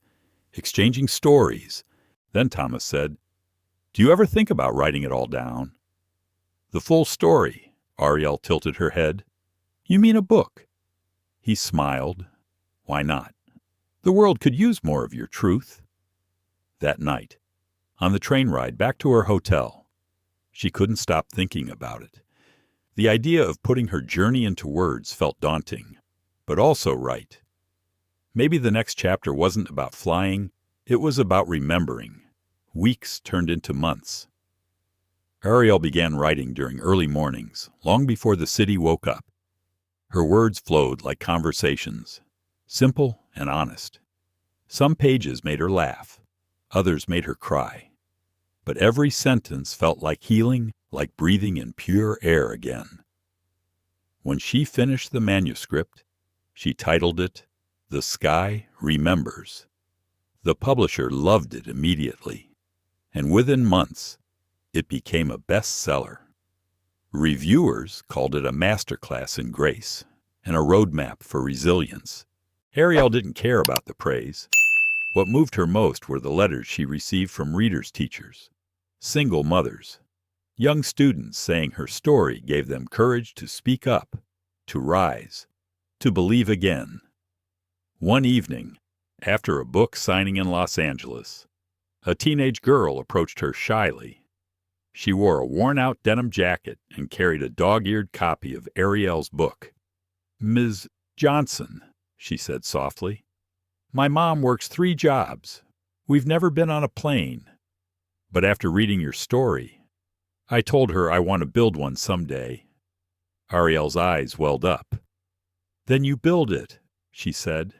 exchanging stories. Then Thomas said, "Do you ever think about writing it all down?" "The full story," Arielle tilted her head. "You mean a book?" He smiled. "Why not? The world could use more of your truth." That night, on the train ride back to her hotel, she couldn't stop thinking about it. The idea of putting her journey into words felt daunting, but also right. Maybe the next chapter wasn't about flying, it was about remembering. Weeks turned into months. Arielle began writing during early mornings, long before the city woke up. Her words flowed like conversations, simple and honest. Some pages made her laugh, others made her cry. But every sentence felt like healing, like breathing in pure air again. When she finished the manuscript, she titled it, "The Sky Remembers." The publisher loved it immediately, and within months, it became a bestseller. Reviewers called it a masterclass in grace and a roadmap for resilience. Arielle didn't care about the praise. What moved her most were the letters she received from readers' teachers, single mothers, young students saying her story gave them courage to speak up, to rise, to believe again. One evening, after a book signing in Los Angeles, a teenage girl approached her shyly. She wore a worn-out denim jacket and carried a dog-eared copy of Arielle's book. "Ms. Johnson," she said softly, "my mom works 3 jobs. We've never been on a plane. But after reading your story, I told her I want to build one someday." Arielle's eyes welled up. "Then you build it," she said.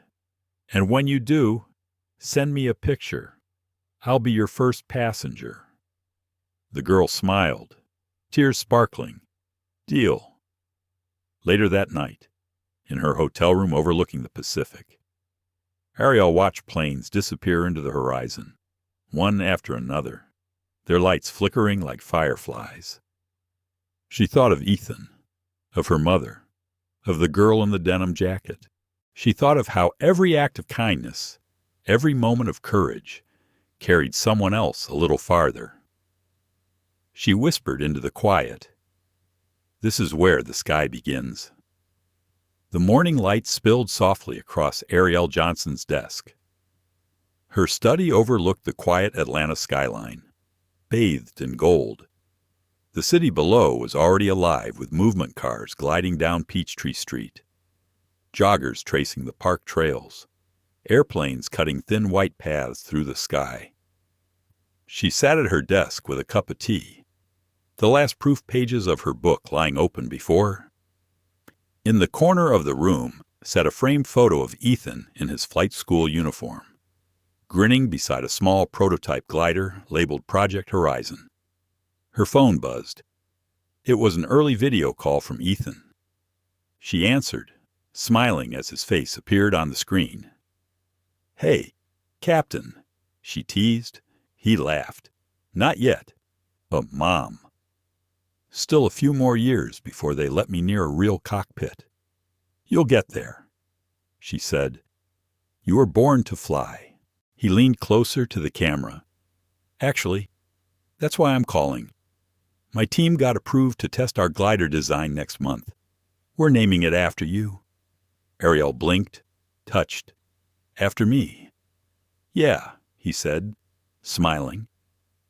"And when you do, send me a picture. I'll be your first passenger." The girl smiled, tears sparkling. "Deal." Later that night, in her hotel room overlooking the Pacific, Arielle watched planes disappear into the horizon, one after another, their lights flickering like fireflies. She thought of Ethan, of her mother, of the girl in the denim jacket. She thought of how every act of kindness, every moment of courage, carried someone else a little farther. She whispered into the quiet, "This is where the sky begins." The morning light spilled softly across Arielle Johnson's desk. Her study overlooked the quiet Atlanta skyline, bathed in gold. The city below was already alive with movement cars gliding down Peachtree Street, joggers tracing the park trails, airplanes cutting thin white paths through the sky. She sat at her desk with a cup of tea, the last proof pages of her book lying open before her. In the corner of the room sat a framed photo of Ethan in his flight school uniform, grinning beside a small prototype glider labeled Project Horizon. Her phone buzzed. It was an early video call from Ethan. She answered, smiling as his face appeared on the screen. "Hey, Captain," she teased. He laughed. "Not yet, but Mom. Still a few more years before they let me near a real cockpit." "You'll get there," she said. "You were born to fly." He leaned closer to the camera. "Actually, that's why I'm calling. My team got approved to test our glider design next month. We're naming it after you." Arielle blinked, touched. "After me?" "Yeah," he said, smiling.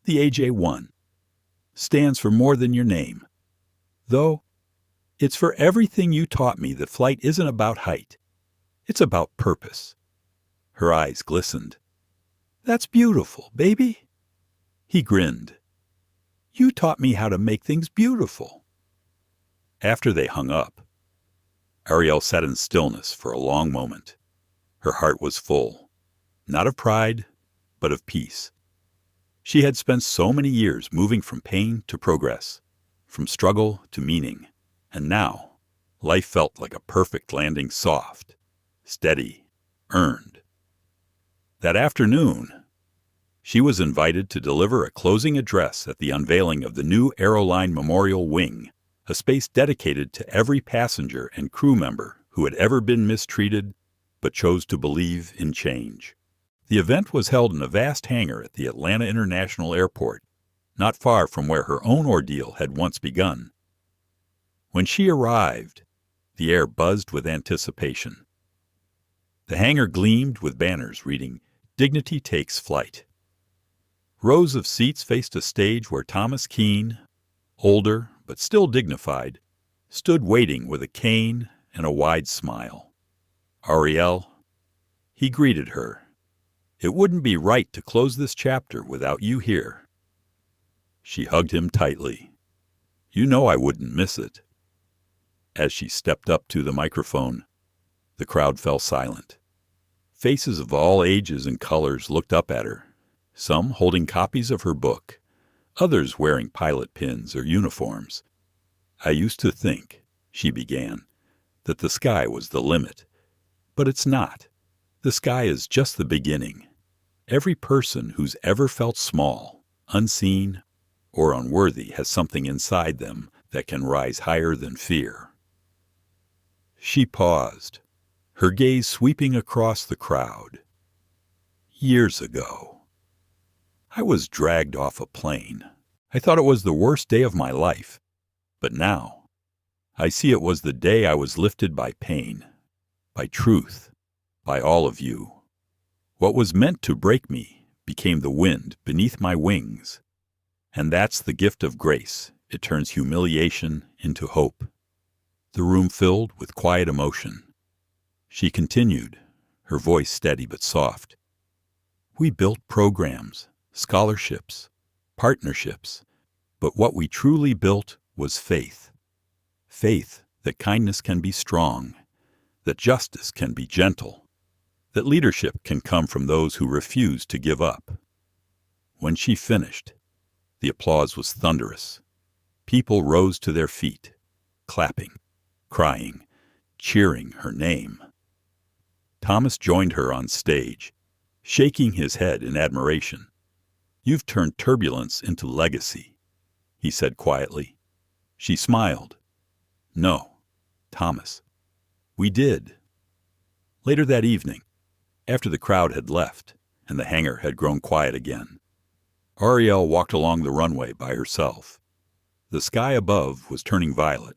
"The AJ-1 stands for more than your name. Though, it's for everything you taught me that flight isn't about height. It's about purpose." Her eyes glistened. "That's beautiful, baby." He grinned. "You taught me how to make things beautiful." After they hung up, Arielle sat in stillness for a long moment. Her heart was full, not of pride, but of peace. She had spent so many years moving from pain to progress, from struggle to meaning, and now life felt like a perfect landing, soft, steady, earned. That afternoon, she was invited to deliver a closing address at the unveiling of the new Aeroline Memorial Wing, a space dedicated to every passenger and crew member who had ever been mistreated but chose to believe in change. The event was held in a vast hangar at the Atlanta International Airport, not far from where her own ordeal had once begun. When she arrived, the air buzzed with anticipation. The hangar gleamed with banners reading, "Dignity Takes Flight." Rows of seats faced a stage where Thomas Keene, older but still dignified, stood waiting with a cane and a wide smile. "Arielle," he greeted her. "It wouldn't be right to close this chapter without you here." She hugged him tightly. "You know I wouldn't miss it." As she stepped up to the microphone, the crowd fell silent. Faces of all ages and colors looked up at her, some holding copies of her book, others wearing pilot pins or uniforms. "I used to think," she began, "that the sky was the limit. But it's not. The sky is just the beginning. Every person who's ever felt small, unseen, or unworthy has something inside them that can rise higher than fear." She paused, her gaze sweeping across the crowd. "Years ago, I was dragged off a plane. I thought it was the worst day of my life. But now, I see it was the day I was lifted by pain, by truth, by all of you. What was meant to break me became the wind beneath my wings. And that's the gift of grace. It turns humiliation into hope." The room filled with quiet emotion. She continued, her voice steady but soft. "We built programs, scholarships, partnerships, but what we truly built was faith. Faith that kindness can be strong, that justice can be gentle, that leadership can come from those who refuse to give up." When she finished, the applause was thunderous. People rose to their feet, clapping, crying, cheering her name. Thomas joined her on stage, shaking his head in admiration. "You've turned turbulence into legacy," he said quietly. She smiled. "No, Thomas, we did." Later that evening, after the crowd had left and the hangar had grown quiet again, Arielle walked along the runway by herself. The sky above was turning violet,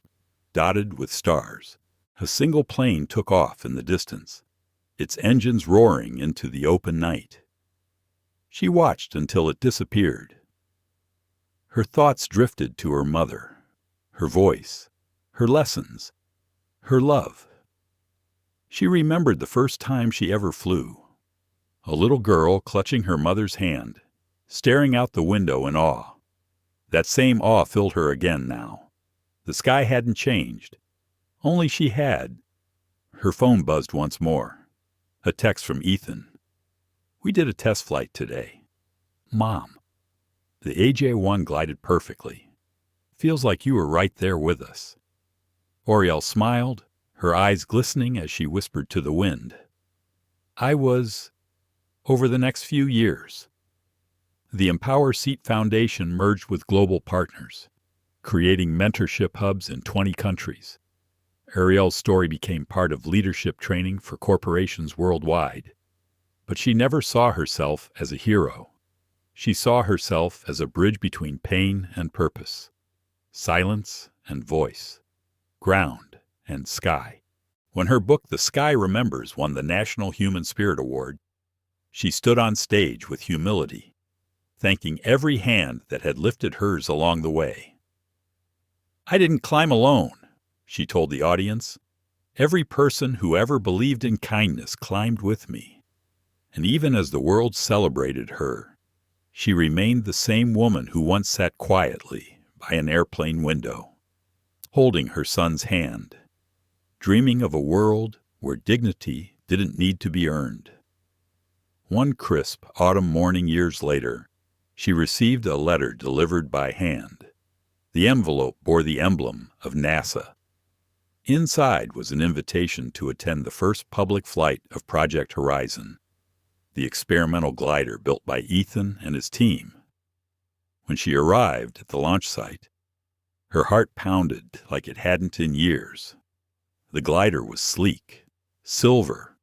dotted with stars. A single plane took off in the distance, its engines roaring into the open night. She watched until it disappeared. Her thoughts drifted to her mother, her voice, her lessons, her love. She remembered the first time she ever flew. A little girl clutching her mother's hand, staring out the window in awe. That same awe filled her again now. The sky hadn't changed. Only she had. Her phone buzzed once more. A text from Ethan. "We did a test flight today. Mom, the AJ-1 glided perfectly. Feels like you were right there with us." Arielle smiled, her eyes glistening as she whispered to the wind. "I was, over the next few years." The Empower Seat Foundation merged with global partners, creating mentorship hubs in 20 countries. Arielle's story became part of leadership training for corporations worldwide. But she never saw herself as a hero. She saw herself as a bridge between pain and purpose, silence and voice, ground and sky. When her book The Sky Remembers won the National Human Spirit Award, she stood on stage with humility, thanking every hand that had lifted hers along the way. "I didn't climb alone," she told the audience. "Every person who ever believed in kindness climbed with me." And even as the world celebrated her, she remained the same woman who once sat quietly by an airplane window, holding her son's hand, dreaming of a world where dignity didn't need to be earned. One crisp autumn morning years later, she received a letter delivered by hand. The envelope bore the emblem of NASA. Inside was an invitation to attend the first public flight of Project Horizon, the experimental glider built by Ethan and his team. When she arrived at the launch site, her heart pounded like it hadn't in years. The glider was sleek, silver,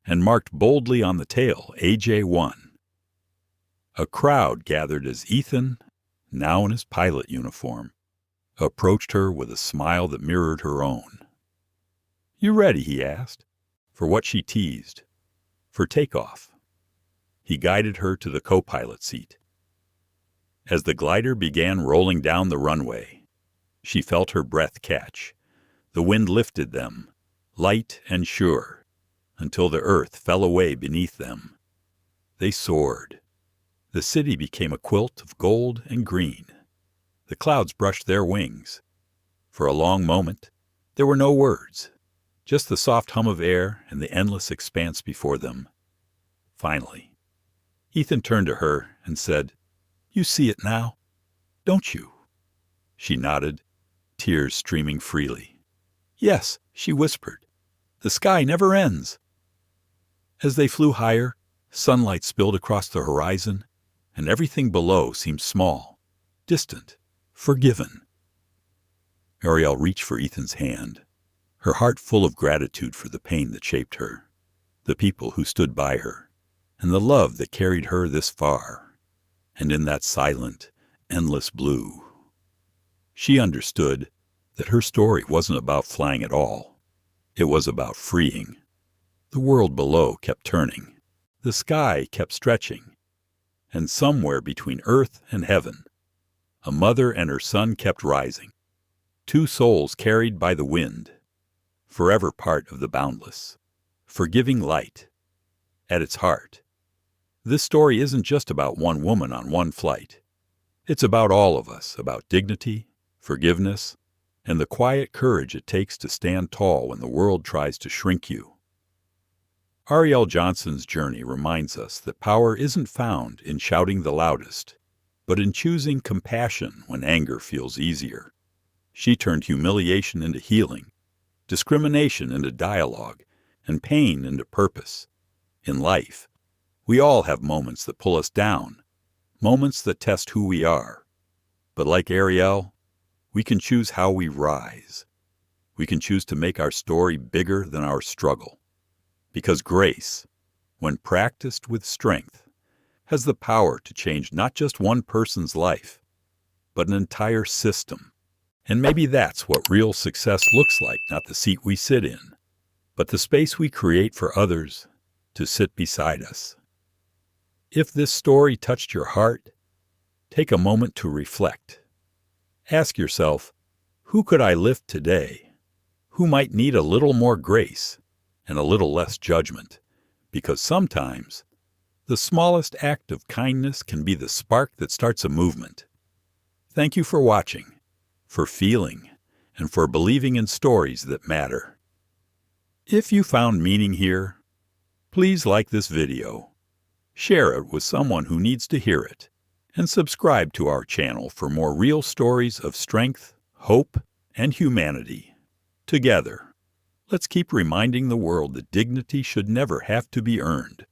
and marked boldly on the tail AJ-1. A crowd gathered as Ethan, now in his pilot uniform, approached her with a smile that mirrored her own. "You ready?" he asked. For what she teased. For takeoff. He guided her to the co-pilot seat. As the glider began rolling down the runway, she felt her breath catch. The wind lifted them, light and sure, until the earth fell away beneath them. They soared. The city became a quilt of gold and green. The clouds brushed their wings. For a long moment, there were no words, just the soft hum of air and the endless expanse before them. Finally, Ethan turned to her and said, "You see it now, don't you?" She nodded, tears streaming freely. "Yes," she whispered, "the sky never ends." As they flew higher, sunlight spilled across the horizon, and everything below seemed small, distant, forgiven. Arielle reached for Ethan's hand, her heart full of gratitude for the pain that shaped her, the people who stood by her, and the love that carried her this far. And in that silent, endless blue, she understood that her story wasn't about flying at all. It was about freeing. The world below kept turning. The sky kept stretching. And somewhere between earth and heaven, a mother and her son kept rising. Two souls carried by the wind, forever part of the boundless, forgiving light. At its heart, this story isn't just about one woman on one flight. It's about all of us, about dignity, forgiveness, and the quiet courage it takes to stand tall when the world tries to shrink you. Arielle Johnson's journey reminds us that power isn't found in shouting the loudest, but in choosing compassion when anger feels easier. She turned humiliation into healing, discrimination into dialogue, and pain into purpose. In life, we all have moments that pull us down, moments that test who we are. But like Arielle, we can choose how we rise. We can choose to make our story bigger than our struggle. Because grace, when practiced with strength, has the power to change not just one person's life, but an entire system. And maybe that's what real success looks like, not the seat we sit in, but the space we create for others to sit beside us. If this story touched your heart, take a moment to reflect. Ask yourself, who could I lift today? Who might need a little more grace and a little less judgment? Because sometimes the smallest act of kindness can be the spark that starts a movement. Thank you for watching, for feeling, and for believing in stories that matter. If you found meaning here, please like this video, share it with someone who needs to hear it, and subscribe to our channel for more real stories of strength, hope, and humanity. Together, let's keep reminding the world that dignity should never have to be earned.